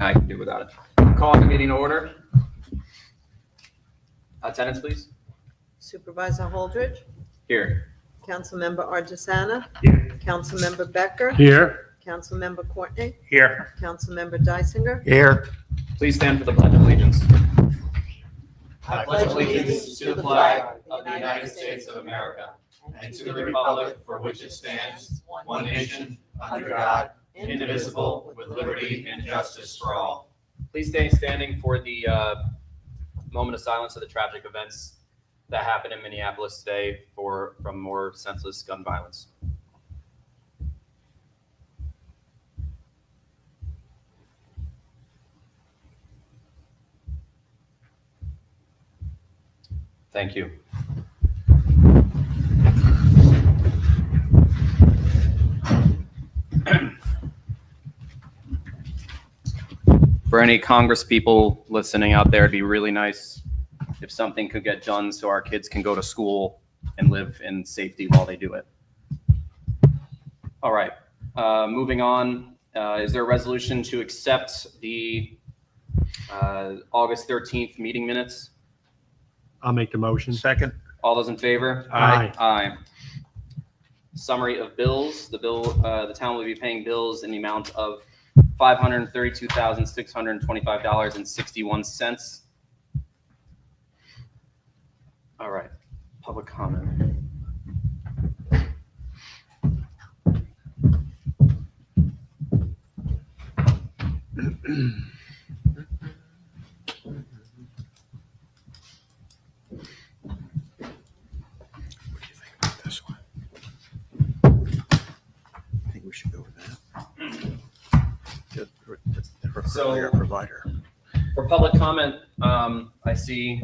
I can do without it. Call the meeting to order. Attendance, please. Supervisor Holdridge, Here. Councilmember Argisana, Here. Councilmember Becker, Here. Councilmember Courtney, Here. Councilmember Dysinger. Here. Please stand for the Pledge of Allegiance. I pledge allegiance to the flag of the United States of America and to the republic for which it stands, one nation, under God, indivisible, with liberty and justice for all. Please stay standing for the moment of silence of the tragic events that happened in Minneapolis today from more senseless gun violence. Thank you. For any Congress people listening out there, it'd be really nice if something could get done so our kids can go to school and live in safety while they do it. All right, moving on. Is there a resolution to accept the August 13th meeting minutes? I'll make the motion. Second. All those in favor? Aye. Aye. Summary of bills. The town will be paying bills in the amount of $532,625.61. All right, public comment. This one. I think we should go with that. So- Their provider. For public comment, I see,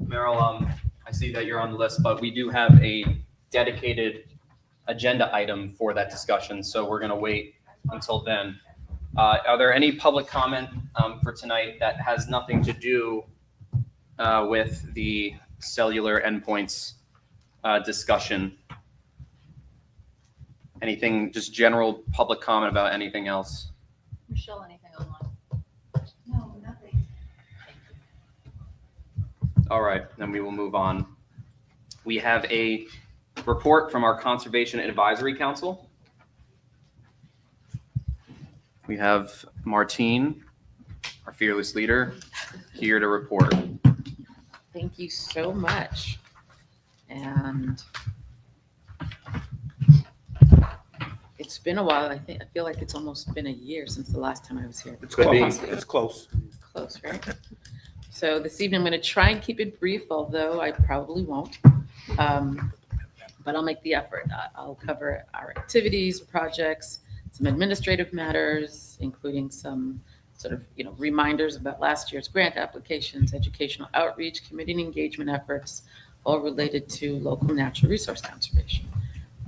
Meryl, I see that you're on the list, but we do have a dedicated agenda item for that discussion, so we're going to wait until then. Are there any public comment for tonight that has nothing to do with the cellular endpoints discussion? Anything, just general public comment about anything else? Michelle, anything online? No, nothing. All right, then we will move on. We have a report from our Conservation Advisory Council. We have Martine, our fearless leader, here to report. Thank you so much. And it's been a while. I feel like it's almost been a year since the last time I was here. It's Could be. close. It's close. Close, right? So this evening, I'm going to try and keep it brief, although I probably won't. But I'll make the effort. I'll cover our activities, projects, some administrative matters, including some sort of, reminders about last year's grant applications, educational outreach, community engagement efforts, all related to local natural resource conservation.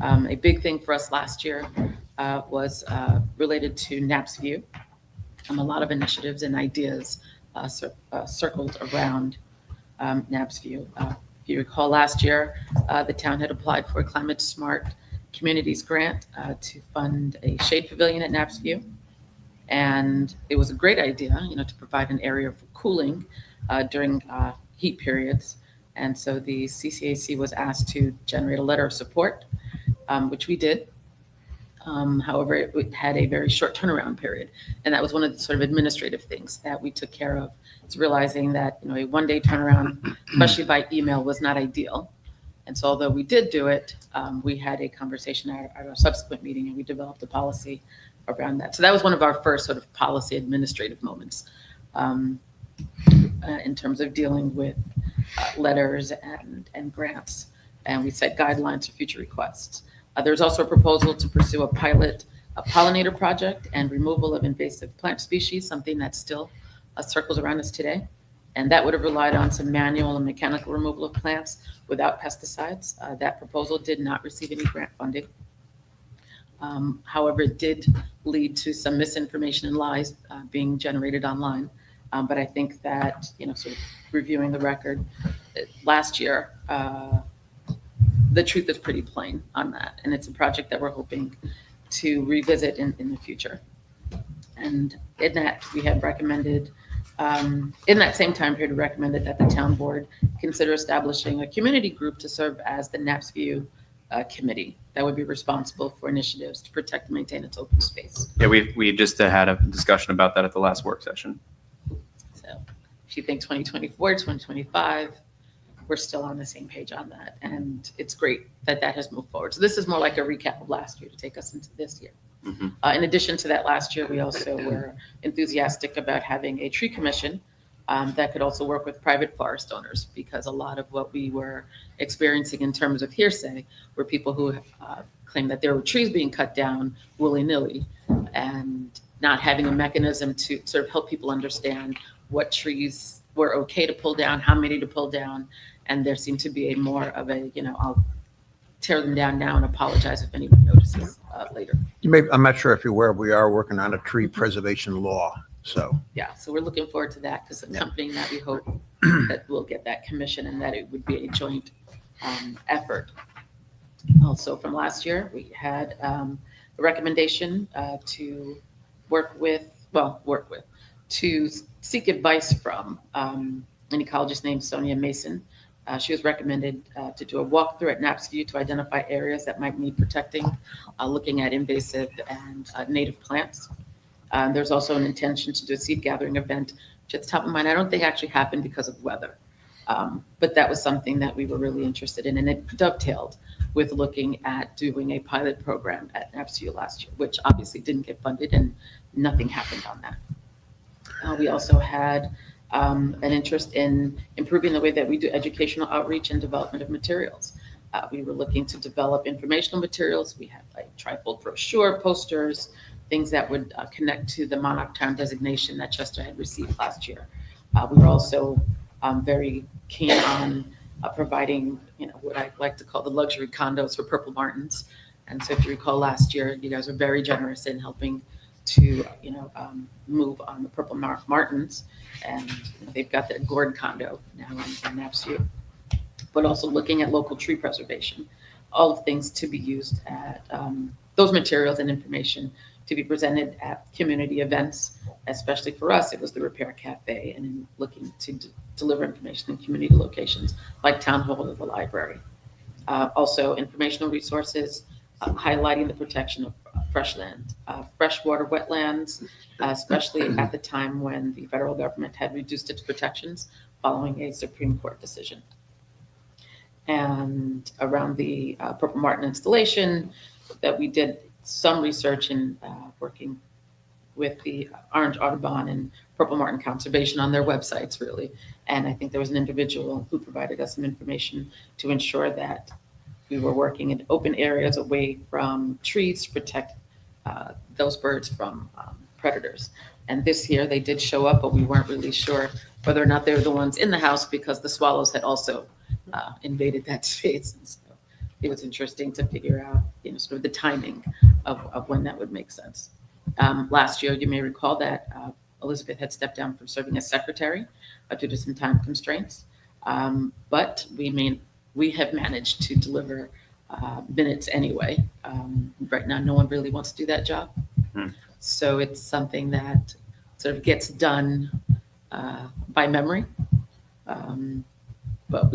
A big thing for us last year was related to Knapp's View. A lot of initiatives and ideas circled around Knapp's View. If you recall, last year, the town had applied for a Climate Smart Communities grant to fund a shade pavilion at Knapp's View. And it was a great idea, to provide an area for cooling during heat periods. And so the CCAC was asked to generate a letter of support, which we did. However, it had a very short turnaround period. And that was one of the sort of administrative things that we took care of. It's realizing that, a one-day turnaround, especially by email, was not ideal. And so although we did do it, we had a conversation at our subsequent meeting, and we developed a policy around that. So that was one of our first sort of policy administrative moments in terms of dealing with letters and grants. And we set guidelines for future requests. There's also a proposal to pursue a pilot pollinator project and removal of invasive plant species, something that still circles around us today. And that would have relied on some manual and mechanical removal of plants without pesticides. That proposal did not receive any grant funding. However, it did lead to some misinformation and lies being generated online. But I think that, sort of reviewing the record last year, the truth is pretty plain on that. And it's a project that we're hoping to revisit in the future. And in that, we had recommended, in that same time period, we recommended that the town board consider establishing a community group to serve as the NAPSView committee that would be responsible for initiatives to protect and maintain its open space. Yeah, we just had a discussion about that at the last work session. So if you think 2024, 2025, we're still on the same page on that. And it's great that that has moved forward. So this is more like a recap of last year to take us into this year. Mhm. In addition to that, last year, we also were enthusiastic about having a tree commission that could also work with private forest owners, because a lot of what we were experiencing in terms of hearsay were people who claimed that there were trees being cut down willy-nilly, and not having a mechanism to sort of help people understand what trees were okay to pull down, how many to pull down. And there seemed to be a more of a, I'll tear them down now and apologize if anyone notices later. I'm not sure if you're aware, we are working on a tree preservation law, so. Yeah, so we're looking forward to that, because accompanying that, we hope that we'll get that commission and that it would be a joint effort. Also from last year, we had a recommendation to to seek advice from an ecologist named Sonia Mason. She was recommended to do a walkthrough at NAPSView to identify areas that might need protecting, looking at invasive and native plants. There's also an intention to do a seed gathering event, which at the top of mind, I don't think actually happened because of weather. But that was something that we were really interested in, and it dovetailed with looking at doing a pilot program at NAPSView last year, which obviously didn't get funded and nothing happened on that. We also had an interest in improving the way that we do educational outreach and development of materials. We were looking to develop informational materials. We had like trifold brochure, posters, things that would connect to the Monarch Town designation that Chester had received last year. We were also very keen on providing, what I like to call the luxury condos for Purple Martins. And so if you recall last year, you guys were very generous in helping to, move on the Purple Martins. And they've got their gourd condo now in NAPSView. But also looking at local tree preservation, all of things to be used at those materials and information to be presented at community events. Especially for us, it was the Repair Cafe, and in looking to deliver information in community locations like Town Hall or the library. Also informational resources, highlighting the protection of freshwater wetlands, especially at the time when the federal government had reduced its protections following a Supreme Court decision. And around the Purple Martin installation, that we did some research in working with the Orange Audubon and Purple Martin Conservation on their websites, really. And I think there was an individual who provided us some information to ensure that we were working in open areas away from trees to protect those birds from predators. And this year they did show up, but we weren't really sure whether or not they were the ones in the house, because the swallows had also invaded that space. And so it was interesting to figure out, sort of the timing of when that would make sense. Last year, you may recall that Elizabeth had stepped down from serving as secretary due to some time constraints. But we have managed to deliver minutes anyway. Right now, no one really wants to do that job. So it's something that sort of gets done by memory. But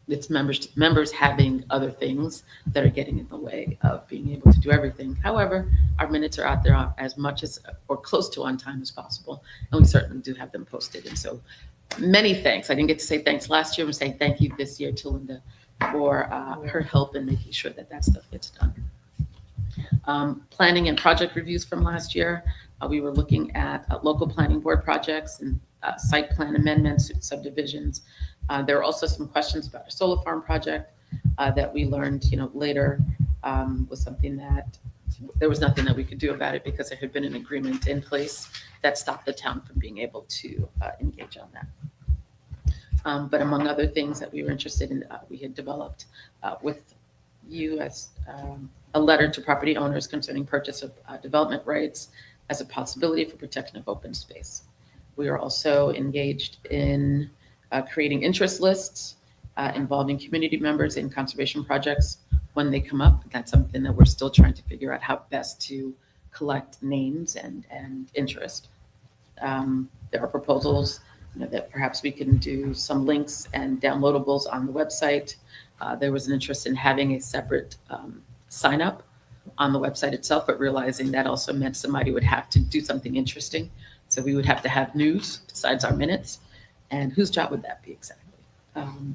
it's members having other things that are getting in the way of being able to do everything. However, our minutes are out there as much as or close to on time as possible, and we certainly do have them posted. And so many thanks. I didn't get to say thanks last year. I'm saying thank you this year to Linda for her help in making sure that stuff gets done. Planning and project reviews from last year. We were looking at local planning board projects and site plan amendments, subdivisions. There were also some questions about a solar farm project that we learned, later was something that there was nothing that we could do about it because there had been an agreement in place that stopped the town from being able to engage on that. But among other things that we were interested in, we had developed with you as a letter to property owners concerning purchase of development rights as a possibility for protection of open space. We are also engaged in creating interest lists involving community members in conservation projects when they come up. That's something that we're still trying to figure out how best to collect names and interest. There are proposals, that perhaps we can do some links and downloadables on the website. There was an interest in having a separate sign up on the website itself, but realizing that also meant somebody would have to do something interesting. So we would have to have news besides our minutes. And whose job would that be exactly?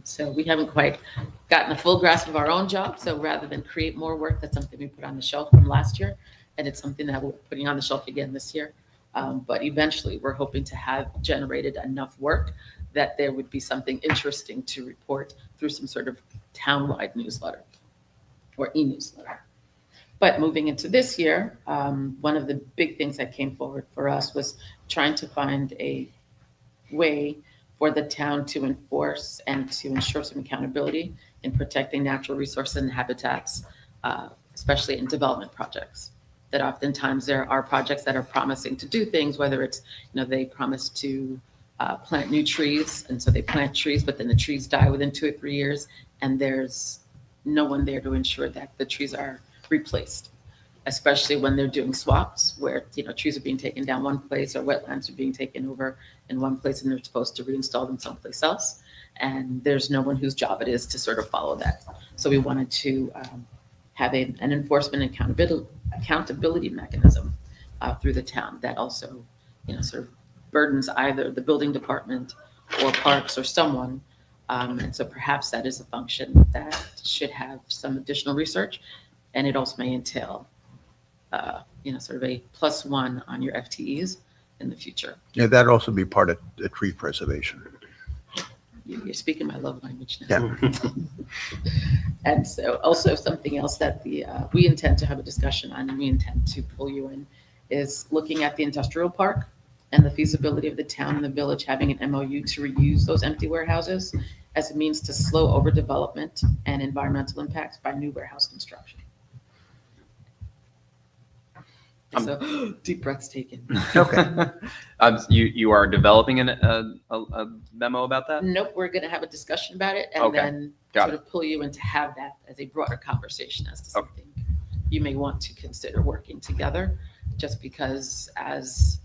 So we haven't quite gotten a full grasp of our own job. So rather than create more work, that's something we put on the shelf from last year. And it's something that we're putting on the shelf again this year. But eventually we're hoping to have generated enough work that there would be something interesting to report through some sort of townwide newsletter or e-newsletter. But moving into this year, one of the big things that came forward for us was trying to find a way for the town to enforce and to ensure some accountability in protecting natural resources and habitats, especially in development projects. That oftentimes there are projects that are promising to do things, whether it's, they promise to plant new trees, and so they plant trees, but then the trees die within 2 or 3 years, and there's no one there to ensure that the trees are replaced, especially when they're doing swaps where, trees are being taken down one place or wetlands are being taken over in one place and they're supposed to reinstall them someplace else. And there's no one whose job it is to sort of follow that. So we wanted to have an enforcement accountability mechanism through the town that also, sort of burdens either the building department or parks or someone. And so perhaps that is a function that should have some additional research. And it also may entail, sort of a +1 on your FTEs in the future. Yeah, that'd also be part of the tree preservation. You're speaking my love language now. Yeah. And so also something else that we intend to have a discussion on, and we intend to pull you in, is looking at the industrial park and the feasibility of the town and the village having an MOU to reuse those empty warehouses as a means to slow overdevelopment and environmental impacts by new warehouse construction. So deep breaths taken. Okay. You are developing a memo about that? Nope, we're going to have a discussion about it and Okay, then got sort of pull you in to have that as a broader conversation as to something you may want to consider working together, just because as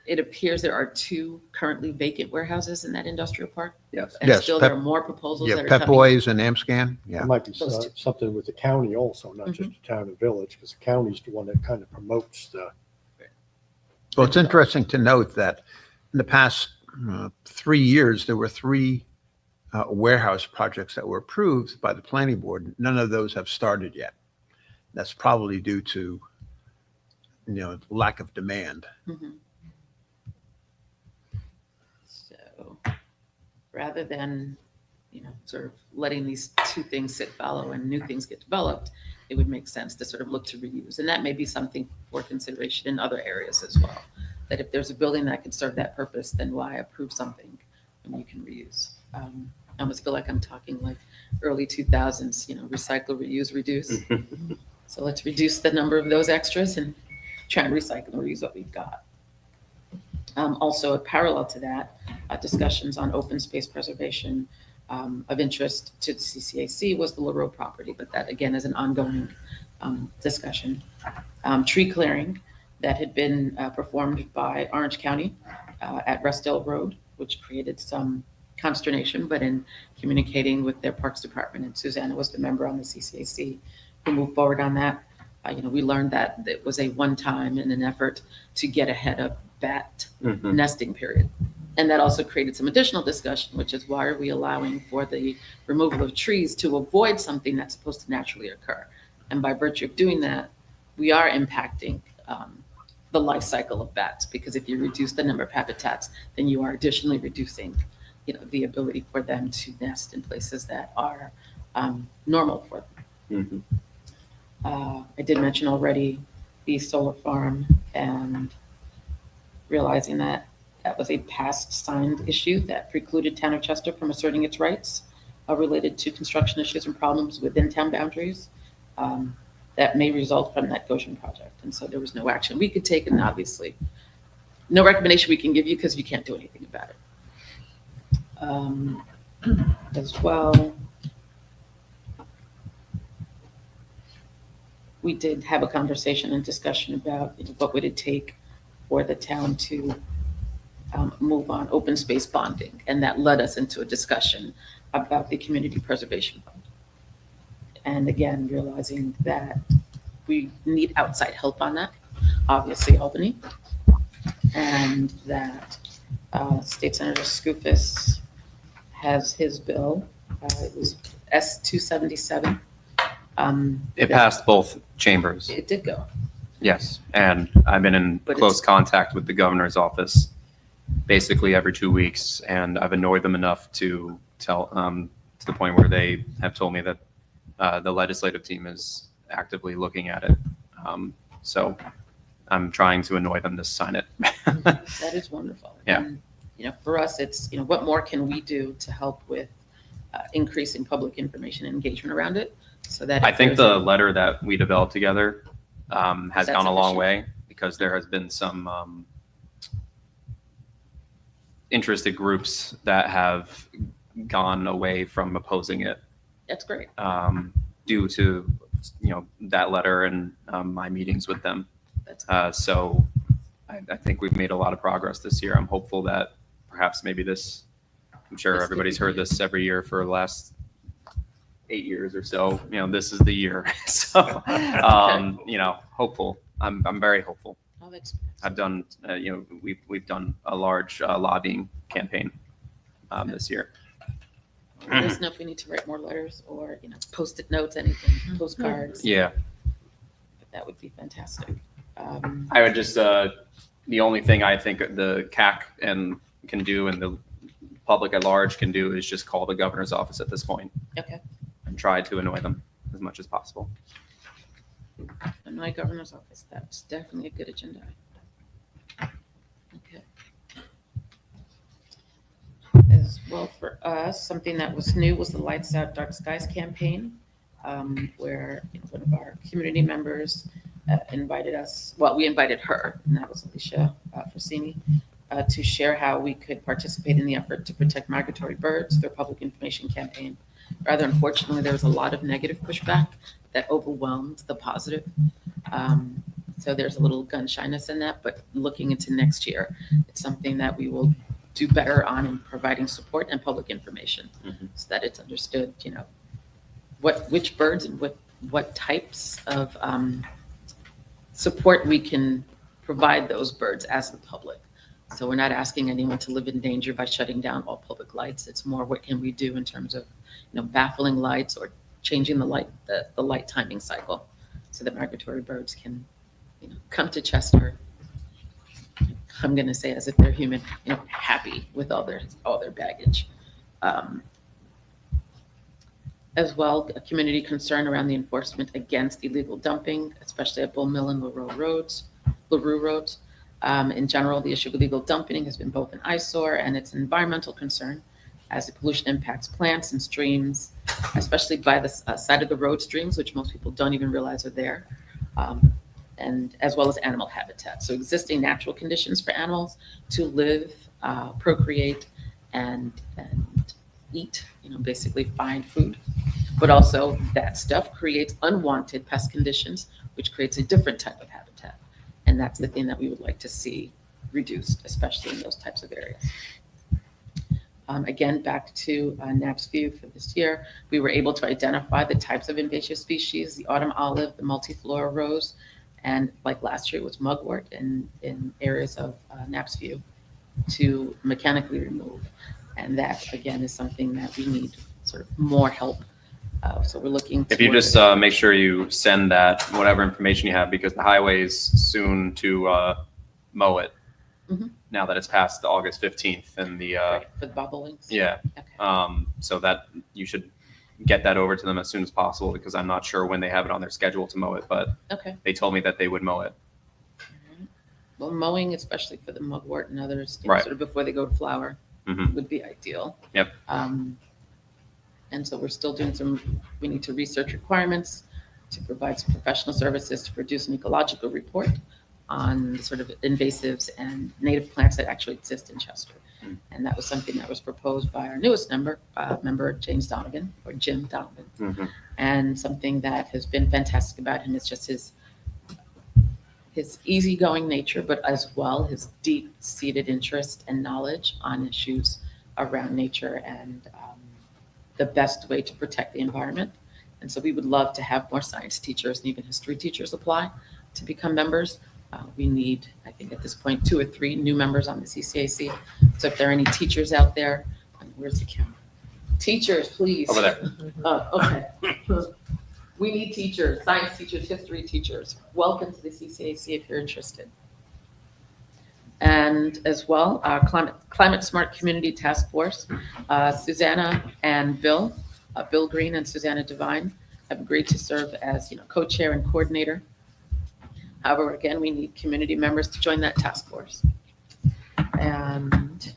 it appears there are 2 currently vacant warehouses in that industrial park. Yes. And Yes, still Pep- there are more proposals Yeah, that are Pep coming. Boys and Amscan, yeah. There might be Those two. something with the county also, not just the town and village, because the county's the one that kind of promotes the, Well, it's interesting to note that in the past 3 years, there were 3 warehouse projects that were approved by the planning board. None of those have started yet. That's probably due to, lack of demand. Mhm. So rather than, sort of letting these 2 things sit fallow and new things get developed, it would make sense to sort of look to reuse. And that may be something for consideration in other areas as well. That if there's a building that could serve that purpose, then why approve something when you can reuse? I almost feel like I'm talking like early 2000s, recycle, reuse, reduce. So let's reduce the number of those extras and try and recycle and reuse what we've got. Also, a parallel to that, discussions on open space preservation of interest to the CCAC was the LaRoe property, but that again is an ongoing discussion. Tree clearing that had been performed by Orange County at Restdale Road, which created some consternation, but in communicating with their Parks Department, and Susanna was the member on the CCAC who moved forward on that. We learned that it was a one-time in an effort to get ahead of bat nesting period. And that also created some additional discussion, which is why are we allowing for the removal of trees to avoid something that's supposed to naturally occur? And by virtue of doing that, we are impacting the life cycle of bats, because if you reduce the number of habitats, then you are additionally reducing, the ability for them to nest in places that are normal for them. I did mention already the solar farm and realizing that that was a past signed issue that precluded Town of Chester from asserting its rights related to construction issues and problems within town boundaries that may result from that Goshen project. And so there was no action we could take, and obviously no recommendation we can give you because you can't do anything about it. As well, we did have a conversation and discussion about what would it take for the town to move on open space bonding. And that led us into a discussion about the community preservation fund. And again, realizing that we need outside help on that, obviously Albany, and that State Senator Skoufis has his bill. It was S-277. It passed both chambers, It did go. yes. And I've been in But close contact with the governor's office basically every 2 weeks, and I've annoyed them enough to tell, to the point where they have told me that the legislative team is actively looking at it. So I'm trying to annoy them to sign it. That is wonderful. Yeah. And, for us, it's, what more can we do to help with increasing public information and engagement around it? So that I if think there's the a- letter that we developed together has That's gone a long sufficient. way, because there has been some interested groups that have gone away from opposing it That's great. due to that letter and my meetings with them. That's So I think we've made a lot of progress this year. I'm hopeful that perhaps maybe this, I'm sure This could everybody's be heard this every year for the last 8 years or so. This is the year. So, hopeful. I'm very hopeful. Oh, that's I've done, we've done a large lobbying campaign this year. let us know if we need to write more letters or, Post-it notes, anything, postcards. Yeah. That would be fantastic. I would just, the only thing I think the CAC can do and the public at large can do is just call the governor's office at this point Okay. and try to annoy them as much as possible. In my governor's office, that's definitely a good agenda. Okay. As well for us, something that was new was the Lights Out Dark Skies campaign, where one of our community members invited us, well, we invited her, and that was Alicia Frassini, to share how we could participate in the effort to protect migratory birds through a public information campaign. Rather unfortunately, there was a lot of negative pushback that overwhelmed the positive. So there's a little gun shyness in that, but looking into next year, it's something that we will do better on in providing support and public information Mhm. so that it's understood, which birds and what types of support we can provide those birds as the public. So we're not asking anyone to live in danger by shutting down all public lights. It's more what can we do in terms of, baffling lights or changing the light timing cycle so that migratory birds can, come to Chester. I'm going to say as if they're human, happy with all their baggage. As well, a community concern around the enforcement against illegal dumping, especially at Bull Mill and LaRue Roads. In general, the issue of illegal dumping has been both an eyesore and it's an environmental concern, as the pollution impacts plants and streams, especially by the side of the road streams, which most people don't even realize are there, and as well as animal habitat. So existing natural conditions for animals to live, procreate, and eat, basically find food. But also that stuff creates unwanted pest conditions, which creates a different type of habitat. And that's the thing that we would like to see reduced, especially in those types of areas. Again, back to Knapp's View for this year, we were able to identify the types of invasive species, the autumn olive, the multiflora rose, and like last year it was mugwort in areas of Knapp's View to mechanically remove. And that, again, is something that we need sort of more help. So we're looking. If you towards- just make sure you send that, whatever information you have, because the highway is soon to mow it. Mhm. Now that it's past August 15th and the, Right, for the bobolinks? yeah. Okay. So that you should get that over to them as soon as possible, because I'm not sure when they have it on their schedule to mow it, but Okay. they told me that they would mow it. Well, mowing, especially for the mugwort and others, Right. sort of before they go to flower, Mhm. would be ideal. Yep. And so we're still doing we need to research requirements to provide some professional services to produce an ecological report on sort of invasives and native plants that actually exist in Chester. And that was something that was proposed by our newest member, James Donovan, or Jim Donovan. Mhm. And something that has been fantastic about him is just his easygoing nature, but as well his deep-seated interest and knowledge on issues around nature and the best way to protect the environment. And so we would love to have more science teachers and even history teachers apply to become members. We need, I think at this point, 2 or 3 new members on the CCAC. So if there are any teachers out there, where's the camera? Teachers, please. Over there. Okay. We need teachers, science teachers, history teachers. Welcome to the CCAC if you're interested. And as well, our Climate Smart Community Task Force, Susanna and Bill Green and Susanna Devine have agreed to serve as, co-chair and coordinator. However, again, we need community members to join that task force. And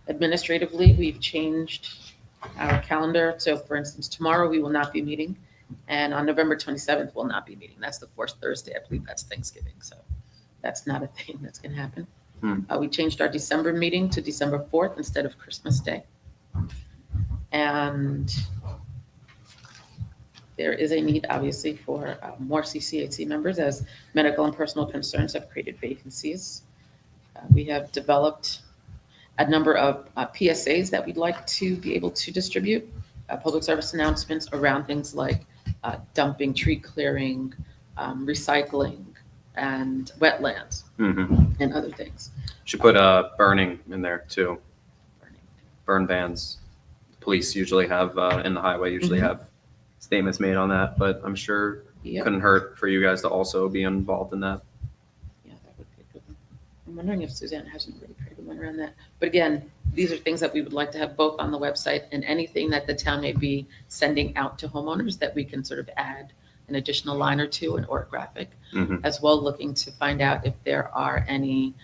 administratively, we've changed our calendar. So for instance, tomorrow we will not be meeting. And on November 27th, we'll not be meeting. That's the 4th Thursday. I believe that's Thanksgiving. So that's not a thing that's going to happen. We changed our December meeting to December 4th instead of Christmas Day. And there is a need, obviously, for more CCAC members as medical and personal concerns have created vacancies. We have developed a number of PSAs that we'd like to be able to distribute, public service announcements around things like dumping, tree clearing, recycling, and wetlands, Mhm. and other things. Should put burning in there too. Burn bans. Police usually have, in the highway usually have statements made on that, but I'm sure Yep. couldn't hurt for you guys to also be involved in that. Yeah, that would be a good one. I'm wondering if Suzanne hasn't already created one around that. But again, these are things that we would like to have both on the website and anything that the town may be sending out to homeowners that we can sort of add an additional line or two or a graphic, Mhm. as well looking to find out if there are any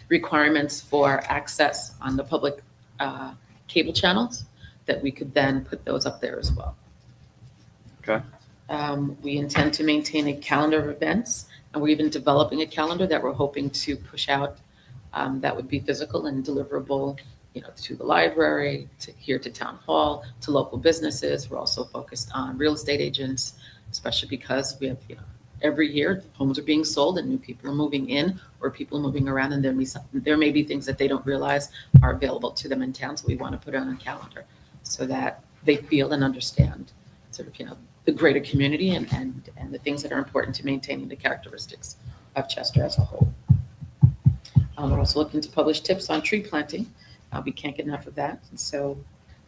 requirements for access on the public cable channels that we could then put those up there as well. Okay. We intend to maintain a calendar of events, and we're even developing a calendar that we're hoping to push out that would be physical and deliverable, to the library, to here to town hall, to local businesses. We're also focused on real estate agents, especially because we have, every year homes are being sold and new people are moving in or people are moving around, and there may be things that they don't realize are available to them in town. So we want to put it on a calendar so that they feel and understand sort of, the greater community and the things that are important to maintaining the characteristics of Chester as a whole. We're also looking to publish tips on tree planting. We can't get enough of that. And so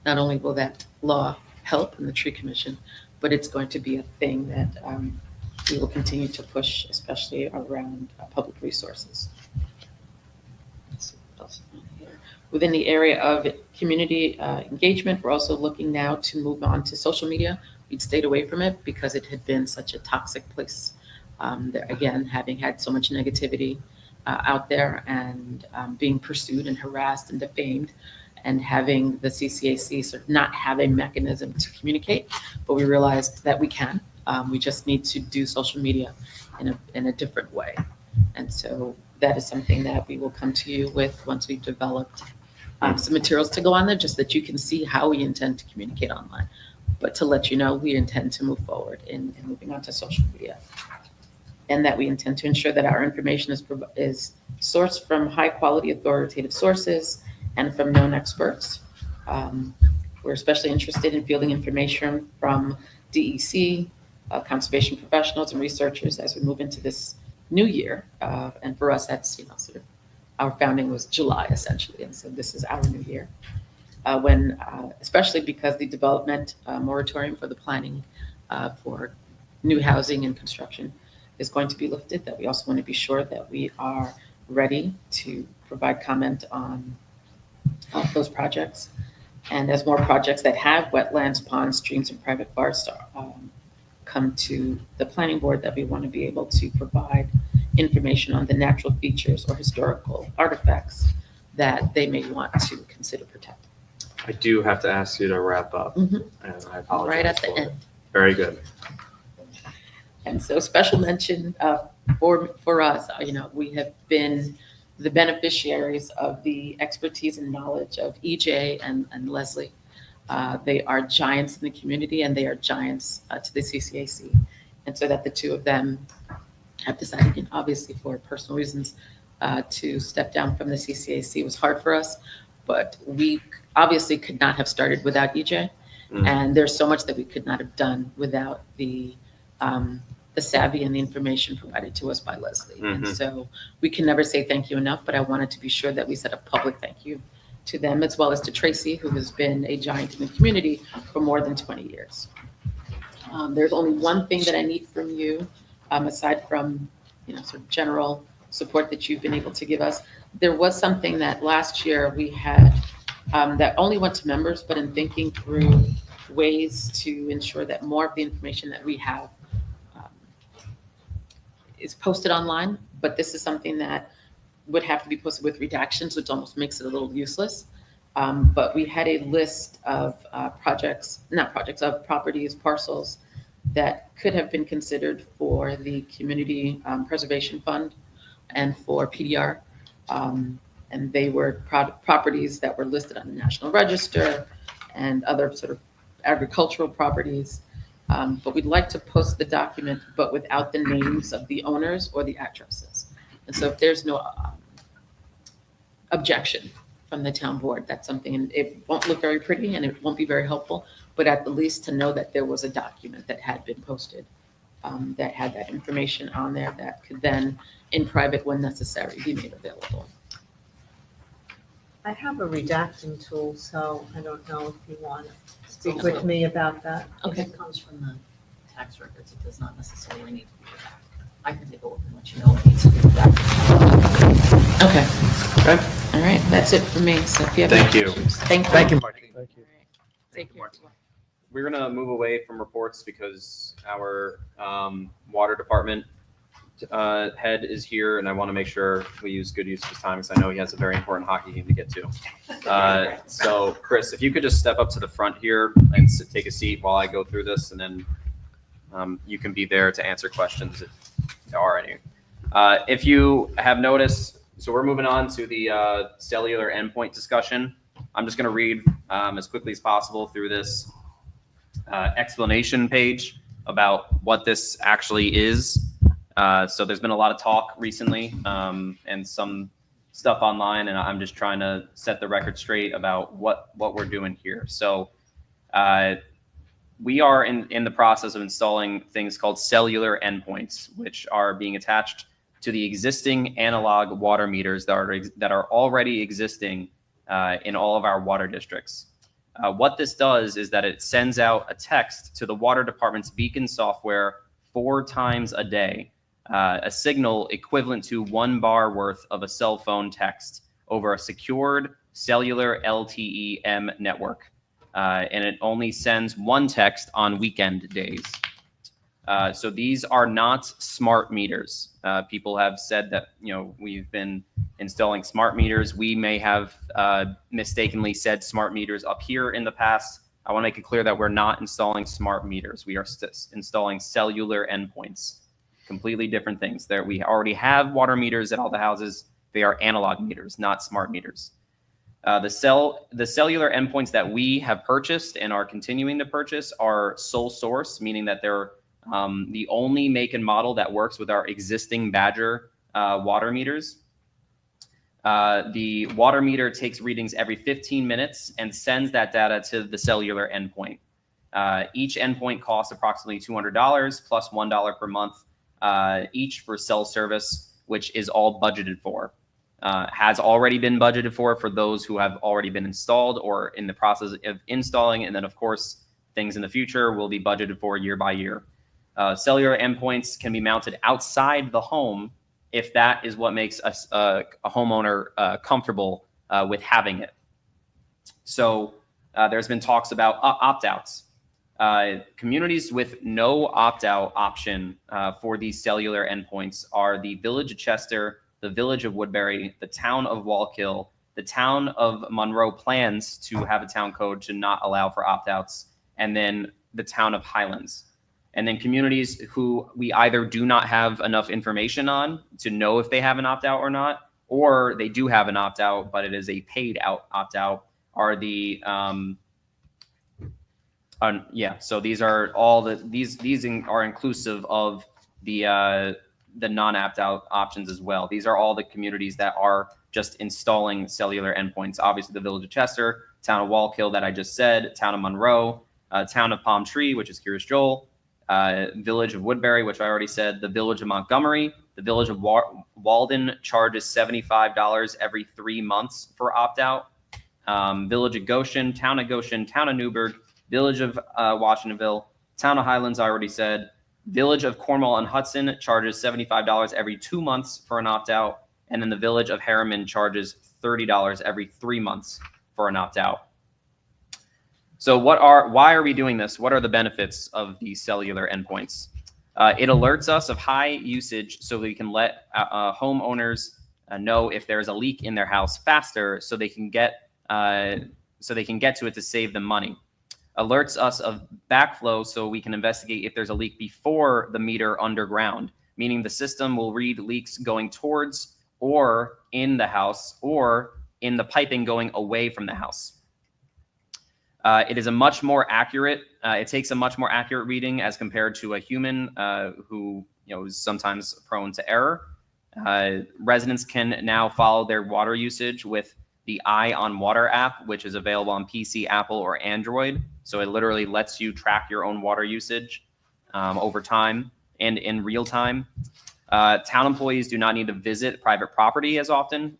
not only will that law help in the tree commission, but it's going to be a thing that we will continue to push, especially around public resources. Let's see what else is on here. Within the area of community engagement, we're also looking now to move on to social media. We'd stayed away from it because it had been such a toxic place. Again, having had so much negativity out there and being pursued and harassed and defamed, and having the CCAC sort of not have a mechanism to communicate, but we realized that we can. We just need to do social media in a different way. And so that is something that we will come to you with once we've developed some materials to go on there, just that you can see how we intend to communicate online. But to let you know, we intend to move forward in moving on to social media. And that we intend to ensure that our information is sourced from high quality authoritative sources and from known experts. We're especially interested in fielding information from DEC, conservation professionals and researchers as we move into this new year. And for us, that's, sort of our founding was July essentially. And so this is our new year. Especially because the development moratorium for the planning for new housing and construction is going to be lifted, that we also want to be sure that we are ready to provide comment on those projects. And as more projects that have wetlands, ponds, streams, and private forests come to the planning board, that we want to be able to provide information on the natural features or historical artifacts that they may want to consider protecting. I do have to ask you to wrap up, Mhm. and I apologize. Right at the for it. end. Very good. And so special mention for us, we have been the beneficiaries of the expertise and knowledge of EJ and Leslie. They are giants in the community and they are giants to the CCAC. And so that the two of them have decided, obviously for personal reasons, to step down from the CCAC was hard for us, but we obviously could not have started without EJ. And there's so much that we could not have done without the savvy and the information provided to us by Leslie. And so we can never say thank you enough, but I wanted to be sure that we said a public thank you to them, as well as to Tracy, who has been a giant in the community for more than 20 years. There's only one thing that I need from you, aside from, sort of general support that you've been able to give us. There was something that last year we had that only went to members, but in thinking through ways to ensure that more of the information that we have is posted online, but this is something that would have to be posted with redactions, which almost makes it a little useless. But we had a list of properties, parcels that could have been considered for the Community Preservation Fund and for PDR. And they were properties that were listed on the National Register and other sort of agricultural properties. But we'd like to post the document, but without the names of the owners or the addresses. And so if there's no objection from the town board, that's something, and it won't look very pretty and it won't be very helpful, but at the least to know that there was a document that had been posted that had that information on there that could then, in private when necessary, be made available. I have a redacting tool, so I don't know if you want to speak with me about that. If it comes from the tax records, it does not necessarily need to be redacted. I can take a look and let you know what needs to be redacted. Okay. Okay. All right, that's it for me. So if you have Thank any you. questions- Thank you. Thank you, Martine. Thank you. Take care. We're gonna move away from reports because our water department head is here, and I want to make sure we use good use of his time because I know he has a very important hockey game to get to. So, Chris, if you could just step up to the front here and take a seat while I go through this, and then you can be there to answer questions if there are any. If you have noticed, so we're moving on to the cellular endpoint discussion. I'm just going to read as quickly as possible through this explanation page about what this actually is. So there's been a lot of talk recently and some stuff online, and I'm just trying to set the record straight about what we're doing here. So we are in the process of installing things called cellular endpoints, which are being attached to the existing analog water meters that are already existing in all of our water districts. What this does is that it sends out a text to the water department's Beacon software 4 times a day, a signal equivalent to 1 bar worth of a cell phone text over a secured cellular LTE-M network. And it only sends 1 text on weekend days. So these are not smart meters. People have said that, we've been installing smart meters. We may have mistakenly said smart meters up here in the past. I want to make it clear that we're not installing smart meters. We are installing cellular endpoints, completely different things. There, we already have water meters at all the houses. They are analog meters, not smart meters. The cellular endpoints that we have purchased and are continuing to purchase are sole source, meaning that they're the only make and model that works with our existing Badger water meters. The water meter takes readings every 15 minutes and sends that data to the cellular endpoint. Each endpoint costs approximately $200 plus $1 per month each for cell service, which is all budgeted for. Has already been budgeted for those who have already been installed or in the process of installing. And then, of course, things in the future will be budgeted for year by year. Cellular endpoints can be mounted outside the home if that is what makes a homeowner comfortable with having it. So there's been talks about opt-outs. Communities with no opt-out option for these cellular endpoints are the Village of Chester, the Village of Woodbury, the Town of Wallkill. The Town of Monroe plans to have a town code to not allow for opt-outs, and then the Town of Highlands. And then communities who we either do not have enough information on to know if they have an opt-out or not, or they do have an opt-out, but it is a paid opt-out, are the so these are all these are inclusive of the non-opt-out options as well. These are all the communities that are just installing cellular endpoints. Obviously, the Village of Chester, Town of Wallkill that I just said, Town of Monroe, Town of Palm Tree, which is Curious Joel, Village of Woodbury, which I already said, the Village of Montgomery, the Village of Walden charges $75 every 3 months for opt-out. Village of Goshen, Town of Newburgh, Village of Washingtonville, Town of Highlands, I already said. Village of Cornwall and Hudson charges $75 every 2 months for an opt-out. And then the Village of Harriman charges $30 every 3 months for an opt-out. So why are we doing this? What are the benefits of these cellular endpoints? It alerts us of high usage so we can let homeowners know if there's a leak in their house faster so they can get to it to save them money. Alerts us of backflow so we can investigate if there's a leak before the meter underground, meaning the system will read leaks going towards or in the house or in the piping going away from the house. It is a much more accurate, it takes a much more accurate reading as compared to a human who is sometimes prone to error. Residents can now follow their water usage with the Eye on Water app, which is available on PC, Apple, or Android. So it literally lets you track your own water usage over time and in real time. Town employees do not need to visit private property as often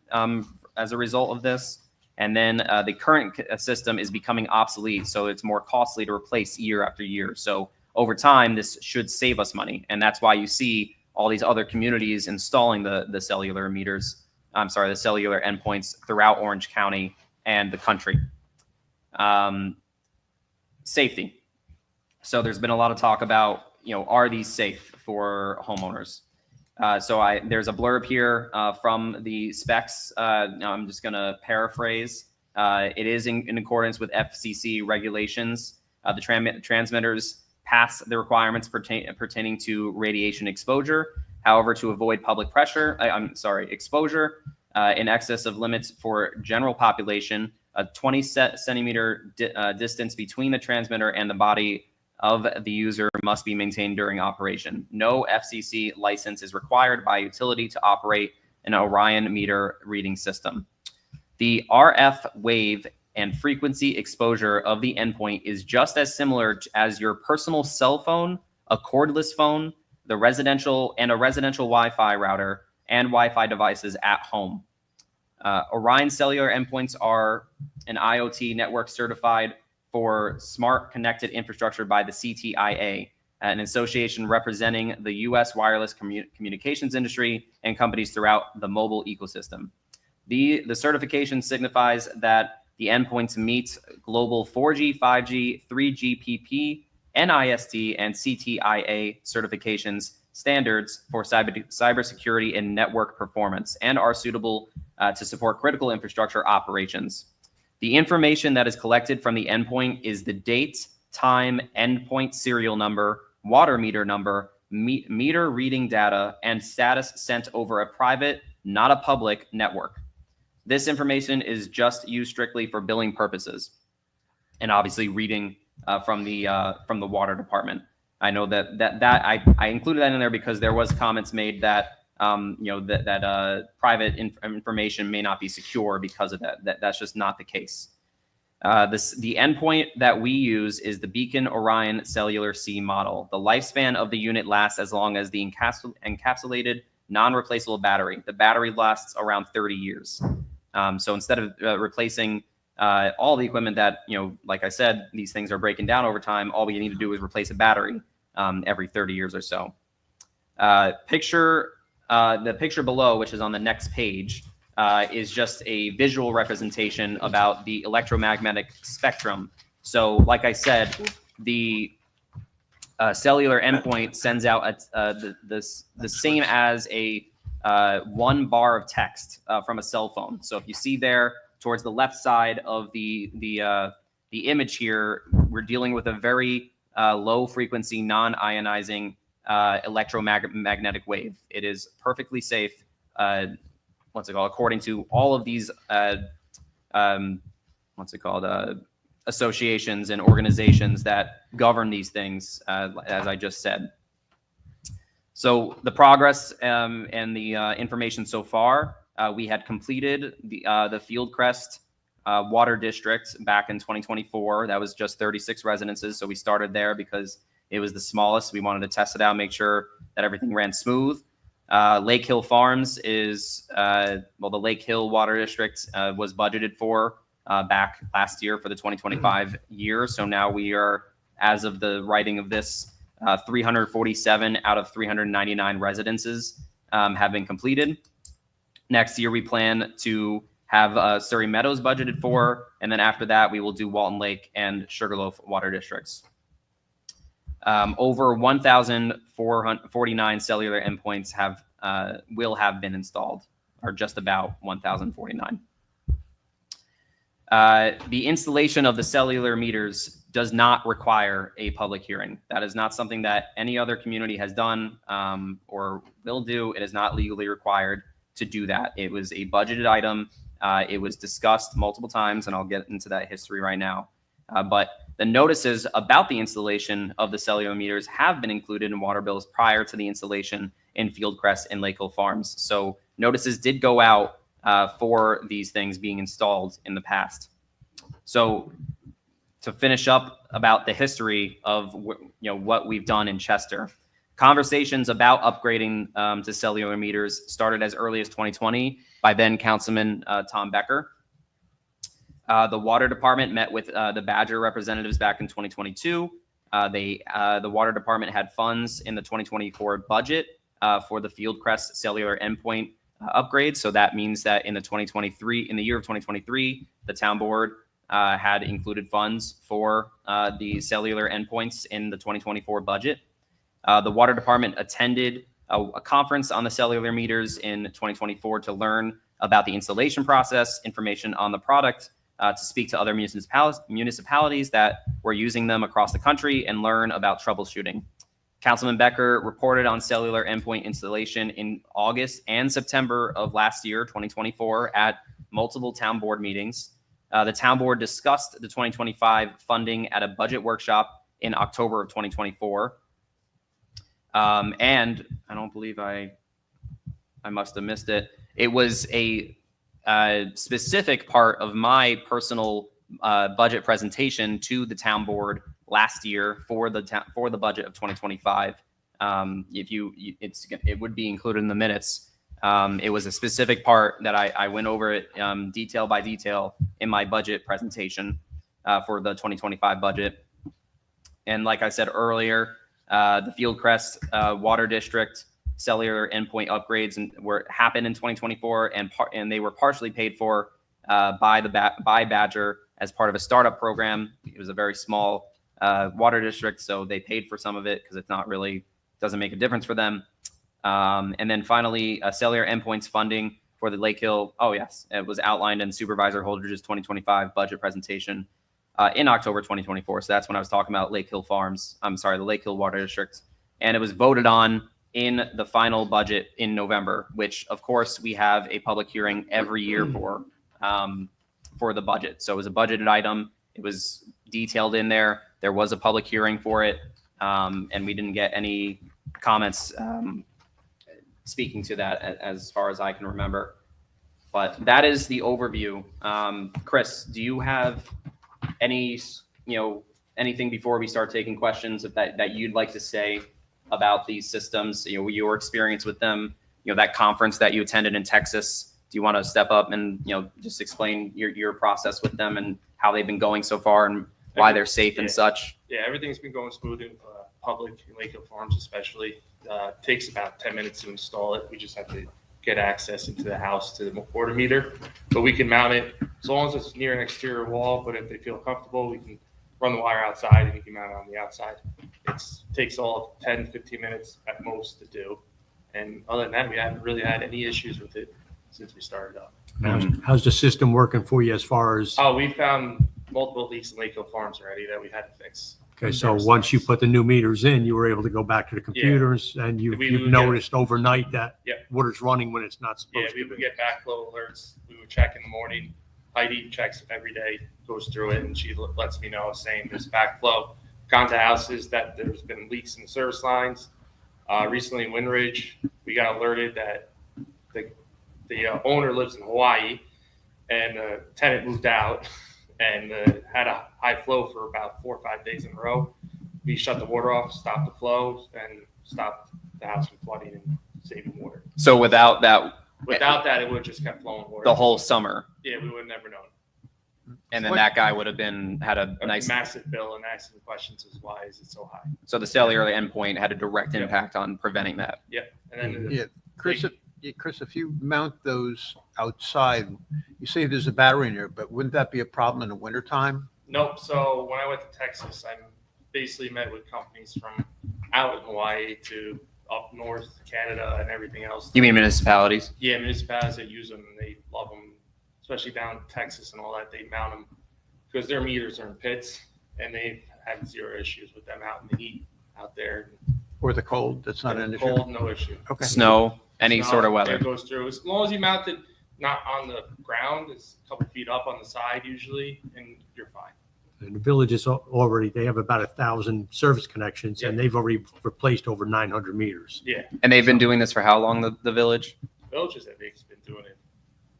as a result of this. And then the current system is becoming obsolete, so it's more costly to replace year after year. So over time, this should save us money. And that's why you see all these other communities installing the cellular meters. I'm sorry, the cellular endpoints throughout Orange County and the country. Safety. So there's been a lot of talk about, are these safe for homeowners? There's a blurb here from the specs. I'm just going to paraphrase. It is in accordance with FCC regulations. The transmitters pass the requirements pertaining to radiation exposure. However, to avoid public exposure in excess of limits for general population, a 20 centimeter distance between the transmitter and the body of the user must be maintained during operation. No FCC license is required by utility to operate an Orion meter reading system. The RF wave and frequency exposure of the endpoint is just as similar as your personal cell phone, a cordless phone, a residential Wi-Fi router, and Wi-Fi devices at home. Orion cellular endpoints are an IoT network certified for smart connected infrastructure by the CTIA, an association representing the U.S. wireless communications industry and companies throughout the mobile ecosystem. The certification signifies that the endpoints meet global 4G, 5G, 3GPP, NIST, and CTIA certifications standards for cybersecurity and network performance and are suitable to support critical infrastructure operations. The information that is collected from the endpoint is the date, time, endpoint serial number, water meter number, meter reading data, and status sent over a private, not a public network. This information is just used strictly for billing purposes, and obviously reading from the water department. I know that I included that in there because there was comments made that private information may not be secure because of that. That's just not the case. The endpoint that we use is the Beacon Orion Cellular C model. The lifespan of the unit lasts as long as the encapsulated non-replaceable battery. The battery lasts around 30 years. So instead of replacing all the equipment that, like I said, these things are breaking down over time, all we need to do is replace a battery every 30 years or so. The picture below, which is on the next page, is just a visual representation about the electromagnetic spectrum. So like I said, the cellular endpoint sends out the same as a 1 bar of text from a cell phone. So if you see there towards the left side of the image here, we're dealing with a very low frequency, non-ionizing electromagnetic wave. It is perfectly safe. According to all of these, associations and organizations that govern these things, as I just said. So the progress and the information so far, we had completed the Fieldcrest Water District back in 2024. That was just 36 residences. So we started there because it was the smallest. We wanted to test it out, make sure that everything ran smooth. Lake Hill Farms is, the Lake Hill Water District was budgeted for back last year for the 2025 year. So now we are, as of the writing of this, 347 out of 399 residences have been completed. Next year, we plan to have Surrey Meadows budgeted for, and then after that, we will do Walton Lake and Sugarloaf water districts. Over 1,449 cellular endpoints will have been installed, or just about 1,049. The installation of the cellular meters does not require a public hearing. That is not something that any other community has done or will do. It is not legally required to do that. It was a budgeted item. It was discussed multiple times, and I'll get into that history right now. But the notices about the installation of the cellular meters have been included in water bills prior to the installation in Fieldcrest and Lake Hill Farms. So notices did go out for these things being installed in the past. So to finish up about the history of what we've done in Chester, conversations about upgrading to cellular meters started as early as 2020 by then Councilman Tom Becker. The water department met with the Badger representatives back in 2022. The water department had funds in the 2024 budget for the Fieldcrest cellular endpoint upgrade. So that means that in the year of 2023, the town board had included funds for the cellular endpoints in the 2024 budget. The water department attended a conference on the cellular meters in 2024 to learn about the installation process, information on the product, to speak to other municipalities that were using them across the country and learn about troubleshooting. Councilman Becker reported on cellular endpoint installation in August and September of last year, 2024, at multiple town board meetings. The town board discussed the 2025 funding at a budget workshop in October of 2024. And I don't believe I must have missed it. It was a specific part of my personal budget presentation to the town board last year for the budget of 2025. It would be included in the minutes. It was a specific part that I went over it detail by detail in my budget presentation for the 2025 budget. And like I said earlier, the Fieldcrest Water District cellular endpoint upgrades happened in 2024, and they were partially paid for by Badger as part of a startup program. It was a very small water district, so they paid for some of it because doesn't make a difference for them. And then finally, cellular endpoints funding for the Lake Hill. Oh yes, it was outlined in Supervisor Holdridge's 2025 budget presentation in October 2024. So that's when I was talking about Lake Hill Farms. I'm sorry, the Lake Hill Water District, and it was voted on in the final budget in November, which of course we have a public hearing every year for the budget. So it was a budgeted item. It was detailed in there. There was a public hearing for it, and we didn't get any comments speaking to that as far as I can remember. But that is the overview. Chris, do you have anything before we start taking questions that you'd like to say about these systems, your experience with them, that conference that you attended in Texas? Do you want to step up and, just explain your process with them and how they've been going so far and why they're safe and such? Yeah, everything's been going smooth in public, in Lake Hill Farms especially. Takes about 10 minutes to install it. We just have to get access into the house to the water meter, but we can mount it as long as it's near an exterior wall. But if they feel comfortable, we can run the wire outside and you can mount it on the outside. It takes all 10, 15 minutes at most to do. And other than that, we haven't really had any issues with it since we started up. How's the system working for you as far as? Oh, we found multiple leaks in Lake Hill Farms already that we had to fix. Okay, so Their once you response. put the new meters in, you were able to go back to the computers and We you've would get- noticed overnight that Yeah. water's running when it's not Yeah, supposed we to would be. get backflow alerts. We would check in the morning. Heidi checks every day, goes through it, and she lets me know saying there's backflow. Gone to houses that there's been leaks in the service lines. Recently in Windridge, we got alerted that the owner lives in Hawaii, and the tenant moved out and had a high flow for about 4 or 5 days in a row. We shut the water off, stopped the flow, and stopped the house from flooding and saving water. So without that, Without that, it would have just kept flowing water. the whole summer, Yeah, we would have never known. and then What- that guy would have had a A nice, massive bill and asking questions is why is it so high? so the cellular endpoint had a direct Yeah. impact on preventing that. And then Yeah, Chris, if you mount those outside, you say there's a battery in there, but wouldn't that be a problem in the wintertime? nope. So when I went to Texas, I basically met with companies from out in Hawaii to up north, Canada, and everything else. You mean municipalities? Yeah, municipalities that use them, they love them, especially down in Texas and all that. They mount them because their meters are in pits, and they've had zero issues with them out in the heat out there. Or the cold, that's not an issue? Cold, no issue. Okay. Snow, any Snow, sort of weather? It goes through as long as you mount it not on the ground, it's a couple feet up on the side usually, and you're fine. And the village is already, they have about 1,000 service connections and Yeah. they've already replaced over 900 meters. Yeah, And they've been doing this for how long, the village? Villages have been doing it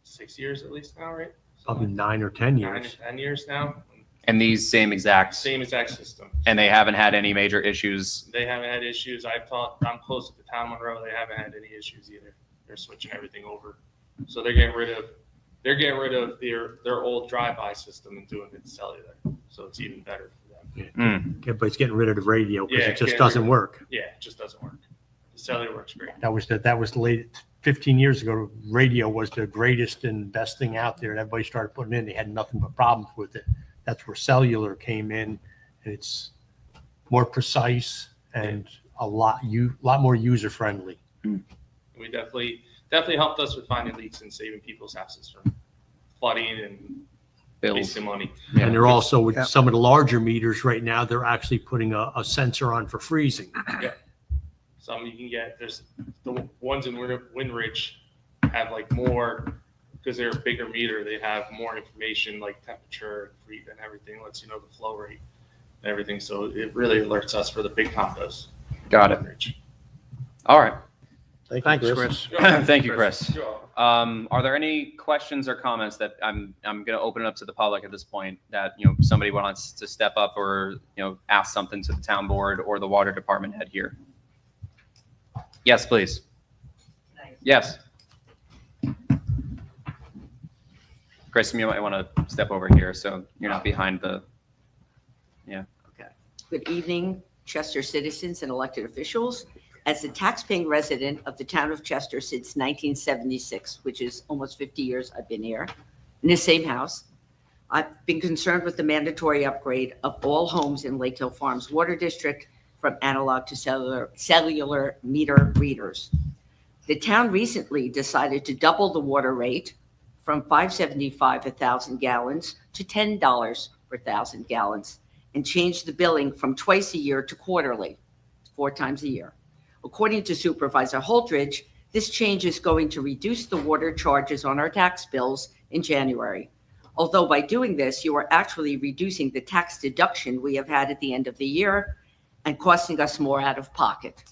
6 years at least now, right? Probably 9 or 10 9 or years. 10 years now. And these same exact, Same exact system. and they haven't had any major issues. They haven't had issues. I'm close to the town Monroe. They haven't had any issues either. They're switching everything over. So they're getting rid of their old drive-by system and doing it cellular. So it's even better for them. Mm. Everybody's getting rid of the radio because Yeah, it just getting doesn't rid work. Yeah, it just doesn't work. The cellular works great. That was the late, 15 years ago, radio was the greatest and best thing out there. And everybody started putting in, they had nothing but problems with it. That's where cellular came in. And it's more precise and a lot more user friendly. We definitely helped us with finding leaks and saving people's houses from flooding and Bills. wasting money. Yeah. And they're also with Yeah. some of the larger meters right now, they're actually putting a sensor on for freezing. Some you can get, there's the ones in Windridge have like more, because they're a bigger meter, they have more information like temperature and everything, lets you know the flow rate and everything. So it really alerts us for the big condos. Got it. Windridge. All right. Thanks, Chris. Thank you, Chris. You're welcome. Are there any questions or comments that I'm going to open it up to the public at this point that, somebody wants to step up or, ask something to the town board or the water department head here? Yes, please. Yes. Chris, you might want to step over here so you're not behind the, Good evening, Chester citizens and elected officials. As a taxpaying resident of the town of Chester since 1976, which is almost 50 years I've been here, in the same house, I've been concerned with the mandatory upgrade of all homes in Lake Hill Farms Water District from analog to cellular meter readers. The town recently decided to double the water rate from $5.75 a thousand gallons to $10 per thousand gallons, and changed the billing from twice a year to quarterly, 4 times a year. According to Supervisor Holdridge, this change is going to reduce the water charges on our tax bills in January. Although by doing this, you are actually reducing the tax deduction we have had at the end of the year and costing us more out of pocket.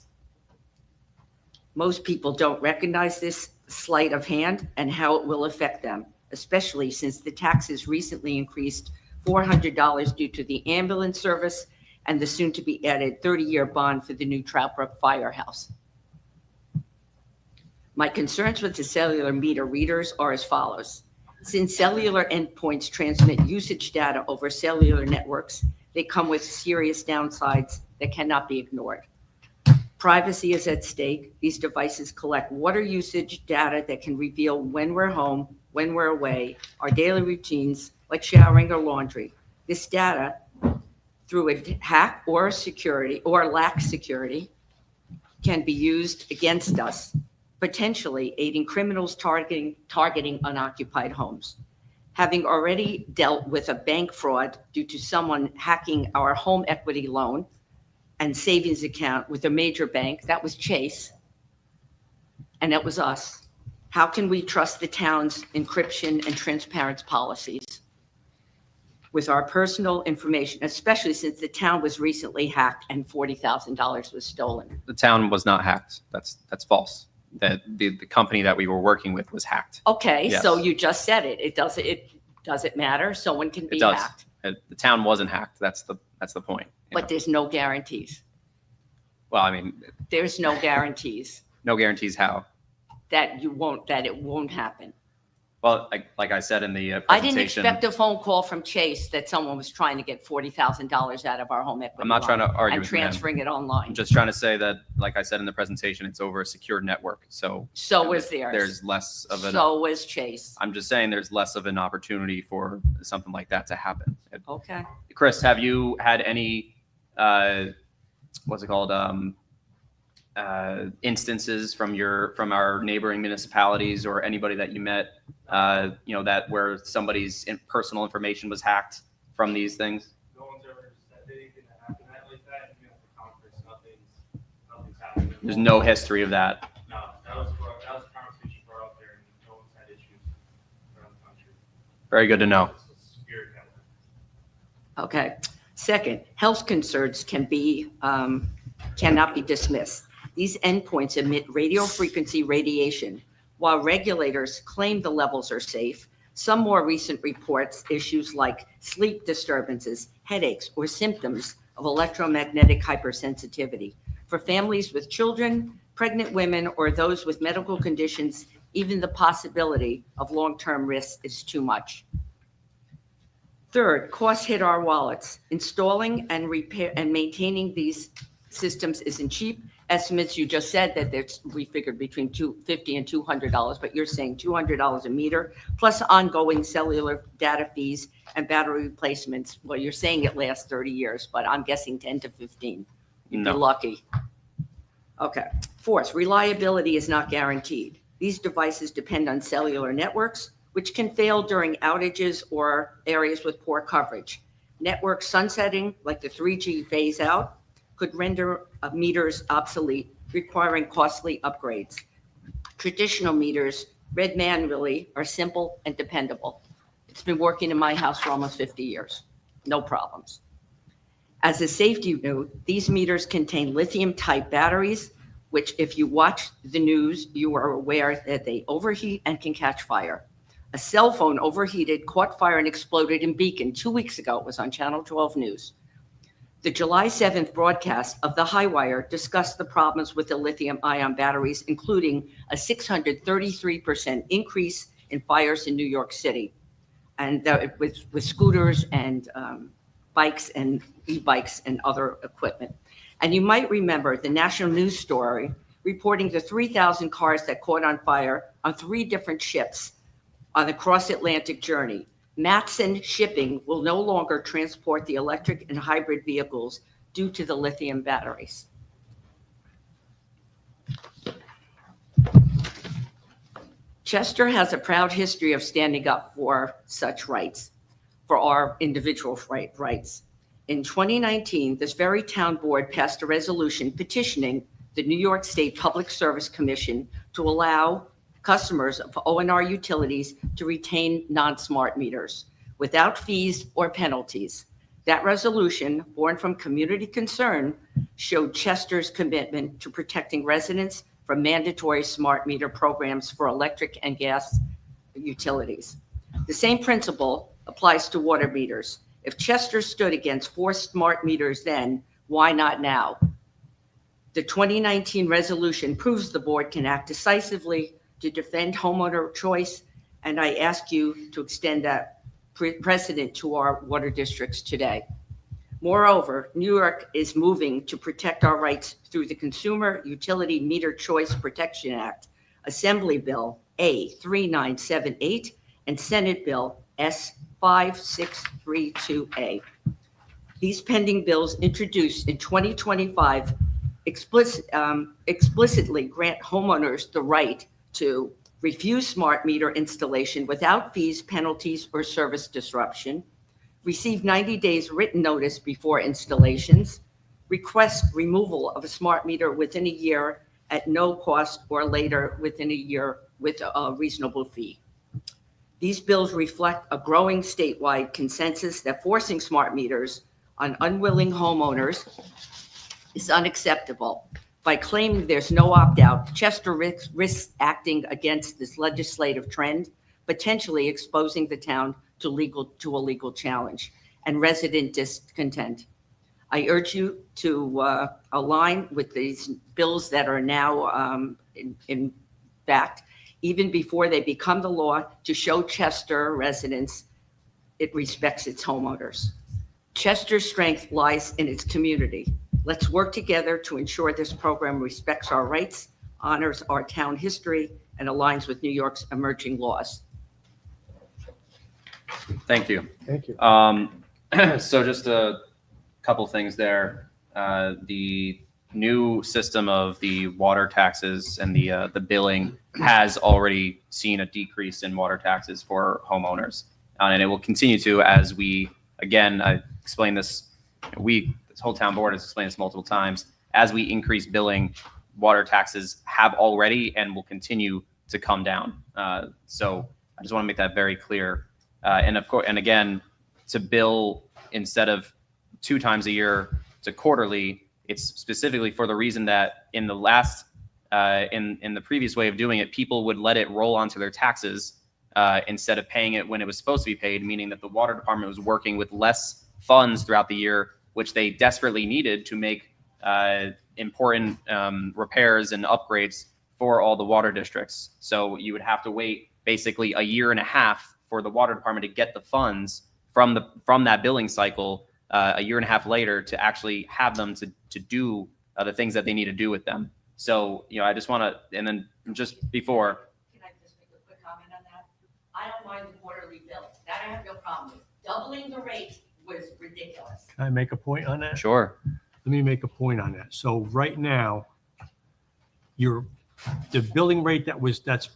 Most people don't recognize this sleight of hand and how it will affect them, especially since the taxes recently increased $400 due to the ambulance service and the soon-to-be added 30-year bond for the new Trout Brook Firehouse. My concerns with the cellular meter readers are as follows. Since cellular endpoints transmit usage data over cellular networks, they come with serious downsides that cannot be ignored. Privacy is at stake. These devices collect water usage data that can reveal when we're home, when we're away, our daily routines like showering or laundry. This data, through a hack or security or lack security, can be used against us, potentially aiding criminals targeting unoccupied homes. having already dealt with a bank fraud due to someone hacking our home equity loan and savings account with a major bank, that was Chase, and that was us. How can we trust the town's encryption and transparency policies with our personal information, especially since the town was recently hacked and $40,000 was stolen? The town was not hacked. That's false. The company that we were working with was hacked. Okay, Yes. so you just said it. It doesn't matter. Someone can It be does. hacked, The town wasn't hacked. That's the point. you but know. there's no guarantees. Well, I mean, There's no guarantees no guarantees how. that it won't happen. Well, like I said in the I didn't presentation, expect a phone call from Chase that someone was trying to get $40,000 out of our home equity I'm not trying to loan argue and with you, ma'am. transferring it I'm online. just trying to say that, like I said in the presentation, it's over a secure network. So So was theirs. there's less of an. So was Chase. I'm just saying there's less of an opportunity for something like that to happen. Okay. Chris, have you had any, what's it called, instances from our neighboring municipalities or anybody that you met, that where somebody's personal information was hacked from these things? No one's ever said anything that happened like that. Even at the conference, nothing's happened. There's no history of that. No, that was a conversation brought up there, and no one's had issues around the country. Very good to know. It's a secure network. Okay. Second, health concerns cannot be dismissed. These endpoints emit radio frequency radiation. While regulators claim the levels are safe, some more recent reports issues like sleep disturbances, headaches, or symptoms of electromagnetic hypersensitivity. For families with children, pregnant women, or those with medical conditions, even the possibility of long-term risk is too much. Third, costs hit our wallets. Installing and maintaining these systems isn't cheap. Estimates, you just said that we figured between $250 and $200, but you're saying $200 a meter, plus ongoing cellular data fees and battery replacements. Well, you're saying it lasts 30 years, but I'm guessing 10 to 15. You'd be No. lucky. Okay. Fourth, reliability is not guaranteed. These devices depend on cellular networks, which can fail during outages or areas with poor coverage. Network sunsetting, like the 3G phase out, could render meters obsolete, requiring costly upgrades. Traditional meters, read manually, are simple and dependable. It's been working in my house for almost 50 years. No problems. As a safety note, these meters contain lithium-type batteries, which if you watch the news, you are aware that they overheat and can catch fire. A cell phone overheated, caught fire, and exploded in Beacon 2 weeks ago. It was on Channel 12 News. The July 7th broadcast of The Highwire discussed the problems with the lithium-ion batteries, including a 633% increase in fires in New York City, and with scooters and bikes and e-bikes and other equipment. And you might remember the national news story reporting the 3,000 cars that caught on fire on 3 different ships on the cross-Atlantic journey. Matson Shipping will no longer transport the electric and hybrid vehicles due to the lithium batteries. Chester has a proud history of standing up for such rights, for our individual rights. In 2019, this very town board passed a resolution petitioning the New York State Public Service Commission to allow customers of O&R utilities to retain non-smart meters without fees or penalties. That resolution, born from community concern, showed Chester's commitment to protecting residents from mandatory smart meter programs for electric and gas utilities. The same principle applies to water meters. If Chester stood against forced smart meters then, why not now? The 2019 resolution proves the board can act decisively to defend homeowner choice, and I ask you to extend that precedent to our water districts today. Moreover, New York is moving to protect our rights through the Consumer Utility Meter Choice Protection Act, Assembly Bill A3978, and Senate Bill S5632A. These pending bills introduced in 2025 explicitly grant homeowners the right to refuse smart meter installation without fees, penalties, or service disruption, receive 90 days written notice before installations, request removal of a smart meter within a year at no cost or later within a year with a reasonable fee. These bills reflect a growing statewide consensus that forcing smart meters on unwilling homeowners is unacceptable. By claiming there's no opt-out, Chester risks acting against this legislative trend, potentially exposing the town to a legal challenge and resident discontent. I urge you to align with these bills that are now in fact, even before they become the law, to show Chester residents it respects its homeowners. Chester's strength lies in its community. Let's work together to ensure this program respects our rights, honors our town history, and aligns with New York's emerging laws. Thank you. Thank you. So just a couple things there. The new system of the water taxes and the billing has already seen a decrease in water taxes for homeowners. And it will continue to as we, again, I explained this, this whole town board has explained this multiple times, as we increase billing, water taxes have already and will continue to come down. So I just want to make that very clear. And of course, and again, to bill instead of 2 times a year to quarterly, it's specifically for the reason that in the last, in the previous way of doing it, people would let it roll onto their taxes instead of paying it when it was supposed to be paid, meaning that the water department was working with less funds throughout the year, which they desperately needed to make important repairs and upgrades for all the water districts. So you would have to wait basically a year and a half for the water department to get the funds from that billing cycle a year and a half later to actually have them to do the things that they need to do with them. So, I just want to, and then just before. Can I just make a quick comment on that? I don't mind the quarterly bill. That I have no problem with. Doubling the rate was ridiculous. Can I make a point on that? Sure. Let me make a point on that. So right now, the billing rate that's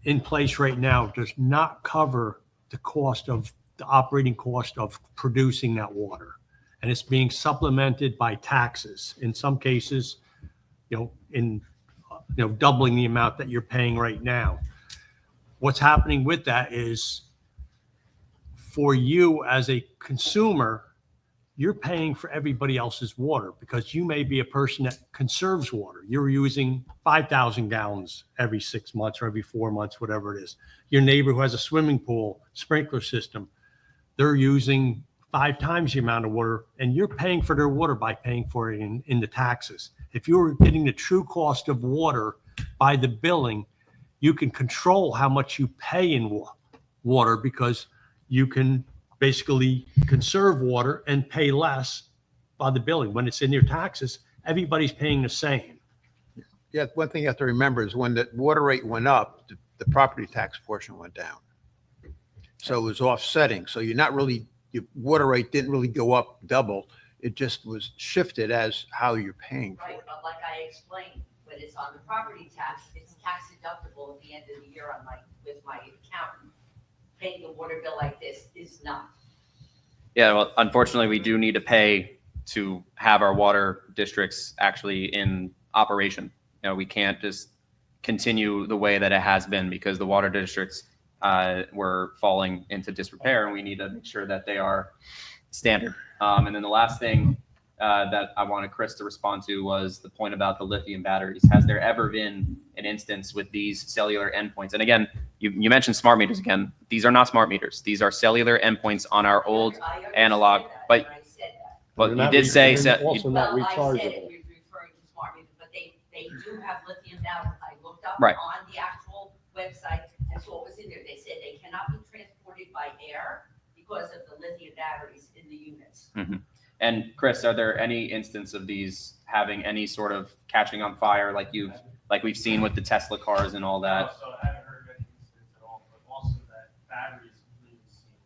in place right now does not cover the operating cost of producing that water. And it's being supplemented by taxes. In some cases, doubling the amount that you're paying right now. What's happening with that is for you as a consumer, you're paying for everybody else's water because you may be a person that conserves water. You're using 5,000 gallons every 6 months or every 4 months, whatever it is. Your neighbor who has a swimming pool, sprinkler system, they're using 5 times the amount of water, and you're paying for their water by paying for it in the taxes. If you're getting the true cost of water by the billing, you can control how much you pay in water because you can basically conserve water and pay less by the billing. When it's in your taxes, everybody's paying the same. Yeah, one thing you have to remember is when the water rate went up, the property tax portion went down. So it was offsetting. So your water rate didn't really go up double. It just was shifted as how you're paying for Right, it. but like I explained, when it's on the property tax, it's tax deductible at the end of the year with my accountant. Paying the water bill like this is not. Yeah, well, unfortunately, we do need to pay to have our water districts actually in operation. We can't just continue the way that it has been because the water districts were falling into disrepair, and we need to make sure that they are standard. And then the last thing that I wanted Chris to respond to was the point about the lithium batteries. Has there ever been an instance with these cellular endpoints? And again, you mentioned smart meters again. These are not smart meters. These are cellular endpoints on our old I understand analog. that, But and I said that. but you did say Also not Well, I said rechargeable. it, you're referring to smart meters, but they do have lithium batteries. I looked up Right. on the actual website and saw what was in there. They said they cannot be transported by air because of the lithium batteries in the units. And Chris, are there any instance of these having any sort of catching on fire like we've seen with the Tesla cars and all that? So I haven't heard of any incidents at all, but also that battery is completely sealed.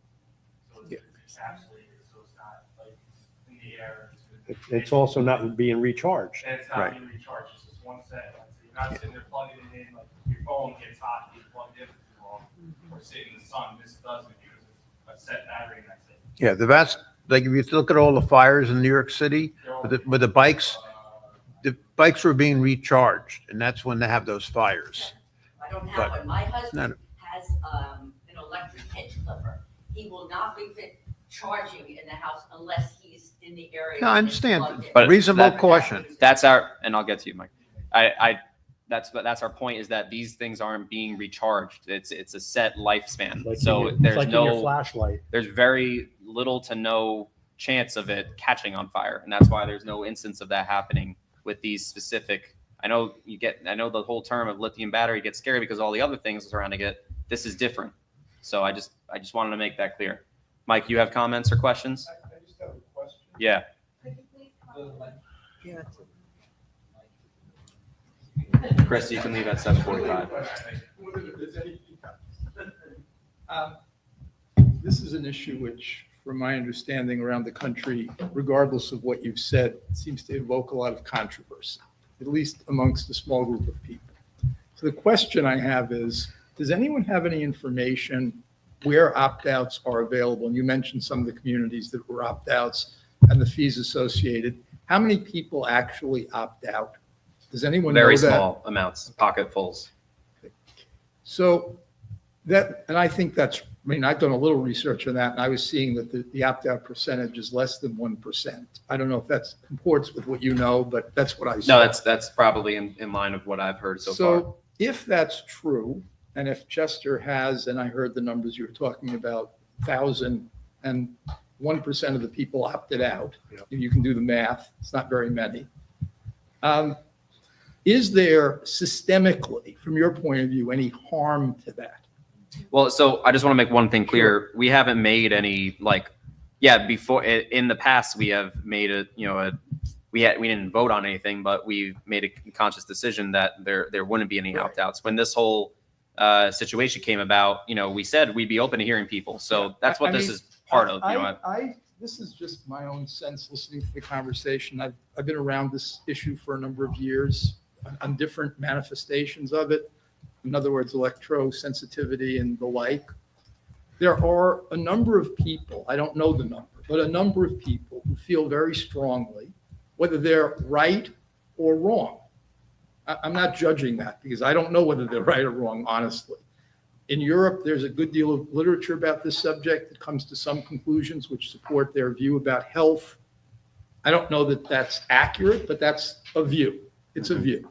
So it's encapsulated, so it's not like in the air. It's also not being recharged. And it's not being recharged, it's just one set. So you're not sitting there plugging it in, like your phone gets hot, you plug or sit in the sun. This doesn't, because it's a set battery and that's it. Yeah, the vast, like if you look at all the fires in New York City, They're all- with the bikes were being recharged, and that's when they have those fires. I don't But- have one. My No, husband has an electric hedge clipper. He will not be charging in the house unless he's in the area. No, I and it's understand. plugged in. But Reasonable that- caution. That's our, and I'll get to you, Mike. That's our point, is that these things aren't being recharged. It's a set lifespan. Like So in your- there's like in your no, flashlight. there's very little to no chance of it catching on fire. And that's why there's no instance of that happening with these specific, I know the whole term of lithium battery gets scary because all the other things surrounding it. This is different. So I just wanted to make that clear. Mike, you have comments or questions? I just have a question. Yeah. Could you please come? Yeah. Chris, you can leave at 7:45. This is an issue which, from my understanding around the country, regardless of what you've said, seems to evoke a lot of controversy, at least amongst a small group of people. So the question I have is, does anyone have any information where opt-outs are available? And you mentioned some of the communities that were opt-outs and the fees associated. How many people actually opt out? Does anyone know that? Very small amounts, pocketfuls. So that, and I think that's, I mean, I've done a little research on that, and I was seeing that the opt-out percentage is less than 1%. I don't know if that comports with what you know, but that's what I saw. No, that's probably in line of what I've heard so far. So if that's true, and if Chester has, and I heard the numbers you were talking about, 1,000 and 1% of the people opted out, you can do the math, it's not very many. Is there systemically, from your point of view, any harm to that? Well, so I just want to make one thing clear. We haven't made any before in the past we have made we didn't vote on anything, but we made a conscious decision that there wouldn't be any Right. opt-outs. When this whole situation came about, we said we'd be open to hearing people. So that's what I this mean, is part of. This is just my own sense listening to the conversation. I've been around this issue for a number of years on different manifestations of it. In other words, electrosensitivity and the like. There are a number of people, I don't know the number, but a number of people who feel very strongly, whether they're right or wrong. I'm not judging that because I don't know whether they're right or wrong, honestly. In Europe, there's a good deal of literature about this subject that comes to some conclusions which support their view about health. I don't know that that's accurate, but that's a view. It's a view.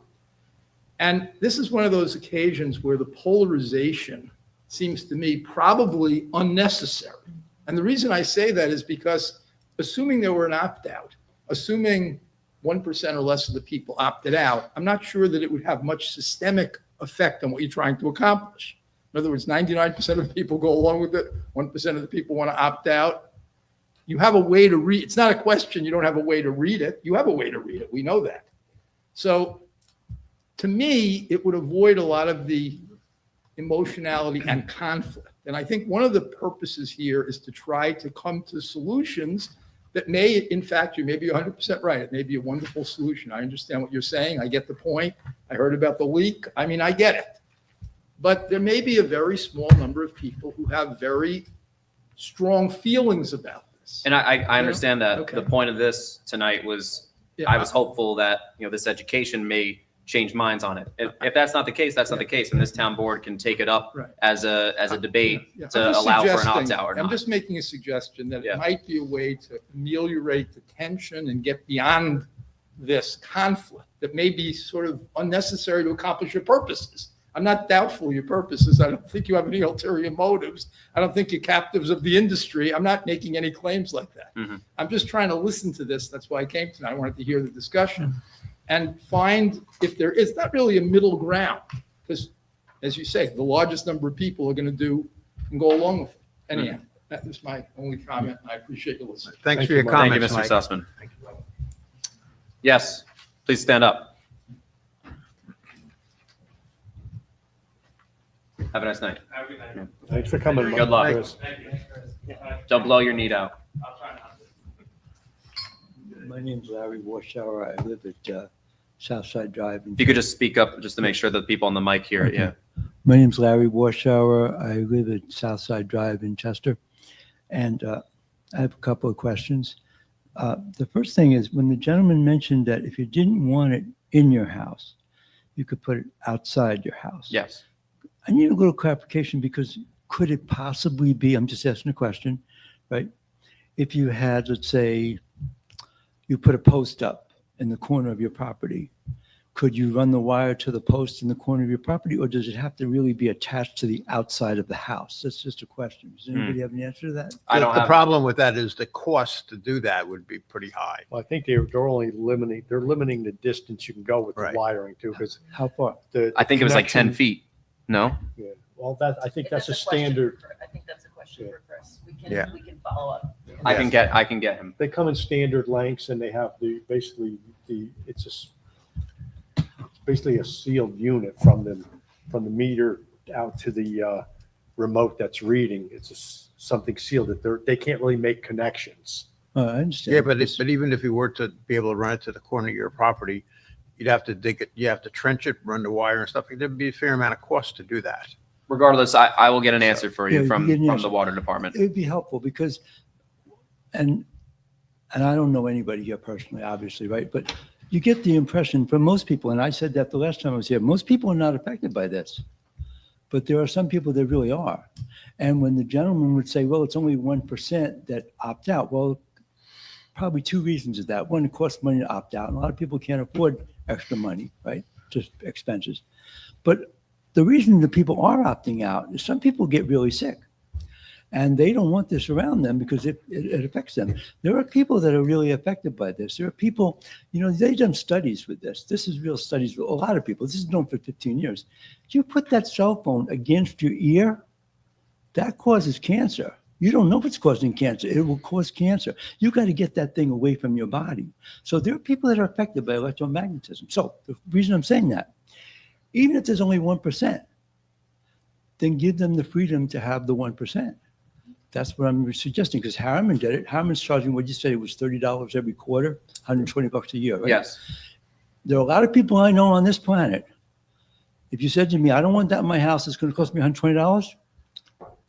And this is one of those occasions where the polarization seems to me probably unnecessary. And the reason I say that is because assuming there were an opt-out, assuming 1% or less of the people opted out, I'm not sure that it would have much systemic effect on what you're trying to accomplish. In other words, 99% of the people go along with it, 1% of the people want to opt out. You have a way to read, it's not a question, you don't have a way to read it. You have a way to read it, we know that. So to me, it would avoid a lot of the emotionality and conflict. And I think one of the purposes here is to try to come to solutions that may, in fact, you may be 100% right. It may be a wonderful solution. I understand what you're saying. I get the point. I heard about the leak. I mean, I get it. But there may be a very small number of people who have very strong feelings about this. And I understand that. Okay. The point of this tonight was, Yeah, I was hopeful that, this education may change minds on it. If that's not the case, that's not the case. And this town board can take it up Right. as a debate Yeah, I'm to just allow for an suggesting- opt-out or I'm not. just making a suggestion that Yeah. it might be a way to ameliorate the tension and get beyond this conflict that may be sort of unnecessary to accomplish your purposes. I'm not doubtful of your purposes. I don't think you have any ulterior motives. I don't think you're captives of the industry. I'm not making any claims like that. Mhm. I'm just trying to listen to this. That's why I came tonight. I wanted to hear the discussion and find if there is not really a middle ground. Because as you say, the largest number of people are going to do and go along with it. Anyhow, that is my only comment. I appreciate you listening. Thanks Thank for your you, Thank you, comments, Mr. Mike. Sussman. Yes, please stand up. Have a nice night. Have a good night. Thanks for coming. Good luck. Chris. Thank you. Don't blow your knee out. I'll try not to. My name's Larry Warshauer. I live at Southside Drive. If you could just speak up, just to make sure that the people on the mic hear it, yeah. My name's Larry Warshauer. I live at Southside Drive in Chester. And I have a couple of questions. The first thing is when the gentleman mentioned that if you didn't want it in your house, you could put it outside your house. Yes. I need a little clarification because could it possibly be, I'm just asking a question, right? If you had, let's say, you put a post up in the corner of your property, could you run the wire to the post in the corner of your property, or does it have to really be attached to the outside of the house? That's just a question. Does anybody have an answer to that? I don't The have, problem with that is the cost to do that would be pretty high. Well, I think they're only limiting the distance you can go with the Right. wiring too, because How far? I think it was like 10 connection- feet. No? Yeah, well, that, I think If that's a question standard. for- I think that's a question Yeah. for Chris. Yeah. We can follow up. I can get him. They come in standard lengths and they have it's basically a sealed unit from the meter out to the remote that's reading. It's something sealed that they can't really make connections. I understand. Yeah, but even if you were to be able to run it to the corner of your property, you'd have to dig it, you have to trench it, run the wire and stuff. There'd be a fair amount of cost to do that. Regardless, I will get an answer for Yeah, you you from get an answer. the water department. It would be helpful because, and I don't know anybody here personally, obviously, right? But you get the impression from most people, and I said that the last time I was here, most people are not affected by this. But there are some people that really are. And when the gentleman would say, well, it's only 1% that opt out, well, probably two reasons of that. One, it costs money to opt out. And a lot of people can't afford extra money, right? Just expenses. But the reason that people are opting out is some people get really sick. And they don't want this around them because it affects them. There are people that are really affected by this. There are people, they've done studies with this. This is real studies with a lot of people. This is known for 15 years. You put that cell phone against your ear, that causes cancer. You don't know if it's causing cancer. It will cause cancer. You got to get that thing away from your body. So there are people that are affected by electromagnetism. So the reason I'm saying that, even if there's only 1%, then give them the freedom to have the 1%. That's what I'm suggesting, because Harriman did it. Harriman's charging, what'd you say, it was $30 every quarter, $120 a year, right? Yes. There are a lot of people I know on this planet. If you said to me, I don't want that in my house, it's going to cost me $120,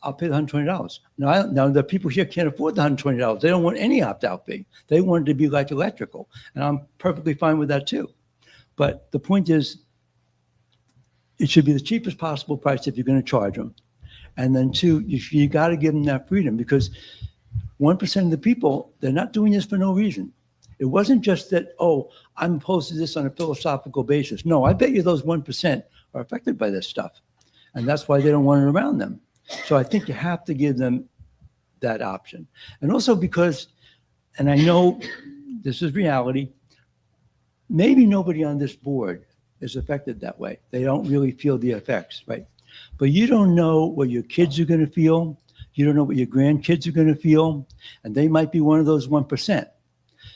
I'll pay the $120. Now the people here can't afford the $120. They don't want any opt-out fee. They want it to be like electrical, and I'm perfectly fine with that too. But the point is, it should be the cheapest possible price if you're going to charge them. And then two, you got to give them that freedom, because 1% of the people, they're not doing this for no reason. It wasn't just that, oh, I'm opposed to this on a philosophical basis. No, I bet you those 1% are affected by this stuff. And that's why they don't want it around them. So I think you have to give them that option. And also because, and I know this is reality, maybe nobody on this board is affected that way. They don't really feel the effects, right? But you don't know what your kids are going to feel. You don't know what your grandkids are going to feel. And they might be one of those 1%.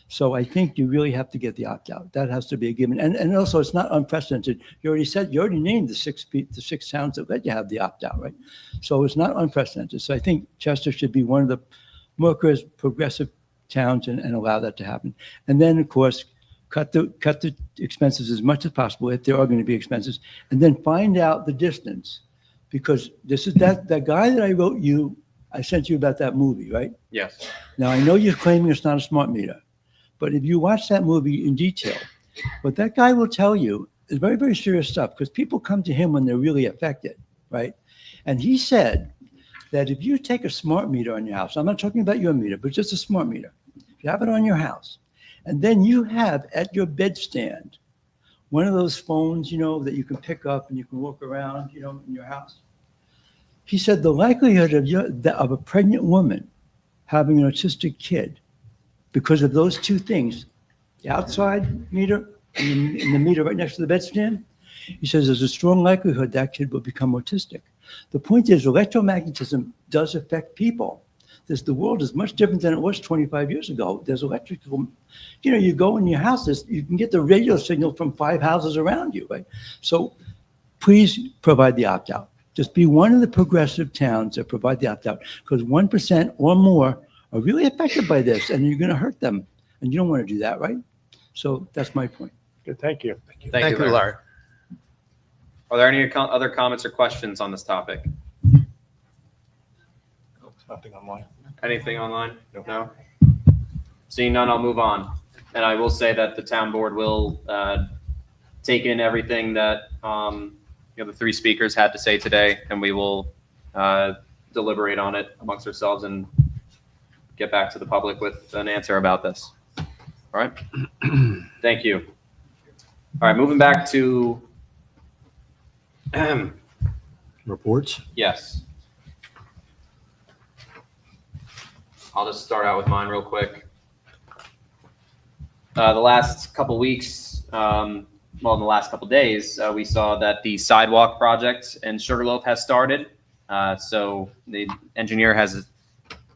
So I think you really have to get the opt-out. That has to be a given. And also, it's not unprecedented. You already named the six towns that let you have the opt-out, right? So it's not unprecedented. So I think Chester should be one of the more progressive towns and allow that to happen. And then, of course, cut the expenses as much as possible, if there are going to be expenses, and then find out the distance. Because this is that guy that I sent you about that movie, right? Yes. Now, I know you're claiming it's not a smart meter, but if you watch that movie in detail, what that guy will tell you is very, very serious stuff, because people come to him when they're really affected, right? And he said that if you take a smart meter on your house, I'm not talking about your meter, but just a smart meter, if you have it on your house, and then you have at your bedstand one of those phones, that you can pick up and you can walk around, in your house. He said the likelihood of a pregnant woman having an autistic kid, because of those two things, the outside meter and the meter right next to the bedstand, he says there's a strong likelihood that kid will become autistic. The point is, electromagnetism does affect people. The world is much different than it was 25 years ago. There's electrical, you go in your house, you can get the radio signal from 5 houses around you, right? So please provide the opt-out. Just be one of the progressive towns that provide the opt-out, because 1% or more are really affected by this, and you're going to hurt them. And you don't want to do that, right? So that's my point. Good, thank you. Thank you, Larry. Are there any other comments or questions on this topic? Nothing online. Anything online? No? Seeing none, I'll move on. And I will say that the town board will take in everything that the three speakers had to say today, and we will deliberate on it amongst ourselves and get back to the public with an answer about this. All right? Thank you. All right, moving back to, Reports? yes. I'll just start out with mine real quick. The last couple weeks, in the last couple days, we saw that the sidewalk project in Sugarloaf has started. So the engineer has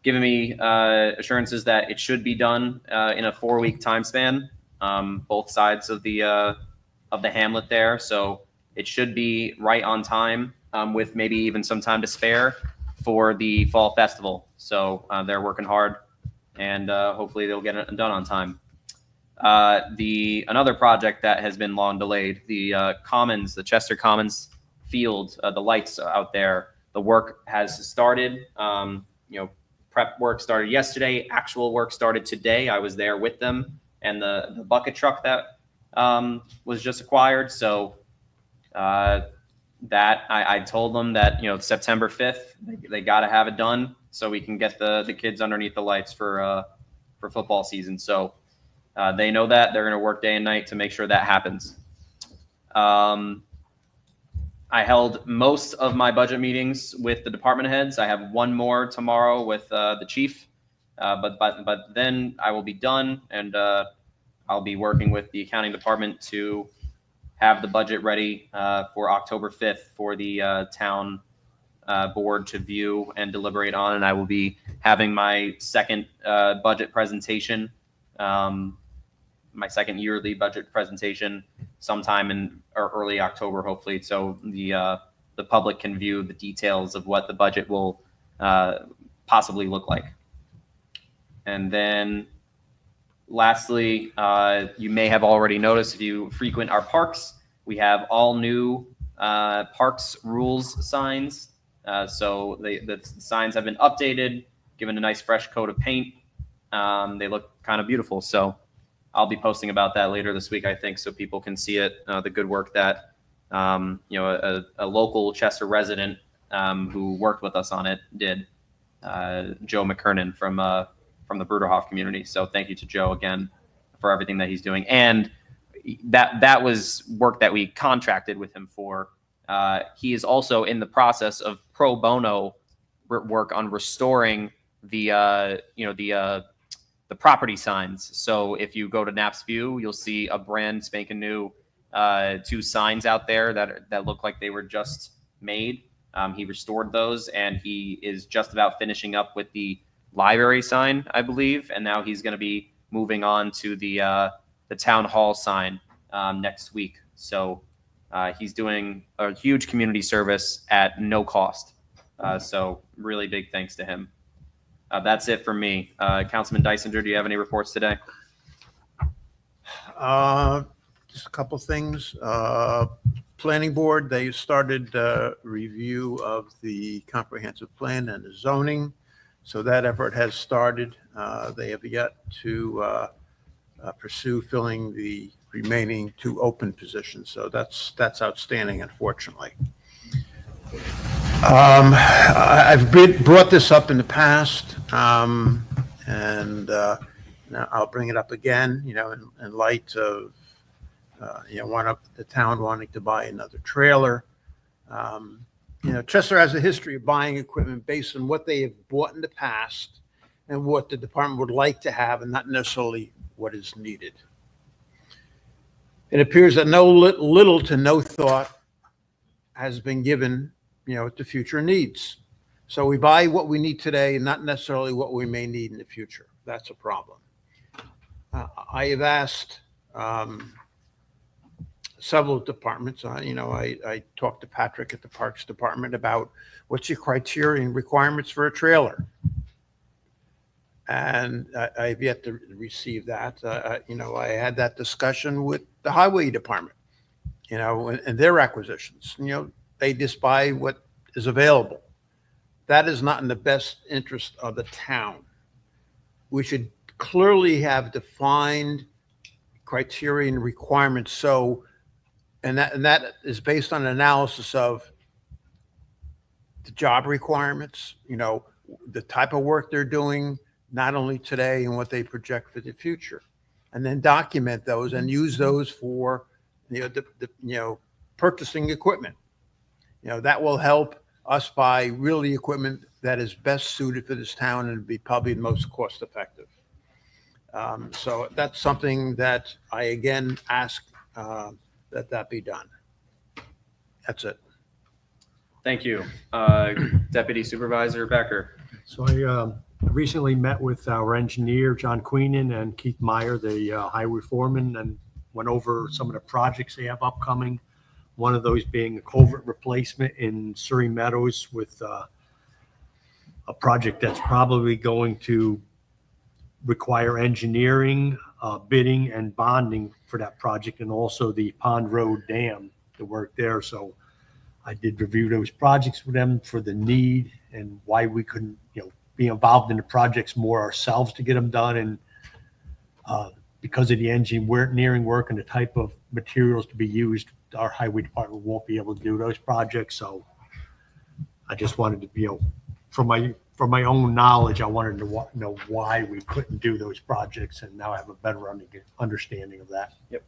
given me assurances that it should be done in a 4-week time span, both sides of the hamlet there. So it should be right on time, with maybe even some time to spare for the fall festival. So they're working hard, and hopefully they'll get it done on time. Another project that has been long delayed, the Commons, the Chester Commons field, the lights out there, the work has started. Prep work started yesterday. Actual work started today. I was there with them, and the bucket truck that was just acquired. So that I told them that September 5th they got to have it done so we can get the kids underneath the lights for football season. So they know that they're going to work day and night to make sure that happens. I held most of my budget meetings with the department heads. I have one more tomorrow with the chief, but then I will be done, and I'll be working with the accounting department to have the budget ready for October 5th for the town board to view and deliberate on. And I will be having my second budget presentation, my second yearly budget presentation sometime in or early October, hopefully. So the public can view the details of what the budget will possibly look like. And then lastly, you may have already noticed if you frequent our parks, we have all new parks rules signs. So the signs have been updated, given a nice fresh coat of paint. They look kind of beautiful. So I'll be posting about that later this week, I think, so people can see it, the good work that a local Chester resident who worked with us on it did, Joe McKernan from the Bruderhoff community. So thank you to Joe again for everything that he's doing. And that was work that we contracted with him for. He is also in the process of pro bono work on restoring the property signs. So if you go to Knapp's View, you'll see a brand spanking new 2 signs out there that look like they were just made. He restored those, and he is just about finishing up with the library sign, I believe, and now he's going to be moving on to the town hall sign next week. So he's doing a huge community service at no cost. So really big thanks to him. That's it for me. Councilman Dysinger, do you have any reports today? Just a couple things. Planning board, they started review of the comprehensive plan and the zoning. So that effort has started. They have yet to pursue filling the remaining 2 open positions. So that's outstanding, unfortunately. I've brought this up in the past, and now I'll bring it up again, in light of, the town wanting to buy another trailer. Chester has a history of buying equipment based on what they have bought in the past and what the department would like to have, and not necessarily what is needed. It appears that little to no thought has been given, to future needs. So we buy what we need today and not necessarily what we may need in the future. That's a problem. I have asked several departments. I talked to Patrick at the Parks Department about what's your criteria and requirements for a trailer. And I've yet to receive that. I had that discussion with the Highway Department. and their acquisitions. They just buy what is available. That is not in the best interest of the town. We should clearly have defined criteria and requirements. So, and that is based on analysis of the job requirements, the type of work they're doing, not only today and what they project for the future, and then document those and use those for, purchasing equipment. That will help us buy really equipment that is best suited for this town and be probably the most cost effective. So that's something that I again ask that be done. That's it. Thank you. Deputy Supervisor Becker. So I recently met with our engineer, John Queenan, and Keith Meyer, the highway foreman, and went over some of the projects they have upcoming. One of those being a culvert replacement in Surrey Meadows with a project that's probably going to require engineering, bidding, and bonding for that project, and also the Pond Road Dam, the work there. So I did review those projects with them for the need and why we couldn't, be involved in the projects more ourselves to get them done. And because of the engineering work and the type of materials to be used, our highway department won't be able to do those projects. So I just wanted to, from my own knowledge, I wanted to know why we couldn't do those projects, and now I have a better understanding of that. Yep.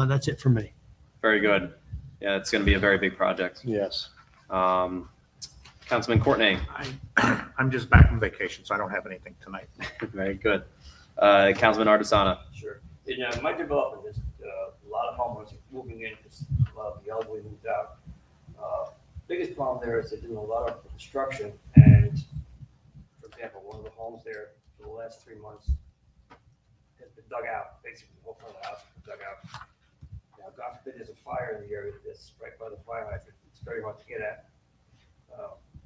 That's it for me. Very good. Yeah, it's going to be a very big project. Yes. Councilman Courtney. I'm just back from vacation, so I don't have anything tonight. Very good. Councilman Ardisana. Sure. My development is a lot of homeowners moving in because a lot of the elderly moved out. Biggest problem there is they're doing a lot of construction, and for example, one of the homes there for the last 3 months has been dug out. Basically, the whole front of the house has been dug out. Now, God forbid there's a fire in the area that's right by the fire hydrant. It's very hard to get at.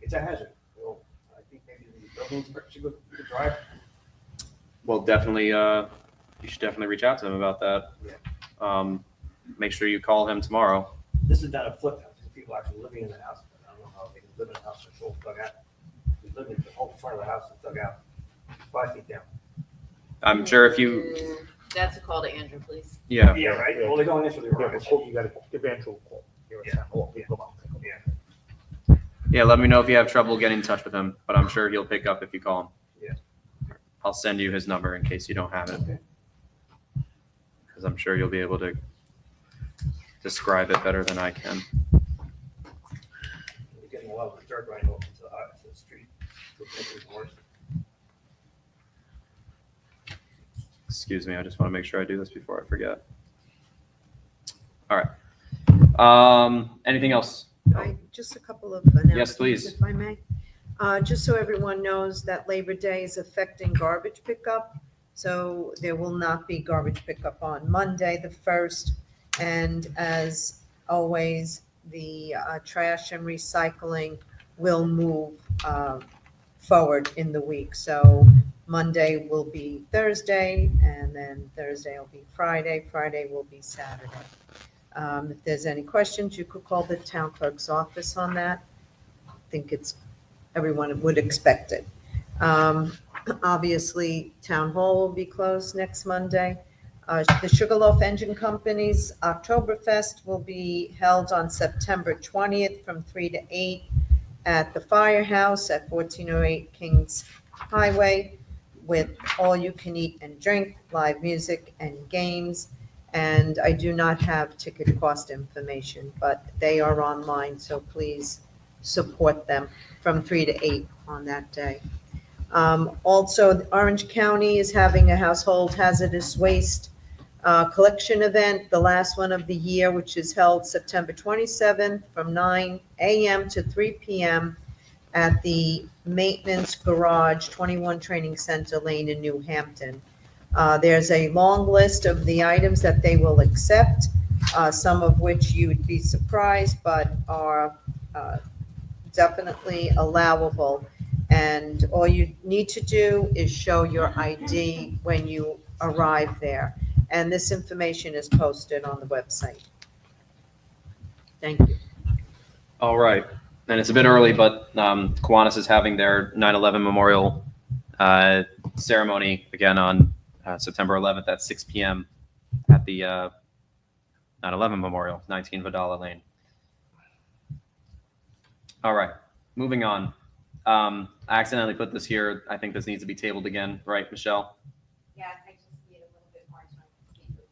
It's a hazard. Well, I think maybe the building inspector should go drive. Well, definitely, you should definitely reach out to him about that. Yeah. Make sure you call him tomorrow. This is not a flip house. There's people actually living in the house. I don't know how they can live in a house that's all dug out. We live in the whole front of the house is dug out, 5 feet down. I'm sure if you, That's a call to Andrew, please. yeah. Yeah, right? Well, they're going into the Yeah, garage. you got to give Andrew a call. Yeah. Yeah. Yeah, let me know if you have trouble getting in touch with him, but I'm sure he'll pick up if you call him. Yeah. I'll send you his number in case you don't have it. Okay. Because I'm sure you'll be able to describe it better than I can. We're getting a lot of the dirt running off into the street. It's making it worse. Excuse me, I just want to make sure I do this before I forget. All right. Anything else? Just a couple of announcements. Yes, please. If I may. Just so everyone knows that Labor Day is affecting garbage pickup. So there will not be garbage pickup on Monday, the 1st. And as always, the trash and recycling will move forward in the week. So Monday will be Thursday, and then Thursday will be Friday. Friday will be Saturday. If there's any questions, you could call the town clerk's office on that. I think everyone would expect it. Obviously, town hall will be closed next Monday. The Sugarloaf Engine Company's Oktoberfest will be held on September 20th from 3 to 8 at the Firehouse at 1408 Kings Highway with all you can eat and drink, live music and games. And I do not have ticket cost information, but they are online, so please support them from 3 to 8 on that day. Also, Orange County is having a household hazardous waste collection event, the last one of the year, which is held September 27th from 9 a.m. to 3 p.m. at the Maintenance Garage 21 Training Center Lane in New Hampton. There's a long list of the items that they will accept, some of which you would be surprised, but are definitely allowable. And all you need to do is show your ID when you arrive there. And this information is posted on the website. Thank you. All right. And it's a bit early, but Kiwanis is having their 9/11 memorial ceremony again on September 11th at 6 p.m. at the 9/11 memorial, 19 Vidala Lane. All right, moving on. I accidentally put this here. I think this needs to be tabled again, right, Michelle? Yeah, I just need a little bit more time to speak with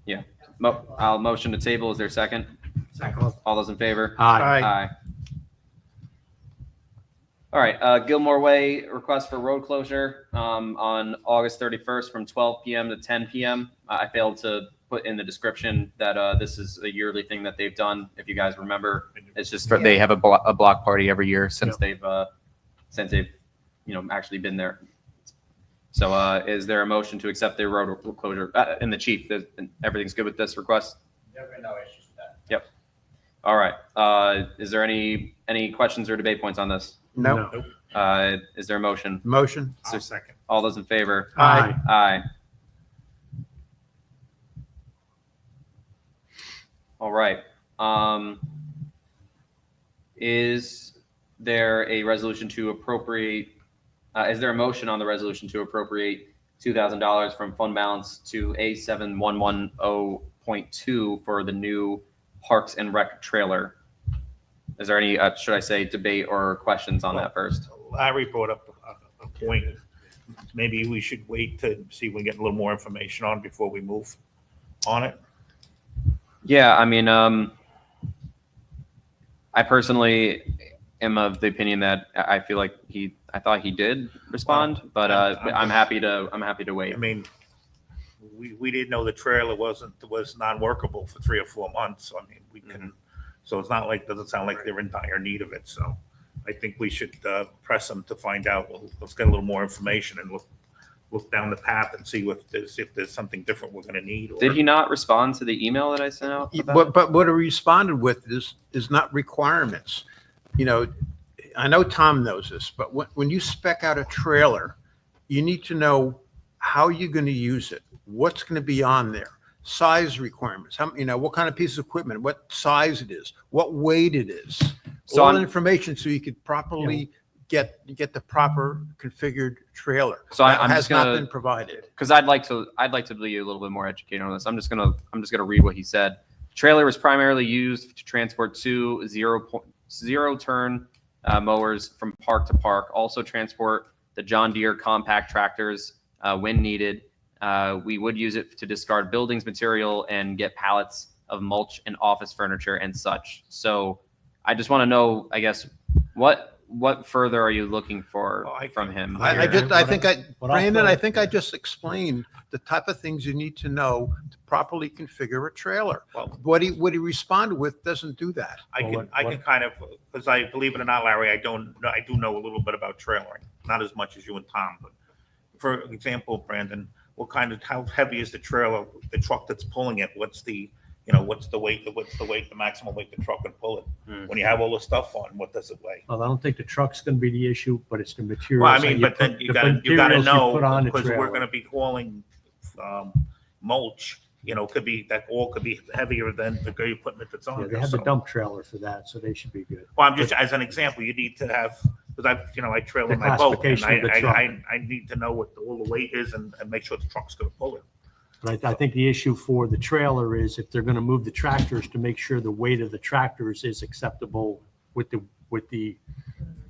you. Yeah. I'll motion to table. Is there a second? Second. All those in favor? Aye. Aye. All right, Gilmore Way, request for road closure on August 31st from 12 p.m. to 10 p.m. I failed to put in the description that this is a yearly thing that they've done. If you guys remember, it's just they have a block party every year since they've actually been there. So is there a motion to accept their road closure? And the chief, everything's good with this request? There have been no issues with that. Yep. All right. Is there any questions or debate points on this? No. Is there a motion? Motion? I'll second. All those in favor? Aye. Aye. All right. Is there a resolution to appropriate, is there a motion on the resolution to appropriate $2,000 from fund balance to A7110.2 for the new Parks and Rec trailer? Is there any, should I say, debate or questions on that first? Larry brought up a point. Maybe we should wait to see if we can get a little more information on before we move on it. Yeah, I mean, I personally am of the opinion that I feel like I thought he did respond, but I'm happy to wait. I mean, we didn't know the trailer was non-workable for 3 or 4 months. So I mean, we can, so it's not like, doesn't sound like they're in dire need of it. So I think we should press them to find out. Well, let's get a little more information and look down the path and see if there's something different we're going to need. Or... Did he not respond to the email that I sent out? But what he responded with is not requirements. You know, I know Tom knows this, but when you spec out a trailer, you need to know how you're going to use it, what's going to be on there, size requirements, what kind of piece of equipment, what size it is, what weight it is. So all I'm- the information so you could properly get the proper configured trailer. So That I'm has just gonna, not been provided. because I'd like to be a little bit more educated on this. I'm just gonna read what he said. Trailer is primarily used to transport 2 zero-turn mowers from park to park. Also transport the John Deere compact tractors when needed. We would use it to discard buildings material and get pallets of mulch and office furniture and such. So I just want to know, I guess, what further are you looking for from him? Brandon, I'll- I think I just explained the type of things you need to know to properly configure a trailer. Well, What he responded with doesn't do that. I can kind of, because I believe it or not, Larry, I do know a little bit about trailering, not as much as you and Tom, but for example, Brandon, how heavy is the trailer, the truck that's pulling it? What's the weight, the maximum weight the truck can pull it? When you have all the stuff on, what does it weigh? Well, I don't think the truck's going to be the issue, but it's the materials. Well, I that mean, but then you the gotta materials you know, put on the because we're trailer. gonna be hauling mulch, could be heavier than the equipment that's on Yeah, they there. have the So- dump trailer for that, so they should be good. Well, I'm just, as an example, you need to have, because I trailer The my boat, and classification of the truck. I need to know what all the weight is and make sure the truck's gonna pull it. But I think the issue for the trailer is if they're going to move the tractors, to make sure the weight of the tractors is acceptable with the Well, that's-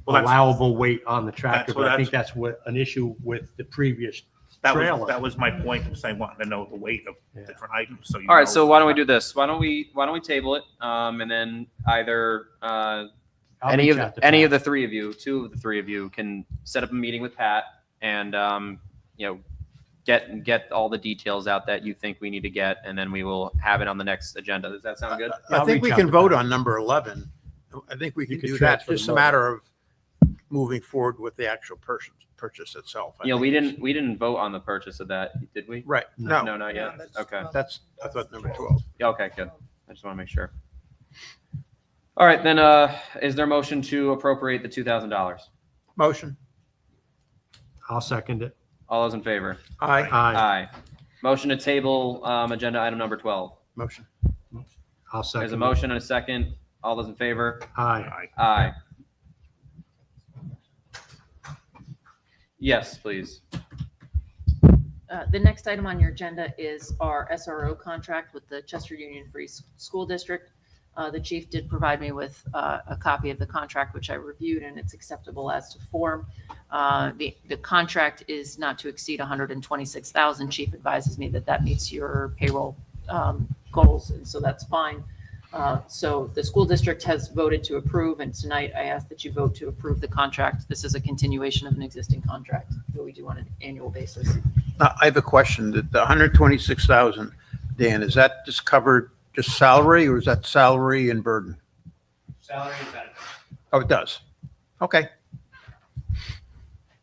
allowable weight on the tractor. that's what- But I think that's what an issue with the previous That trailer. was my point, of saying, wanting to know the weight of Yeah. different items, so you All right, know- so why don't we do this? Why don't we table it, and then either I'll any reach of out to any Pat. of the three of you, 2 of the 3 of you, can set up a meeting with Pat and get all the details out that you think we need to get, and then we will have it on the next agenda. Does that sound good? I I'll think we reach out can to vote Pat. on number 11. I think we can could do that. transfer It's just the a vote. matter of moving forward with the actual purchase itself. I We think. didn't vote on the purchase of that, did we? Right. No, No, not yet. Okay. that's, I thought number 12. Yeah, okay, good. I just want to make sure. All right, then, is there a motion to appropriate the $2,000? Motion. I'll second it. All those in favor? Aye. Aye. Aye. Motion to table, agenda item number 12. Motion. I'll second. There's a it. motion and a second. All those in favor? Aye. Aye. Yes, please. The next item on your agenda is our SRO contract with the Chester Union Free School District. The chief did provide me with a copy of the contract, which I reviewed, and it's acceptable as to form. The contract is not to exceed $126,000. Chief advises me that that meets your payroll goals, and so that's fine. So the school district has voted to approve, and tonight I ask that you vote to approve the contract. This is a continuation of an existing contract that we do on an annual basis. I have a question. The 126,000, Dan, is that just covered just salary or is that salary and burden? Salary and benefits. Oh, it does. Okay.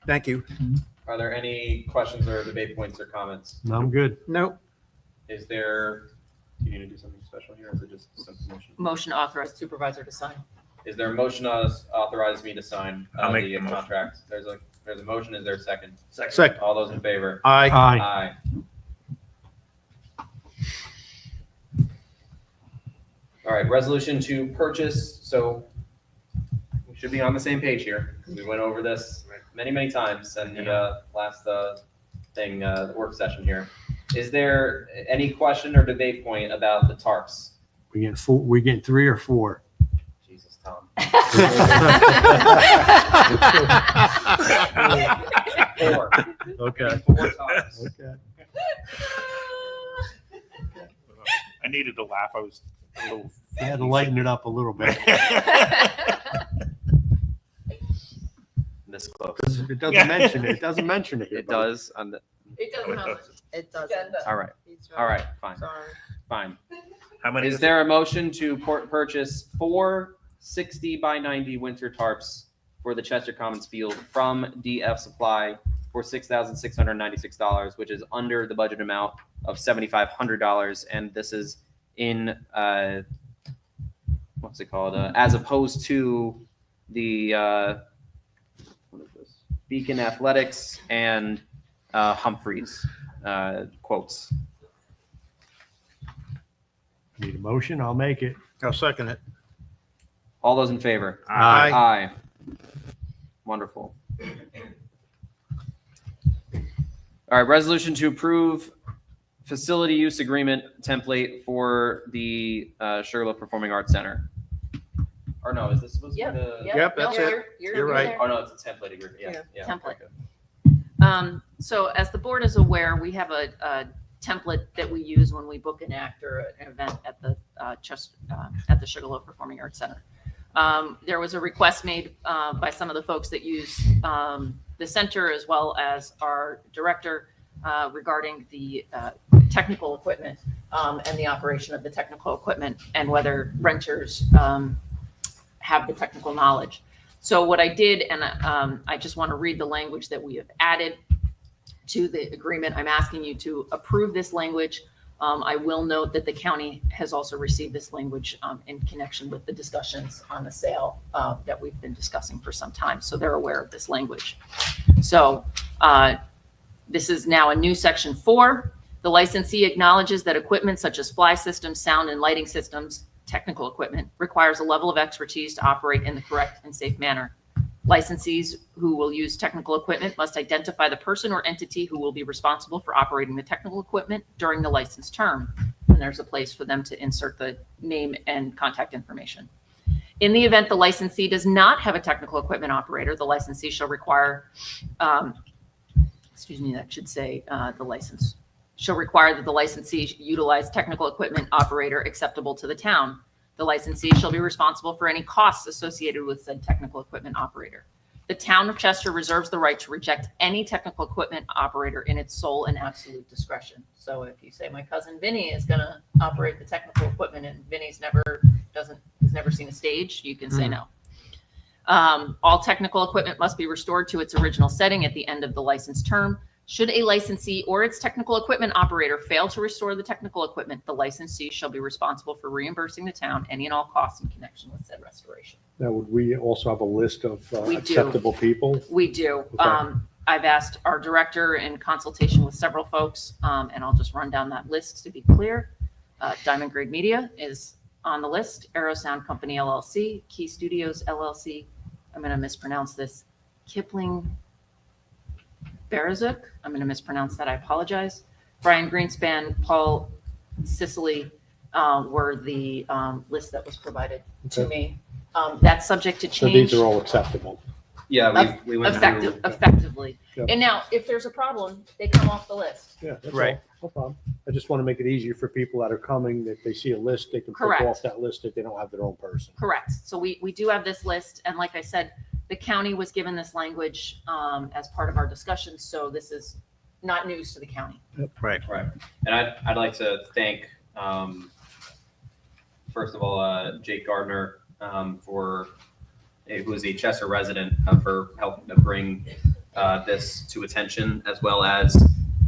Thank you. Are there any questions or debate points or comments? No, I'm good. Nope. Is there, do you need to do something special here, or is it just a simple motion? Motion to authorize supervisor to sign. Is there a motion to authorize me to sign I'll make the the motion. contract? There's a motion. Is there a second? Second. All those in favor? Aye. Aye. All right, resolution to purchase, so we should be on the same page here. We went over this many, many times in the last the work session here. Is there any question or debate point about the tarps? We getting 3 or 4? Jesus, Tom. 4. Okay. 4 tarps. Okay. I needed to laugh. I was a little. You had to lighten it up a little bit. This close. It doesn't mention it. It doesn't mention it. here, It buddy. does on the, It doesn't have It doesn't. all right, all right, fine, Sorry. fine. How many? Is there a motion to purchase 4 60 by 90 winter tarps for the Chester Commons Field from DF Supply for $6,696, which is under the budget amount of $7,500, and this is in what's it called? As opposed to the what is this? Beacon Athletics and Humphreys quotes. Need a motion? I'll make it. I'll second it. All those in favor? Aye. Aye. Wonderful. All right, resolution to approve facility use agreement template for the Sugarloaf Performing Arts Center. Or no, is this supposed to be the? Yep, that's No, it. You're right. there. Oh, no, it's a template agreement. Yeah, yeah. Template. okay. So as the board is aware, we have a template that we use when we book an act or an event at the Sugarloaf Performing Arts Center. There was a request made by some of the folks that use the center as well as our director regarding the technical equipment and the operation of the technical equipment and whether renters have the technical knowledge. So what I did, and I just want to read the language that we have added to the agreement. I'm asking you to approve this language. I will note that the county has also received this language in connection with the discussions on the sale that we've been discussing for some time. So they're aware of this language. So this is now a new section 4. The licensee acknowledges that equipment such as fly systems, sound and lighting systems, technical equipment, requires a level of expertise to operate in the correct and safe manner. Licensees who will use technical equipment must identify the person or entity who will be responsible for operating the technical equipment during the license term. And there's a place for them to insert the name and contact information. In the event the licensee does not have a technical equipment operator, the licensee shall require, that should say the license, shall require that the licensee utilize technical equipment operator acceptable to the town. The licensee shall be responsible for any costs associated with said technical equipment operator. The town of Chester reserves the right to reject any technical equipment operator in its sole and absolute discretion. So if you say my cousin Vinny is going to operate the technical equipment and Vinny's has never seen a stage, you can say no. All technical equipment must be restored to its original setting at the end of the license term. Should a licensee or its technical equipment operator fail to restore the technical equipment, the licensee shall be responsible for reimbursing the town any and all costs in connection with said restoration. Now, would we also have a list of We do. acceptable people? We do. Okay. I've asked our director in consultation with several folks, and I'll just run down that list to be clear. Diamond Grade Media is on the list, Aero Sound Company LLC, Key Studios LLC, I'm going to mispronounce this, Kipling Berezik, I'm going to mispronounce that, I apologize. Brian Greenspan, Paul Sicily were the list that was provided to me. That's subject to So change. these are all acceptable. Yeah, we went through. Effectively. Yep. And now, if there's a problem, they come off the list. Yeah, that's Right. all. No problem. I just want to make it easier for people that are coming, that they see a list, they can Correct. pick off that list if they don't have their own person. Correct. So we do have this list, and like I said, the county was given this language as part of our discussion, so this is not news to the county. Right. Right. And I'd like to thank, first of all, Jake Gardner, who is a Chester resident, for helping to bring this to attention, as well as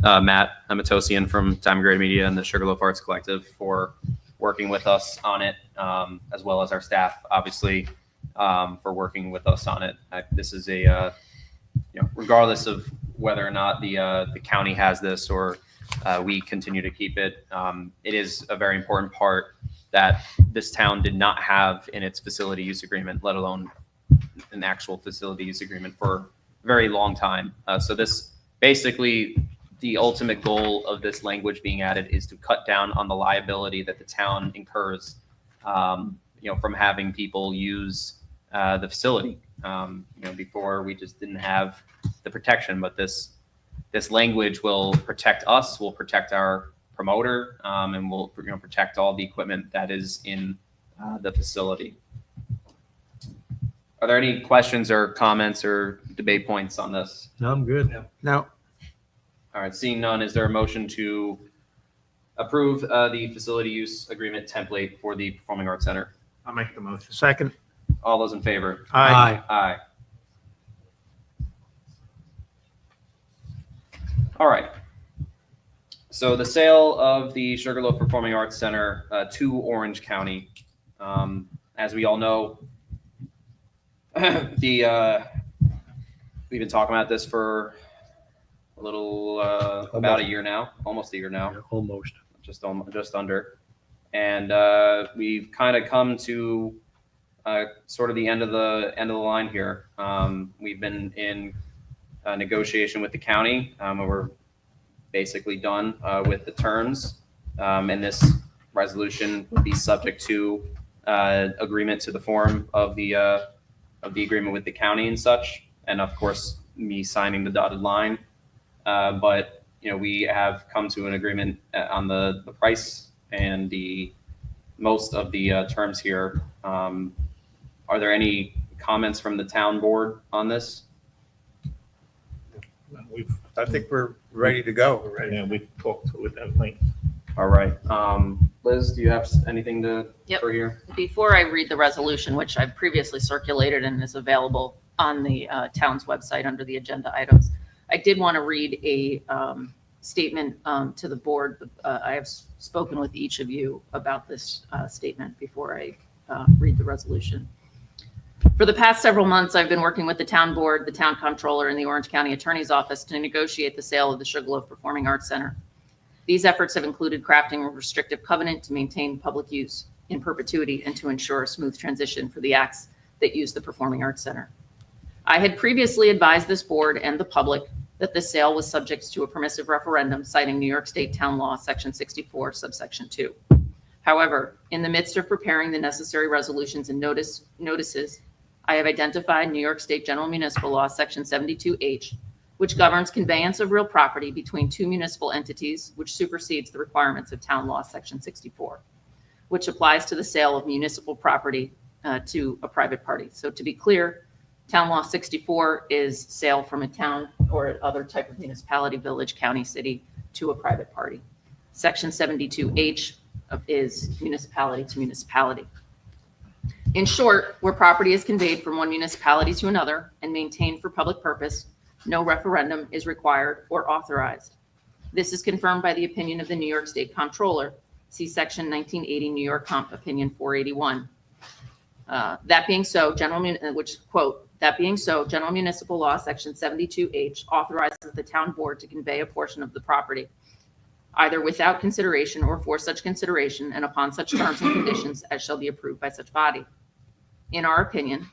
Matt Amatosian from Time Grade Media and the Sugarloaf Arts Collective for working with us on it, as well as our staff, obviously, for working with us on it. This is a, regardless of whether or not the county has this or we continue to keep it, it is a very important part that this town did not have in its facility use agreement, let alone an actual facility use agreement for a very long time. So this basically, the ultimate goal of this language being added is to cut down on the liability that the town incurs, from having people use the facility. Before we just didn't have the protection, but this language will protect us, will protect our promoter, and will protect all the equipment that is in the facility. Are there any questions or comments or debate points on this? No, I'm good. Now, All right, seeing none, is there a motion to approve the facility use agreement template for the Performing Arts Center? I'll make the motion. second. All those in favor? Aye. Aye. All right. So the sale of the Sugarloaf Performing Arts Center to Orange County, as we all know, we've been talking about this for a little about a year now, almost a year now. Yeah, almost. Just under, and we've kind of come to sort of the end of the line here. We've been in negotiation with the county, and we're basically done with the terms, and this resolution would be subject to agreement to the form of the agreement with the county and such, and of course me signing the dotted line. But we have come to an agreement on the price and the most of the terms here. Are there any comments from the town board on this? I think we're ready to go. Yeah, we talked to it at length. All right. Liz, do you have anything to Yep. for here? Before I read the resolution, which I've previously circulated and is available on the town's website under the agenda items, I did want to read a statement to the board. I have spoken with each of you about this statement before I read the resolution. For the past several months, I've been working with the town board, the town comptroller, and the Orange County Attorney's Office to negotiate the sale of the Sugarloaf Performing Arts Center. These efforts have included crafting a restrictive covenant to maintain public use in perpetuity and to ensure a smooth transition for the acts that use the Performing Arts Center. I had previously advised this board and the public that the sale was subject to a permissive referendum citing New York State Town Law, Section 64, subsection 2. However, in the midst of preparing the necessary resolutions and notices, I have identified New York State General Municipal Law, Section 72H, which governs conveyance of real property between two municipal entities, which supersedes the requirements of Town Law, Section 64, which applies to the sale of municipal property to a private party. So to be clear, Town Law 64 is sale from a town or other type of municipality, village, county, city to a private party. Section 72H is municipality to municipality. In short, where property is conveyed from one municipality to another and maintained for public purpose, no referendum is required or authorized. This is confirmed by the opinion of the New York State Comptroller. See Section 1980 New York Comp Opinion 481. That being so, General Municipal Law, Section 72H authorizes the town board to convey a portion of the property either without consideration or for such consideration and upon such terms and conditions as shall be approved by such body. In our opinion,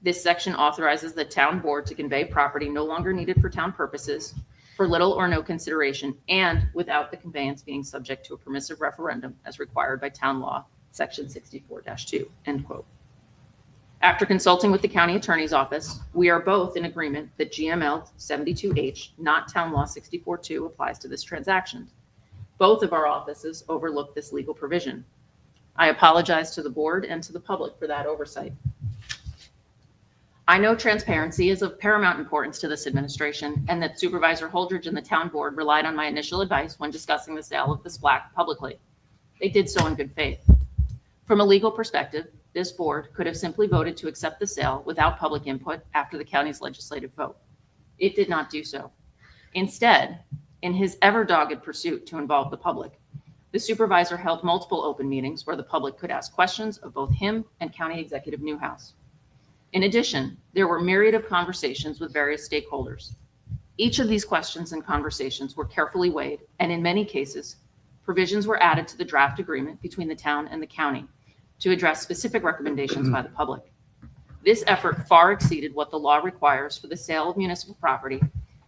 this section authorizes the town board to convey property no longer needed for town purposes for little or no consideration and without the conveyance being subject to a permissive referendum as required by town law, section 64-2, end quote. After consulting with the county attorney's office, we are both in agreement that GML 72H, not town law 64-2, applies to this transaction. Both of our offices overlooked this legal provision. I apologize to the board and to the public for that oversight. I know transparency is of paramount importance to this administration and that Supervisor Holdridge and the town board relied on my initial advice when discussing the sale of this plaque publicly. They did so in good faith. From a legal perspective, this board could have simply voted to accept the sale without public input after the county's legislative vote. It did not do so. Instead, in his ever-dogged pursuit to involve the public, the supervisor held multiple open meetings where the public could ask questions of both him and County Executive Newhouse. In addition, there were myriad of conversations with various stakeholders. Each of these questions and conversations were carefully weighed, and in many cases, provisions were added to the draft agreement between the town and the county to address specific recommendations by the public. This effort far exceeded what the law requires for the sale of municipal property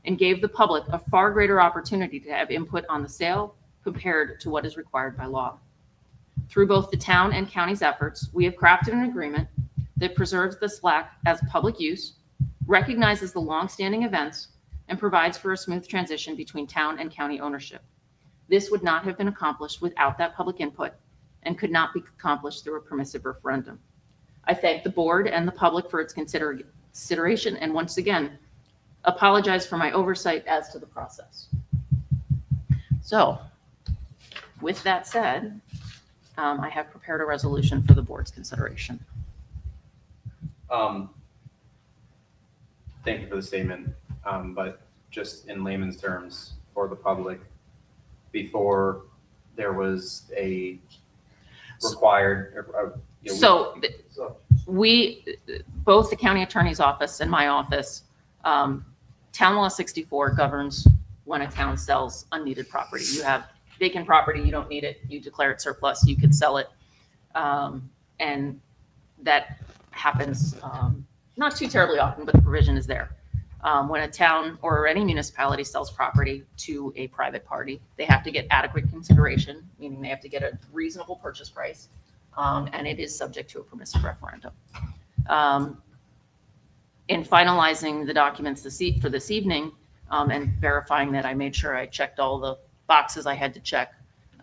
and gave the public a far greater opportunity to have input on the sale compared to what is required by law. Through both the town and county's efforts, we have crafted an agreement that preserves the slack as public use, recognizes the longstanding events, and provides for a smooth transition between town and county ownership. This would not have been accomplished without that public input and could not be accomplished through a permissive referendum. I thank the board and the public for its consideration and once again, apologize for my oversight as to the process. So, with that said, I have prepared a resolution for the board's consideration. Thank you for the statement, but just in layman's terms for the public, before there was a required. So we, both the county attorney's office and my office, town law 64 governs when a town sells unneeded property. You have vacant property, you don't need it, you declare it surplus, you could sell it. And that happens not too terribly often, but the provision is there. When a town or any municipality sells property to a private party, they have to get adequate consideration, meaning they have to get a reasonable purchase price, and it is subject to a permissive referendum. In finalizing the documents for this evening and verifying that I made sure I checked all the boxes I had to check,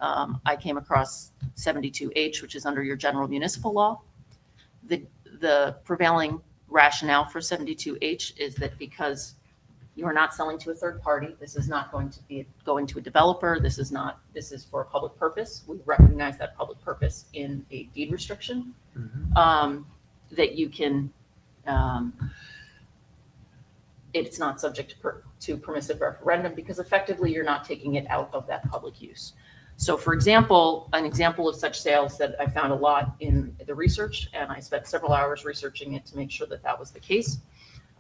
I came across 72H, which is under your general municipal law. The prevailing rationale for 72H is that because you are not selling to a third party, this is not going to be going to a developer. This is for a public purpose. We recognize that public purpose in a deed restriction, that you can, it's not subject to permissive referendum because effectively you're not taking it out of that public use. So for example, an example of such sales that I found a lot in the research, and I spent several hours researching it to make sure that that was the case.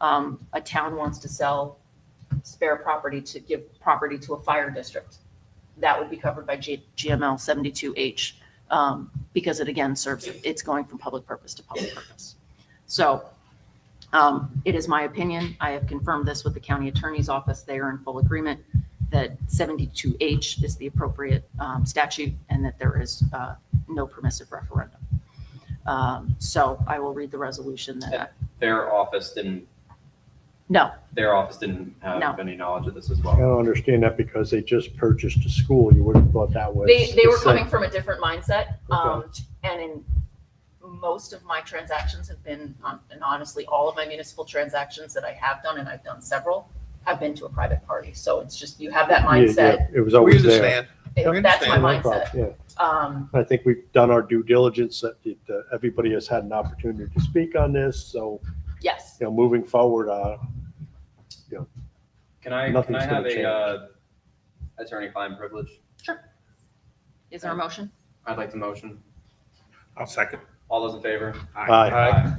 A town wants to sell spare property to give property to a fire district. That would be covered by GML 72H because it again it's going from public purpose to public purpose. So it is my opinion, I have confirmed this with the county attorney's office, they are in full agreement that 72H is the appropriate statute and that there is no permissive referendum. So I will read the resolution that. Their office didn't No, have any knowledge of this as I well. don't understand that because they just purchased a school. You would have thought that was. they were the coming same. from a different mindset. Okay. And in most of my transactions have been, and honestly, all of my municipal transactions that I have done, and I've done several, have been to a private party. So it's just, you have that Yeah, mindset. It was always there. That's my No problem, mindset. Yeah. I think we've done our due diligence that everybody has had an opportunity to speak on this. So, Yes. moving forward, Can I Nothing's have gonna a attorney-client privilege? Sure. Is there a motion? I'd like to motion. I'll second. All those in favor? Aye.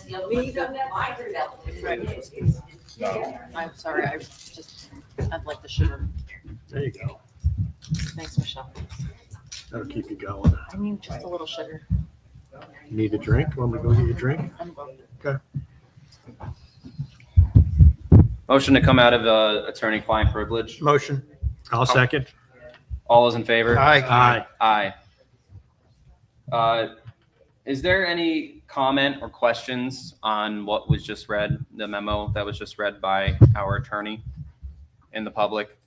And the other one's got minor elements. I'm sorry, I'd like the sugar. There you go. Thanks, Michelle. That'll keep you going. I need just a little sugar. You need a drink? Want me to go get you a drink? I'm going. Motion to come out of attorney-client privilege. Motion. I'll second. All those in favor? Aye. Aye. Is there any comment or questions on what was just read, the memo that was just read by our attorney in the public?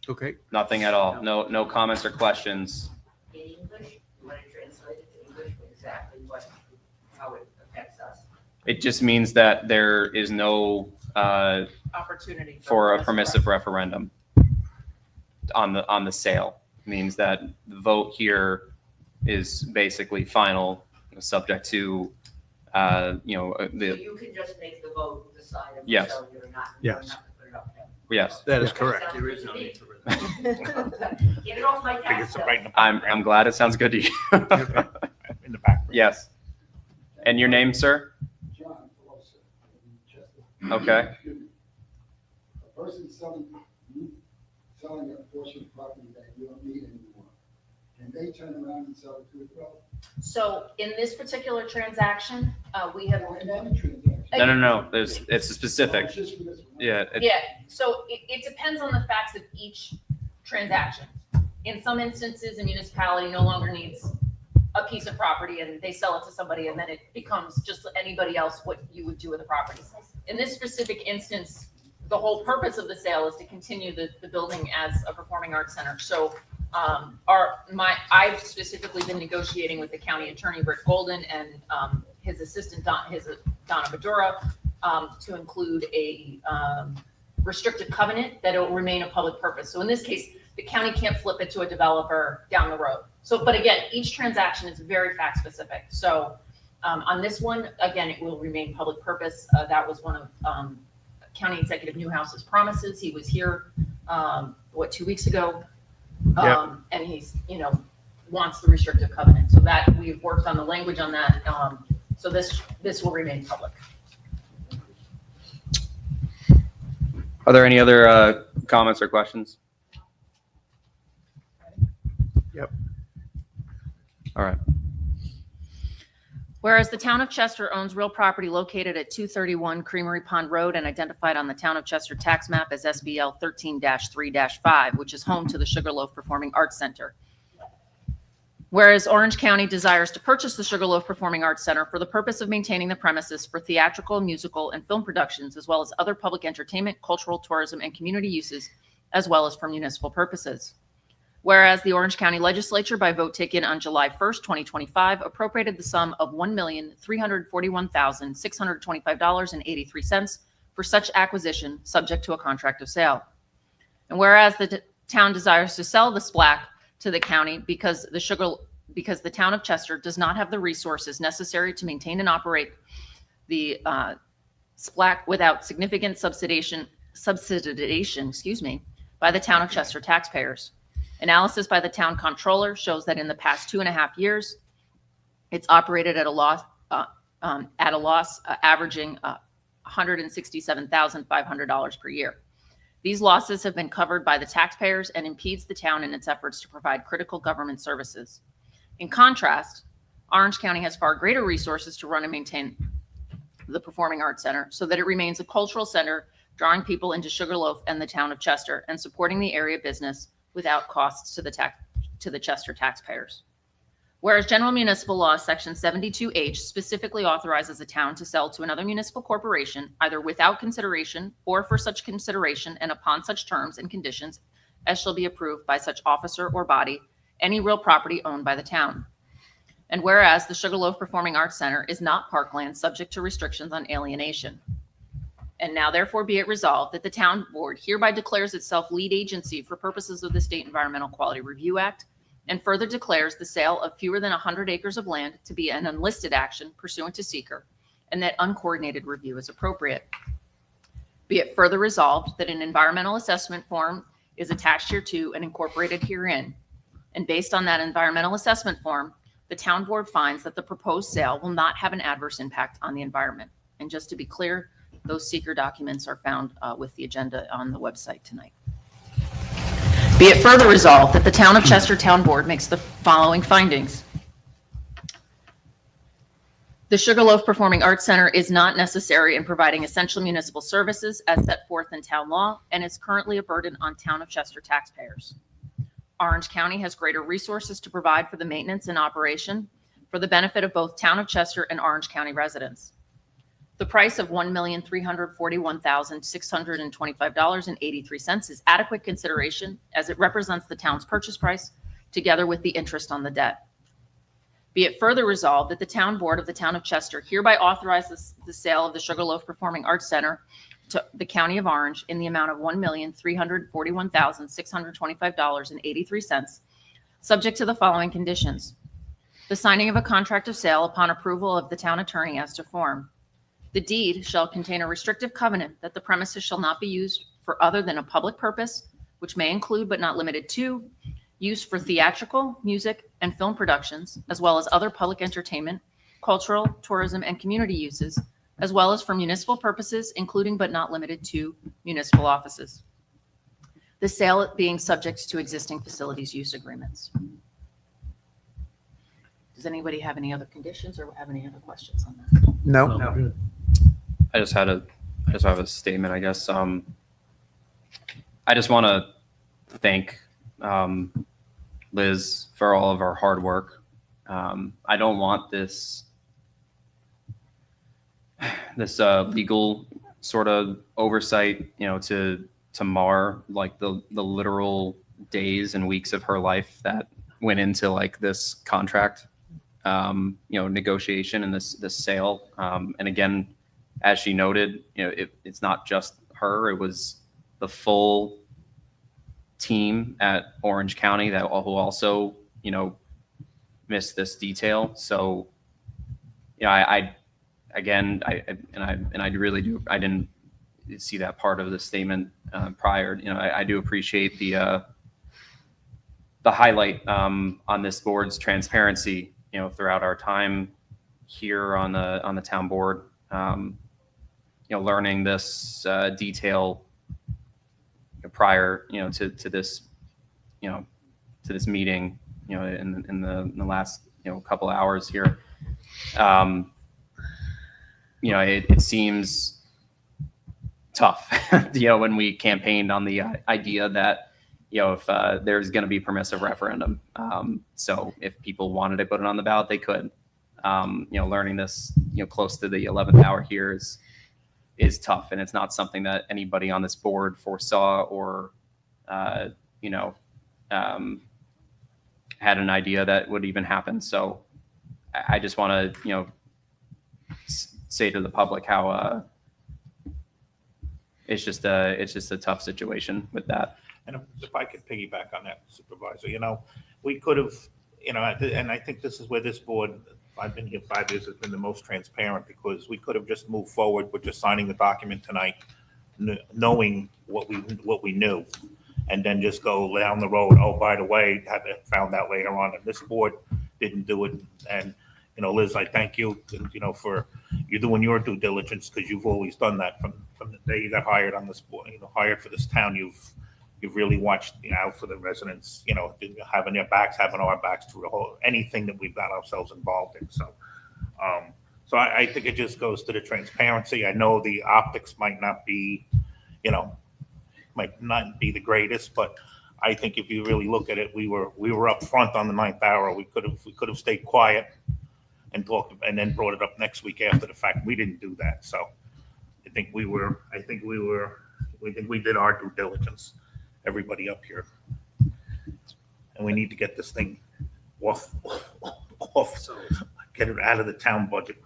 Okay. Nothing at all? No comments or questions? In English, you want to translate it to English, exactly how it affects us. It just means that there is no Opportunity. for a permissive referendum on the sale. Means that the vote here is basically final, subject to So the you can just make the vote, decide if Yes. so you're not. Yes. not put it up there. yes. That is correct. There is no need for it. Get it off my I think tax it's bill. right in the I'm background. glad it sounds good to you. In the background. Yes. And your name, sir? John Pelosi in Chester. Okay. Excuse me. A person selling a portion of property that you don't need anymore, can they turn around and sell it to a developer? So in this particular transaction, we have. Or in any transaction? No. It's specific. It's just for this one. Yeah. Yeah, so it depends on the facts of each transaction. In some instances, a municipality no longer needs a piece of property and they sell it to somebody and then it becomes just anybody else what you would do with the property. In this specific instance, the whole purpose of the sale is to continue the building as a performing arts center. So I've specifically been negotiating with the county attorney, Rick Golden, and his assistant, Donna Bedura, to include a restricted covenant that it will remain a public purpose. So in this case, the county can't flip it to a developer down the road. So, but again, each transaction is very fact specific. So on this one, again, it will remain public purpose. That was one of County Executive Newhouse's promises. He was here, 2 weeks ago? And he's, wants the restrictive covenant. So that we've worked on the language on that. So this will remain public. Are there any other comments or questions? Yep. All right. Whereas the town of Chester owns real property located at 231 Creamery Pond Road and identified on the town of Chester tax map as SBL 13-3-5, which is home to the Sugarloaf Performing Arts Center. Whereas Orange County desires to purchase the Sugarloaf Performing Arts Center for the purpose of maintaining the premises for theatrical, musical, and film productions, as well as other public entertainment, cultural, tourism, and community uses, as well as for municipal purposes. Whereas the Orange County Legislature, by vote taken on July 1st, 2025, appropriated the sum of $1,341,625.83 for such acquisition, subject to a contract of sale. And whereas the town desires to sell the SPLAC to the county because the town of Chester does not have the resources necessary to maintain and operate the SPLAC without significant subsidization, by the town of Chester taxpayers. Analysis by the town comptroller shows that in the past 2.5 years, it's operated at a loss, averaging $167,500 per year. These losses have been covered by the taxpayers and impedes the town in its efforts to provide critical government services. In contrast, Orange County has far greater resources to run and maintain the Performing Arts Center so that it remains a cultural center, drawing people into Sugarloaf and the town of Chester and supporting the area business without costs to the Chester taxpayers. Whereas General Municipal Law, Section 72H, specifically authorizes a town to sell to another municipal corporation, either without consideration or for such consideration and upon such terms and conditions as shall be approved by such officer or body, any real property owned by the town. And whereas the Sugarloaf Performing Arts Center is not parkland subject to restrictions on alienation. And now therefore be it resolved that the town board hereby declares itself lead agency for purposes of the State Environmental Quality Review Act, and further declares the sale of fewer than 100 acres of land to be an unlisted action pursuant to seeker, and that uncoordinated review is appropriate. Be it further resolved that an environmental assessment form is attached hereto and incorporated herein, And based on that environmental assessment form, the town board finds that the proposed sale will not have an adverse impact on the environment. And just to be clear, those seeker documents are found with the agenda on the website tonight. Be it further resolved that the Town of Chester Town Board makes the following findings. The Sugarloaf Performing Arts Center is not necessary in providing essential municipal services as set forth in town law and is currently a burden on Town of Chester taxpayers. Orange County has greater resources to provide for the maintenance and operation for the benefit of both Town of Chester and Orange County residents. The price of $1,341,625.83 is adequate consideration as it represents the town's purchase price together with the interest on the debt. Be it further resolved that the town board of the Town of Chester hereby authorizes the sale of the Sugarloaf Performing Arts Center to the County of Orange in the amount of $1,341,625.83, subject to the following conditions. The signing of a contract of sale upon approval of the town attorney as to form. The deed shall contain a restrictive covenant that the premises shall not be used for other than a public purpose, which may include but not limited to use for theatrical, music, and film productions, as well as other public entertainment, cultural, tourism, and community uses, as well as for municipal purposes, including but not limited to municipal offices. The sale being subject to existing facilities use agreements. Does anybody have any other conditions or have any other questions on that? No? I just have a statement, I guess. I just want to thank Liz for all of our hard work. I don't want this legal sort of oversight, to mar like the literal days and weeks of her life that went into like this contract, negotiation and this sale. And again, as she noted, it's not just her; it was the full team at Orange County who also, missed this detail. So, I didn't see that part of the statement prior. I do appreciate the highlight on this board's transparency, throughout our time here on the town board. Learning this detail prior, to this, to this meeting, in the last, couple hours here. It seems tough, when we campaigned on the idea that, if there's going to be permissive referendum. So if people wanted to put it on the ballot, they could. Learning this, close to the 11th hour here is tough, and it's not something that anybody on this board foresaw or, had an idea that would even happen. So I just want to, say to the public how it's just a tough situation with that. And if I could piggyback on that, Supervisor, we could have, and I think this is where this board, I've been here 5 years, has been the most transparent, because we could have just moved forward with just signing the document tonight, knowing what we knew, and then just go down the road. Oh, by the way, had found out later on, and this board didn't do it. And Liz, I thank you, for you doing your due diligence, because you've always done that from the day you got hired on this board, hired for this town. You've really watched out for the residents, having their backs, having our backs through anything that we've got ourselves involved in. So, I think it just goes to the transparency. I know the optics might not be, might not be the greatest, but I think if you really look at it, we were up front on the 9th hour. We could have stayed quiet and talked, and then brought it up next week after the fact. We didn't do that. So I think we did our due diligence, everybody up here. And we need to get this thing off, get it out of the town budget.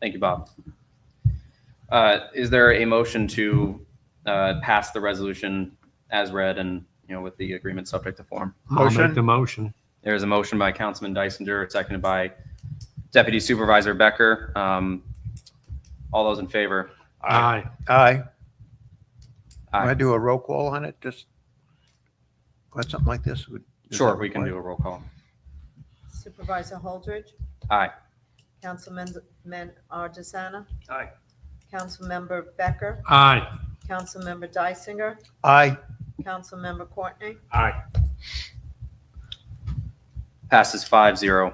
Thank you, Bob. Is there a motion to pass the resolution as read and, with the agreement subject to form? I'll make the motion. There's a motion by Councilman Dysinger, seconded by Deputy Supervisor Becker. All those in favor? Aye. Aye. Want to do a roll call on it? Just something like this? Sure, we can do a roll call. Supervisor Holdridge, Aye. Councilman Ardisana, Aye. Councilmember Becker, Aye. Councilmember Dysinger, Aye. Councilmember Courtney, Aye. Passes 5-0.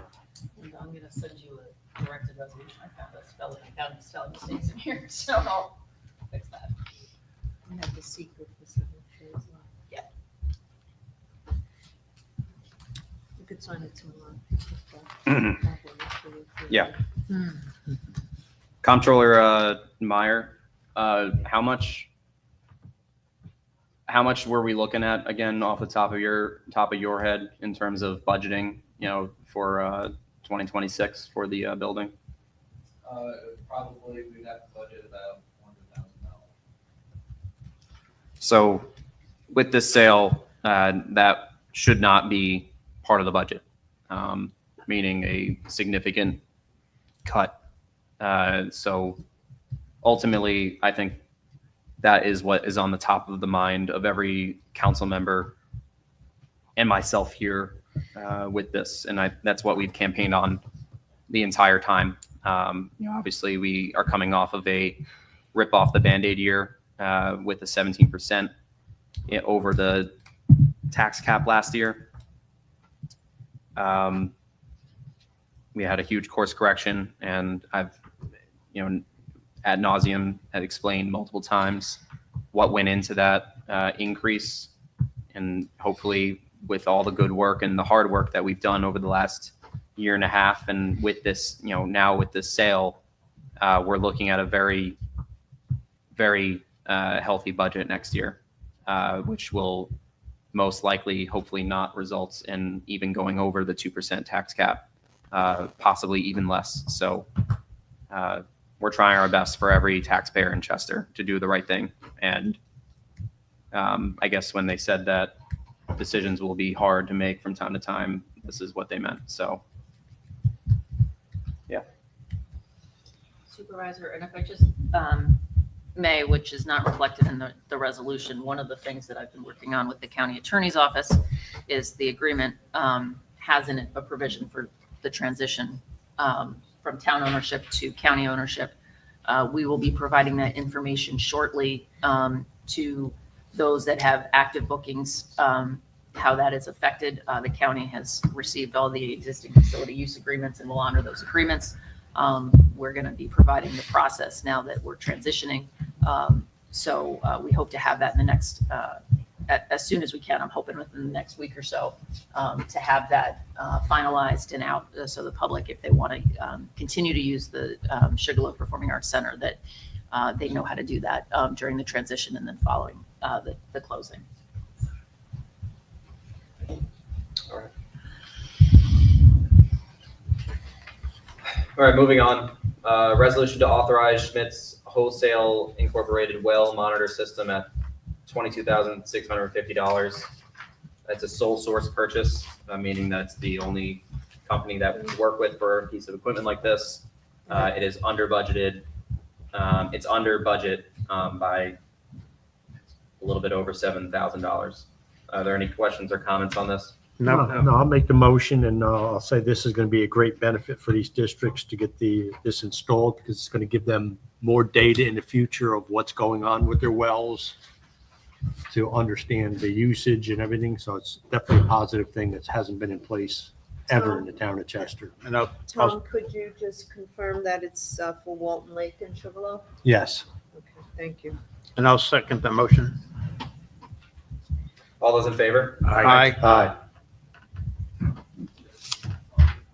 And I'm gonna send you a corrected resolution. I found a spelling mistakes in here, so I'll fix that. I have the secret for signature as well. Yeah. You could sign it tomorrow. Yeah. Comptroller Meyer, how much were we looking at again off the top of your head in terms of budgeting, for 2026 for the building? Probably we'd have to budget about $100,000. So with this sale, that should not be part of the budget, meaning a significant cut. So ultimately, I think that is what is on the top of the mind of every council member and myself here with this. And that's what we've campaigned on the entire time. Obviously, we are coming off of a rip off the Band-Aid year with a 17% over the tax cap last year. We had a huge course correction, and I've, ad nauseum had explained multiple times what went into that increase. And hopefully with all the good work and the hard work that we've done over the last year and a half, and with this, now with this sale, we're looking at a very, very healthy budget next year, which will most likely, hopefully not result in even going over the 2% tax cap, possibly even less. So we're trying our best for every taxpayer in Chester to do the right thing. And I guess when they said that decisions will be hard to make from time to time, this is what they meant. So, yeah. Supervisor, and if I just may, which is not reflected in the resolution, one of the things that I've been working on with the county attorney's office is the agreement has in it a provision for the transition from town ownership to county ownership. We will be providing that information shortly to those that have active bookings, how that is affected. The county has received all the existing facility use agreements and will honor those agreements. We're going to be providing the process now that we're transitioning. So we hope to have that in the next, as soon as we can. I'm hoping within the next week or so to have that finalized and out, so the public, if they want to continue to use the Sugarloaf Performing Arts Center, that they know how to do that during the transition and then following the closing. All right, moving on. Resolution to authorize Schmitz Wholesale Incorporated well monitor system at $22,650. That's a sole source purchase, meaning that's the only company that we work with for a piece of equipment like this. It is under budgeted. It's under budget by a little bit over $7,000. Are there any questions or comments on this? No, I'll make the motion, and I'll say this is going to be a great benefit for these districts to get this installed, because it's going to give them more data in the future of what's going on with their wells, to understand the usage and everything. So it's definitely a positive thing that hasn't been in place ever in the town of Chester. And I'll- Tom, could you just confirm that it's for Walton Lake and Sugarloaf? Yes. Okay, thank you. And I'll second the motion. All those in favor? Aye. Aye.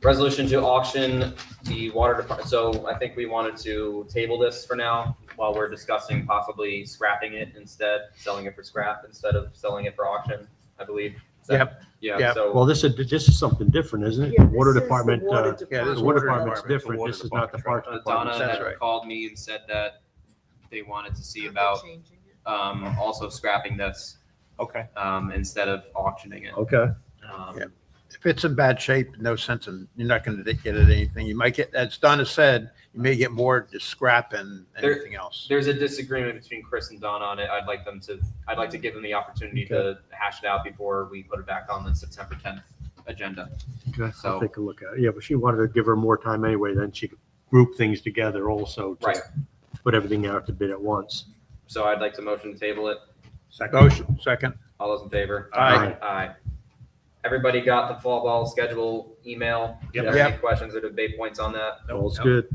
Resolution to auction the water department. So I think we wanted to table this for now while we're discussing possibly scrapping it instead, selling it for scrap instead of selling it for auction, I believe. Is that- Yep. Yeah, Yep. so. Well, this is something different, isn't it? Yeah, The water this is the department, water yeah, this the department. water Water department's department. different. Water This is not the department. parks department. Donna That's had right. called me and said that they wanted to see They're about changing it. also scrapping this Okay. instead of auctioning it. Okay. Um, Yep. if it's in bad shape, no sense in, you're not going to get at anything. You might get, as Donna said, you may get more just scrap and anything else. There's a disagreement between Chris and Don on it. I'd like to give them the opportunity to hash it out before we put it back on the September 10th agenda. Okay, So- I'll take a look at it. Yeah, but she wanted to give her more time anyway, then she could group things together also to Right. put everything out to bid at once. So I'd like to motion to table it. Motion, second. All those in favor? Aye. Aye. Everybody got the fall ball schedule email? Do you have any questions or debate points on that? All's good.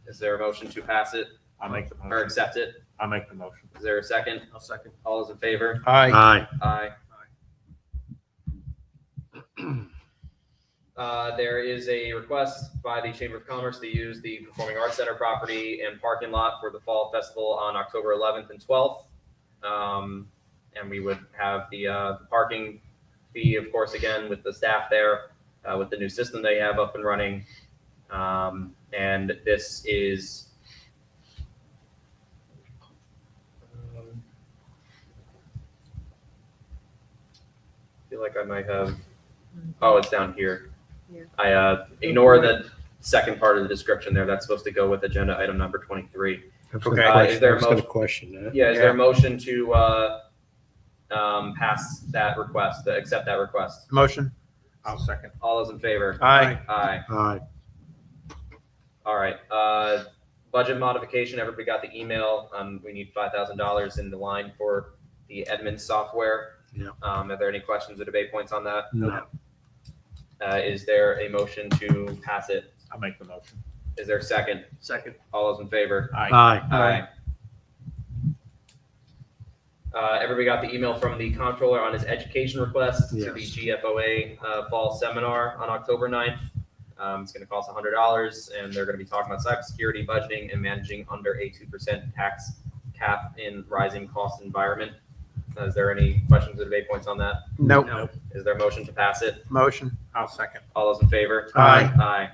Is there a motion to pass it I'll make the or motion. accept it? I'll make the motion. Is there a second? I'll second. All those in favor? Aye. Aye. Aye. There is a request by the Chamber of Commerce to use the Performing Arts Center property and parking lot for the Fall Festival on October 11th and 12th. And we would have the parking fee, of course, again, with the staff there, with the new system they have up and running. And this is I feel like I might have, it's down here. Yeah. I ignore the second part of the description there. That's supposed to go with agenda item number 23. Okay. Is there a I was gonna motion? question that. Yeah, is there a motion to pass that request, to accept that request? Motion. I'll second. All those in favor? Aye. Aye. Aye. All right. Budget modification. Everybody got the email. We need $5,000 in the line for the Edmunds software. Yeah. Are there any questions or debate points on that? No. Is there a motion to pass it? I'll make the motion. Is there a second? Second. All those in favor? Aye. Aye. Everybody got the email from the comptroller on his education request to the Yes. GFOA fall seminar on October 9th. It's going to cost $100, and they're going to be talking about cybersecurity, budgeting, and managing under a 2% tax cap in rising cost environment. Is there any questions or debate points on that? Nope. Is there a motion to pass it? Motion. I'll second. All those in favor? Aye.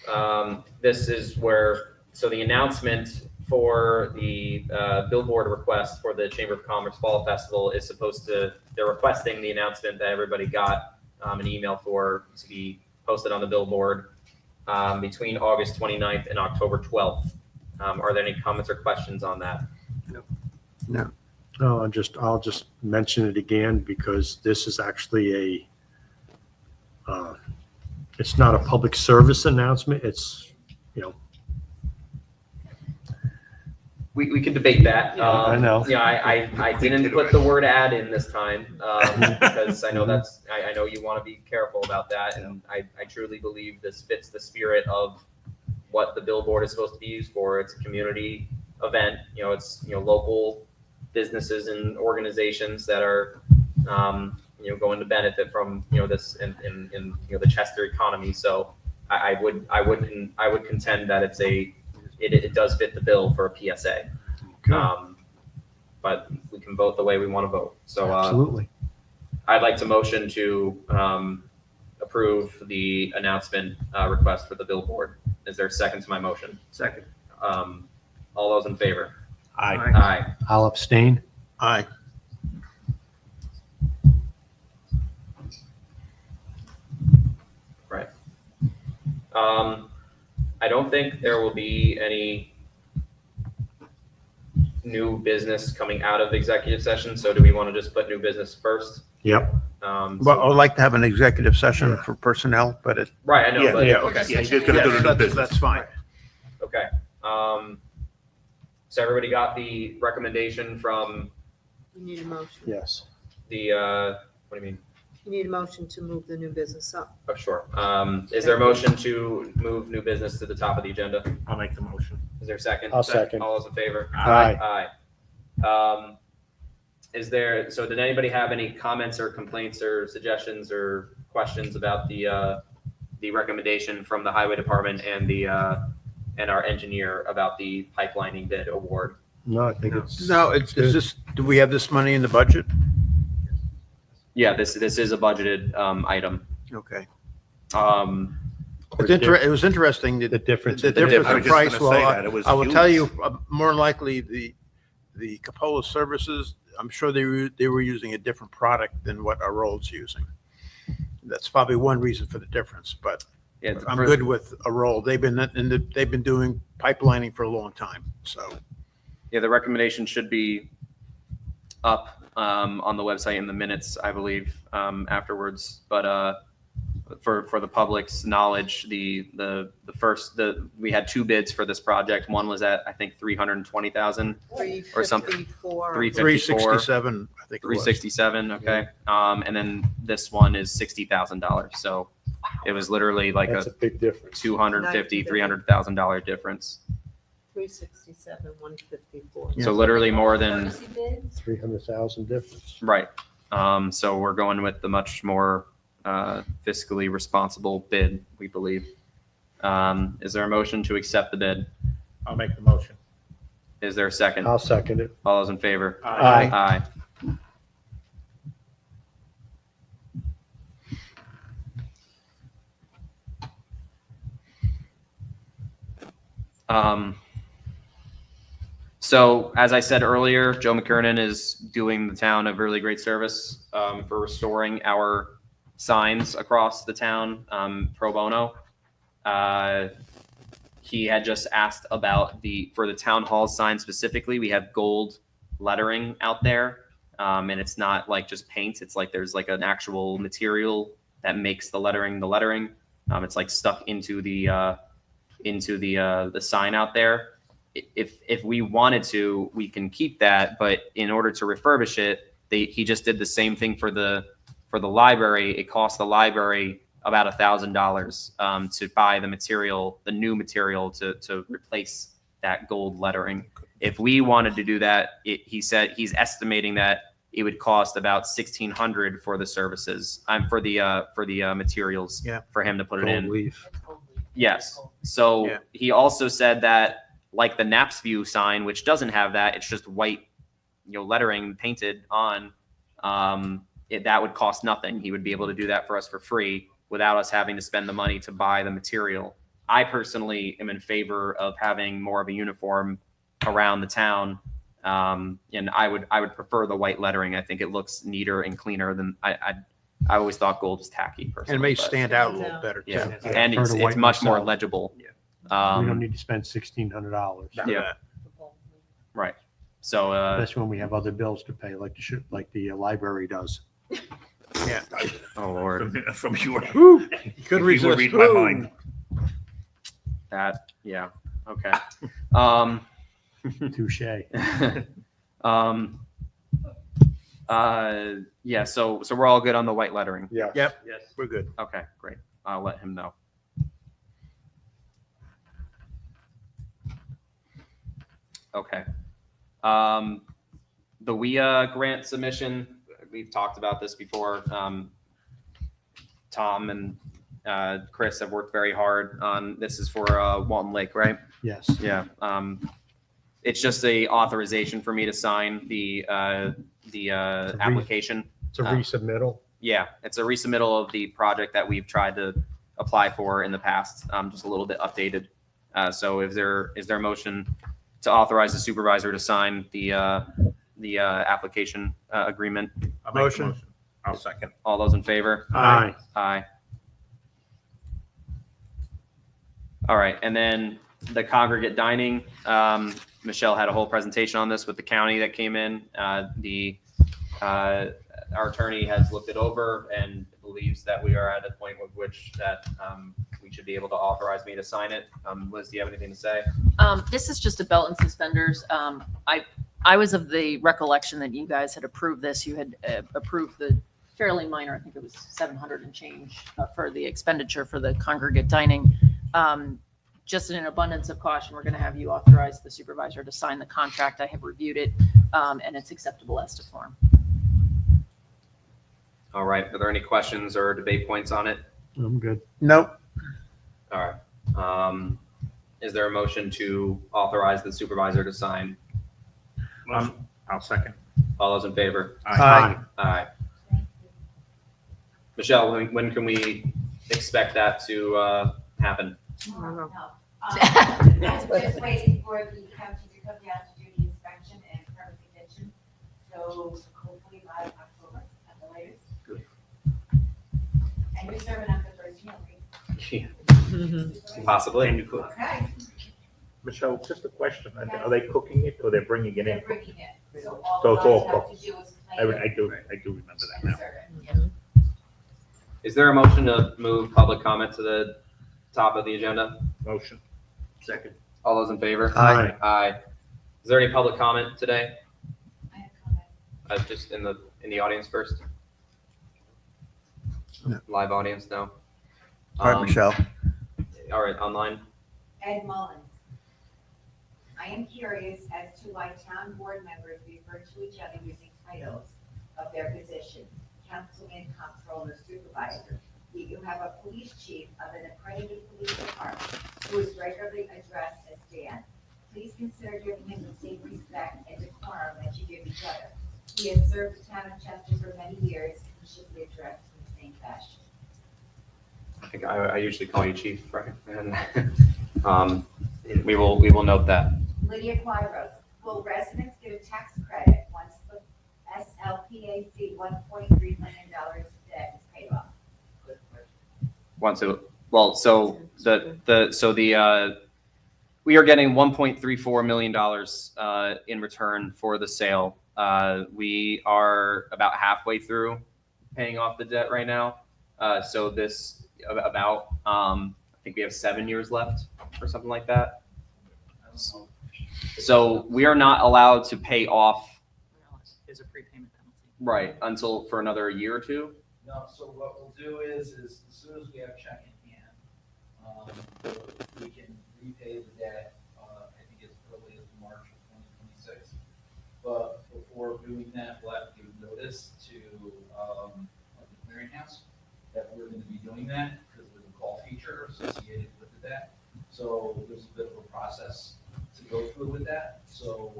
Aye. This is where, so the announcement for the billboard request for the Chamber of Commerce Fall Festival is supposed to, they're requesting the announcement that everybody got an email for to be posted on the billboard between August 29th and October 12th. Are there any comments or questions on that? No. No, I'll just mention it again because this is actually it's not a public service announcement. It's, We can debate that. I know. Yeah, I didn't put the word ad in this time because I know I know you want to be careful about that. And I truly believe this fits the spirit of what the billboard is supposed to be used for. It's a community event. It's, local businesses and organizations that are, going to benefit from, this in the Chester economy. So I would contend that it does fit the bill for a PSA. But we can vote the way we want to vote. So absolutely. I'd like to motion to approve the announcement request for the billboard. Is there a second to my motion? Second. All those in favor? Aye. Aye. I'll abstain. Aye. Right. I don't think there will be any new business coming out of executive session. So do we want to just put new business first? Yep. Well, I'd like to have an executive session for personnel, but it. Right, I know. Yeah, but, yeah, okay. yeah, you're gonna do the new business. That's fine. Okay. So everybody got the recommendation from You need a motion. Yes. the, what do you mean? You need a motion to move the new business up. Oh, sure. Is there a motion to move new business to the top of the agenda? I'll make the motion. Is there a second? I'll second. All those in favor? Aye. Aye. So did anybody have any comments or complaints or suggestions or questions about the recommendation from the highway department and and our engineer about the pipelining bid award? No, I think it's. No, it's just, do we have this money in the budget? Yeah, this is a budgeted item. Okay. It It was interesting that The difference. the in difference I in was just price. gonna say Well, that. It was I will tell you, huge. more likely the Capola Services I'm sure they were using a different product than what Aroll's using. That's probably one reason for the difference, but Yeah, I'm for- good with Aroll. They've been doing pipelining for a long time, so. Yeah, the recommendation should be up on the website in the minutes, I believe, afterwards. But for the public's knowledge, we had two bids for this project. One was at, I think, 320,000 or something. 354. 367, I think it was. 367, okay. And then this one is $60,000. So it was literally like That's a a big difference. $250,000, $300,000 difference. 367, 154. So literally more than, 300,000 difference. right. So we're going with the much more fiscally responsible bid, we believe. Is there a motion to accept the bid? I'll make the motion. Is there a second? I'll second it. All those in favor? Aye. Aye. So as I said earlier, Joe McKernan is doing the town a really great service for restoring our signs across the town pro bono. He had just asked about for the town hall sign specifically, we have gold lettering out there. And it's not like just paint. It's like there's like an actual material that makes the lettering. It's like stuck into the sign out there. If we wanted to, we can keep that, but in order to refurbish it, he just did the same thing for the library. It cost the library about $1,000 to buy the new material to replace that gold lettering. If we wanted to do that, he said he's estimating that it would cost about $1,600 for the services. For the materials. Yeah. For him to put it Gold in. leaf. Yes. So Yeah. he also said that, like the Naps View sign, which doesn't have that, it's just white, lettering painted on. That would cost nothing. He would be able to do that for us for free without us having to spend the money to buy the material. I personally am in favor of having more of a uniform around the town, and I would prefer the white lettering. I think it looks neater and cleaner than I always thought gold was tacky personally. And it may but- stand out a little better too. Yeah, Yeah, and prefer it's the white much more myself. legible. Yeah. We don't need to spend $1,600. Yeah. Right. So Especially when we have other bills to pay, like the library does. Yeah. oh Lord, From your, Could if you would resist. read my mind. yeah. Okay. Touche. Yeah. So we're all good on the white lettering. Yeah. Yep, Yes. we're good. Okay, great. I'll let him know. Okay. The WIA grant submission, we've talked about this before. Tom and Chris have worked very hard on, this is for Walton Lake, right? Yes. Yeah. It's just a authorization for me to sign the application. It's a resubmittal. Yeah, it's a resubmittal of the project that we've tried to apply for in the past, just a little bit updated. So is there a motion to authorize the supervisor to sign the application agreement? I'll make the Motion. I'll second. All those in favor? Aye. Aye. All right, and then the congregate dining, Michelle had a whole presentation on this with the county that came in. Our attorney has looked it over and believes that we are at a point with which that we should be able to authorize me to sign it. Liz, do you have anything to say? This is just a belt and suspenders. I was of the recollection that you guys had approved this. You had approved the fairly minor, I think it was 700 and change for the expenditure for the congregate dining. Just in an abundance of caution, we're going to have you authorize the supervisor to sign the contract. I have reviewed it, and it's acceptable as to form. All right, are there any questions or debate points on it? I'm good. Nope. All right. Is there a motion to authorize the supervisor to sign? I'll second. All those in favor? Aye. Aye. Michelle, when can we expect that to happen? No. I'm just waiting for the county to come down to do the inspection and permit condition. So hopefully by October at the latest. Good. And you're serving up the first meal, right? Possibly. And you could. Okay. Michelle, just a question. Are they cooking it or they're bringing it They're in? bringing it. So So all it's you all guys have cooked. to do is I plate it do remember that and now. serve it. Is there a motion to move public comment to the top of the agenda? Motion. Second. All those in favor? Aye. Aye. Is there any public comment today? I have comment. Just in the audience first? No. Live audience, no? All right, Um, Michelle. All right, online? Ed Mullins. I am curious as to why town board members refer to each other using titles of their position, councilman, comptroller, supervisor. Yet you have a police chief of an accredited police department who is regularly addressed as Dan. Please consider giving him the same respect and decorum that you give each other. He has served the town of Chester for many years and he should be addressed in the same fashion. I think I usually call you chief, right? And we will note that. Lydia Quadros, will residents get a tax credit once the SLPAC $1.3 million debt is paid off? We are getting $1.34 million in return for the sale. We are about halfway through paying off the debt right now. So this I think we have 7 years left or something like that. So we are not allowed to pay off, There's a prepayment penalty. right, until for another year or two. No, so what we'll do is as soon as we have check in hand, we can repay the debt, I think as early as March of 2026. But before doing that, we'll have to give notice to, the clearinghouse that we're gonna be doing that, because there's a call feature associated with the debt. So there's a bit of a process to go through with that, so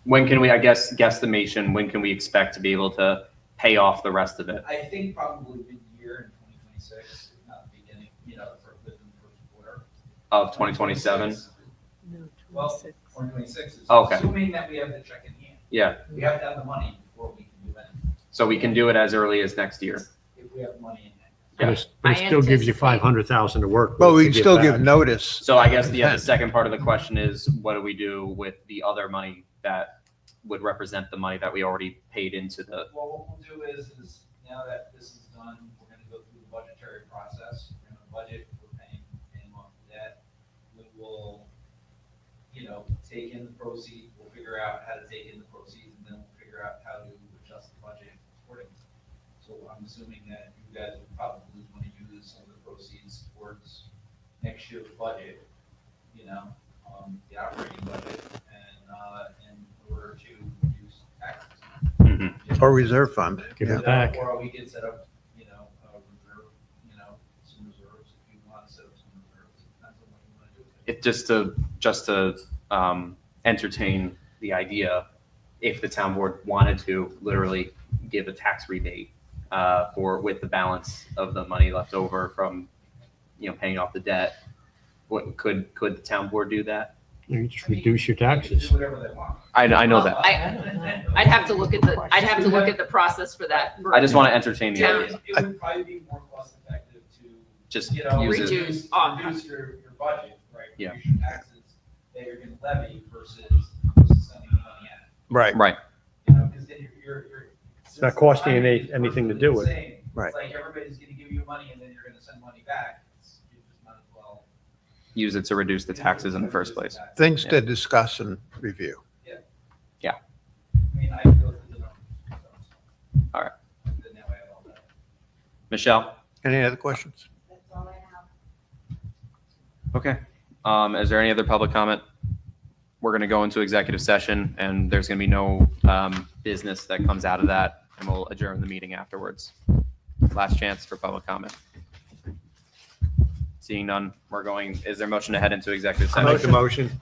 When can we, I guess, guesstimation, when can we expect to be able to pay off the rest of it? I think probably mid-year in 2026, if not the beginning, within the first quarter. Of 2027? Well, 2026 is Okay. assuming that we have the check in hand. Yeah, We have to have the money before we can do anything, so we can do it as early as next year. if we have the money in hand. But it still gives you anticipate- 500,000 to work with. But we to can get still back. give notice. So I guess the second part of the question is, what do we do with the other money that would represent the money that we already paid into the, Well, what we'll do is now that this is done, we're gonna go through the budgetary process. We're gonna budget, we're paying off the debt. We will, take in the proceeds, we'll figure out how to take in the proceeds, and then we'll figure out how to adjust the budget accordingly. So I'm assuming that you guys would probably wanna use some of the proceeds towards next year's budget, the operating budget, and in order to reduce taxes. Mhm. Or reserve fund. Give Yeah. it back. Or we could set up, a reserve, some reserves, if you want to set up some reserves, it depends on what you want to do with it. it just to entertain the idea, if the town board wanted to literally give a tax rebate with the balance of the money left over from, paying off the debt, could the town board do that? You just reduce your They can taxes. Do whatever they want. I know that. I'd have to look at the process for that. I just want to entertain the Yeah. idea. It would probably be more cost effective to, Just you know, use it. Reduce. reduce your budget, right? Yeah. Reduce your taxes that you're going to levy versus sending the money out. Right. Right. Because then you're. It's not costing you anything to do it. Right. It's like everybody's gonna give you money and then you're gonna send money back. You just might as well. Use it to reduce the taxes in the first place. Things to discuss and review. I mean, I can go through the numbers. All right. Then that way I have all that. Michelle? Any other questions? That's all I have. Okay. Is there any other public comment? We're going to go into executive session and there's going to be no business that comes out of that, and we'll adjourn the meeting afterwards. Last chance for public comment. Seeing none, is there a motion to head into executive I session? make the motion.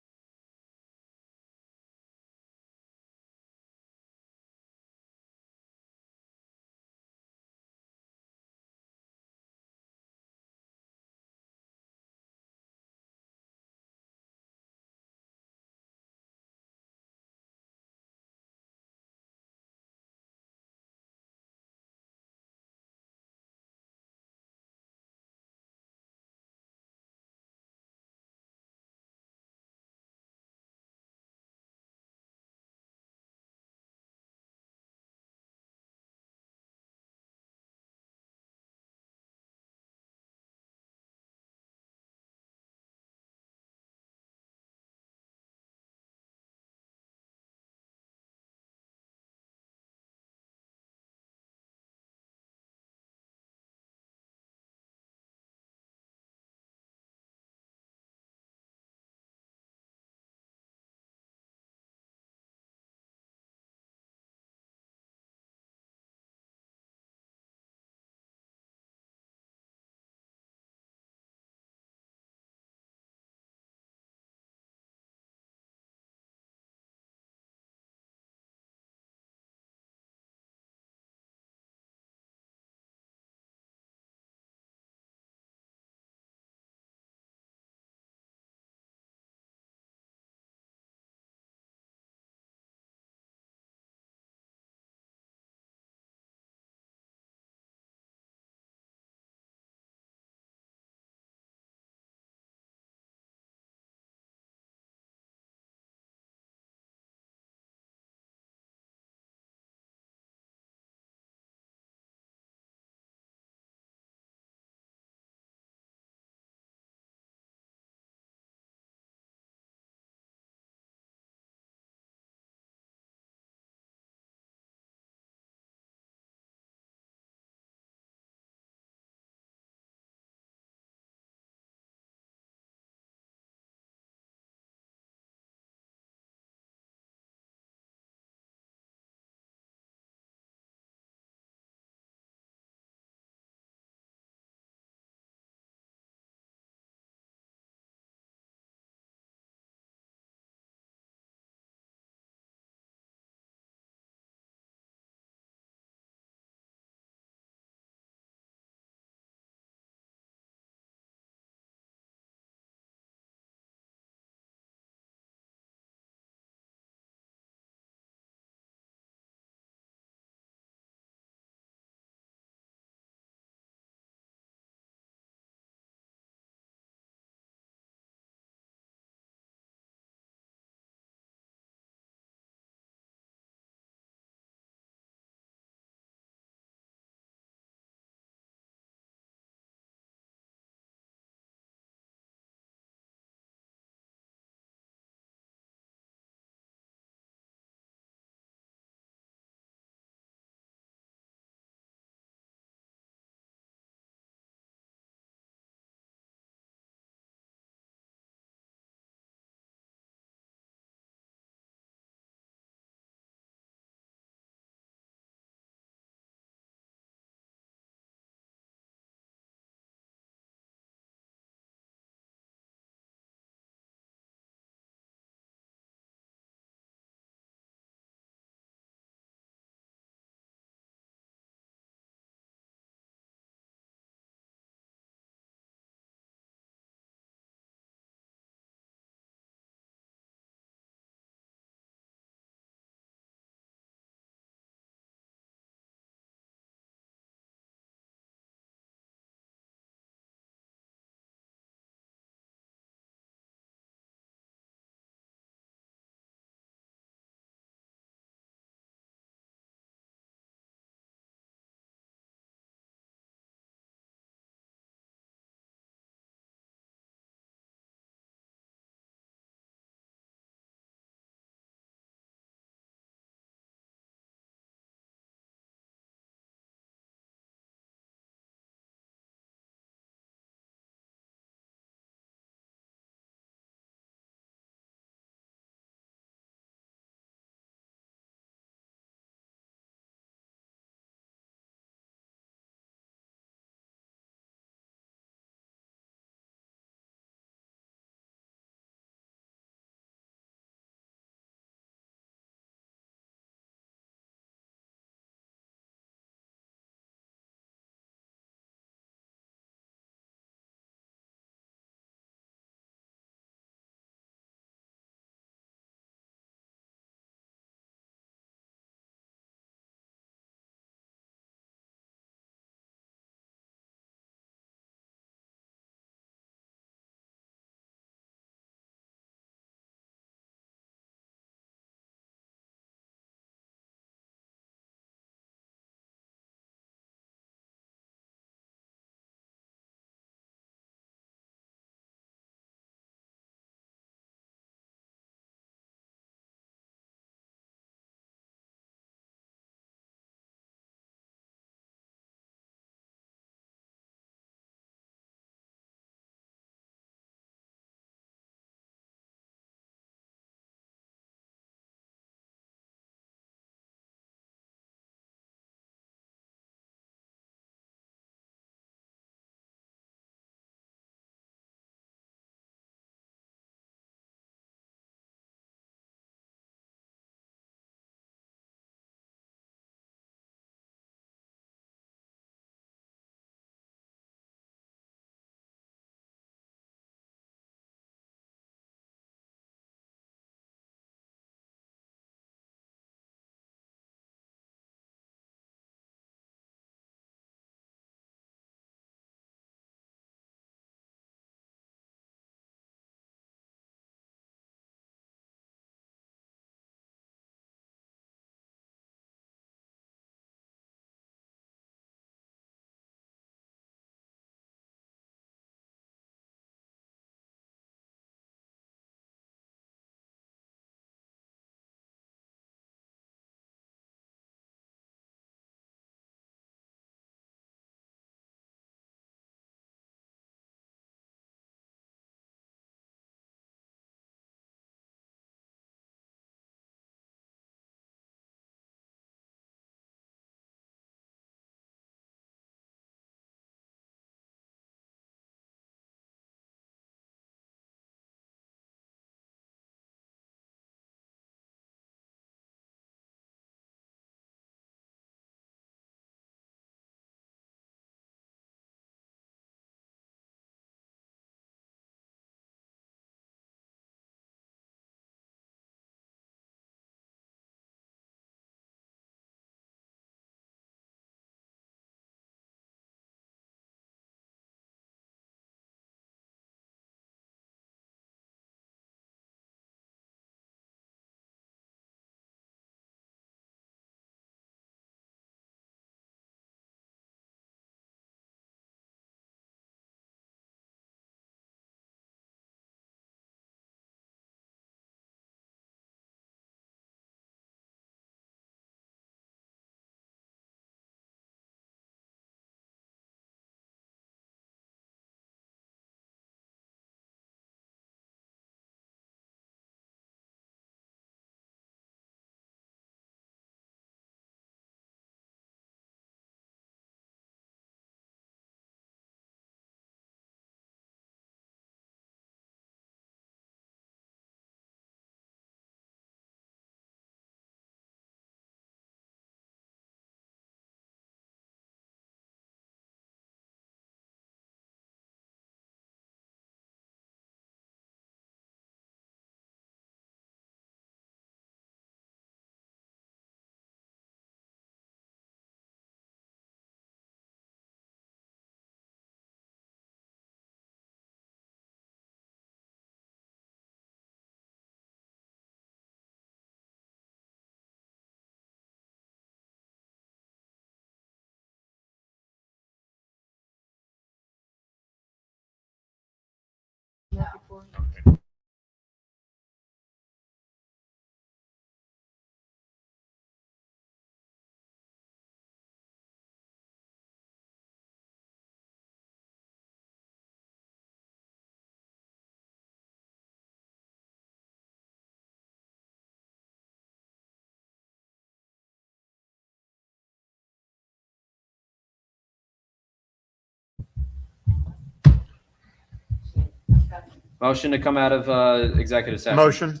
Motion to come out of executive session. Motion,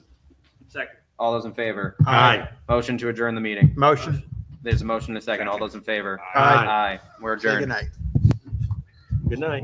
Second. All those in favor? Aye. Motion to adjourn the meeting. motion. There's a motion and a second. All those in favor? Aye. Aye. We're Say adjourned. goodnight. Good night.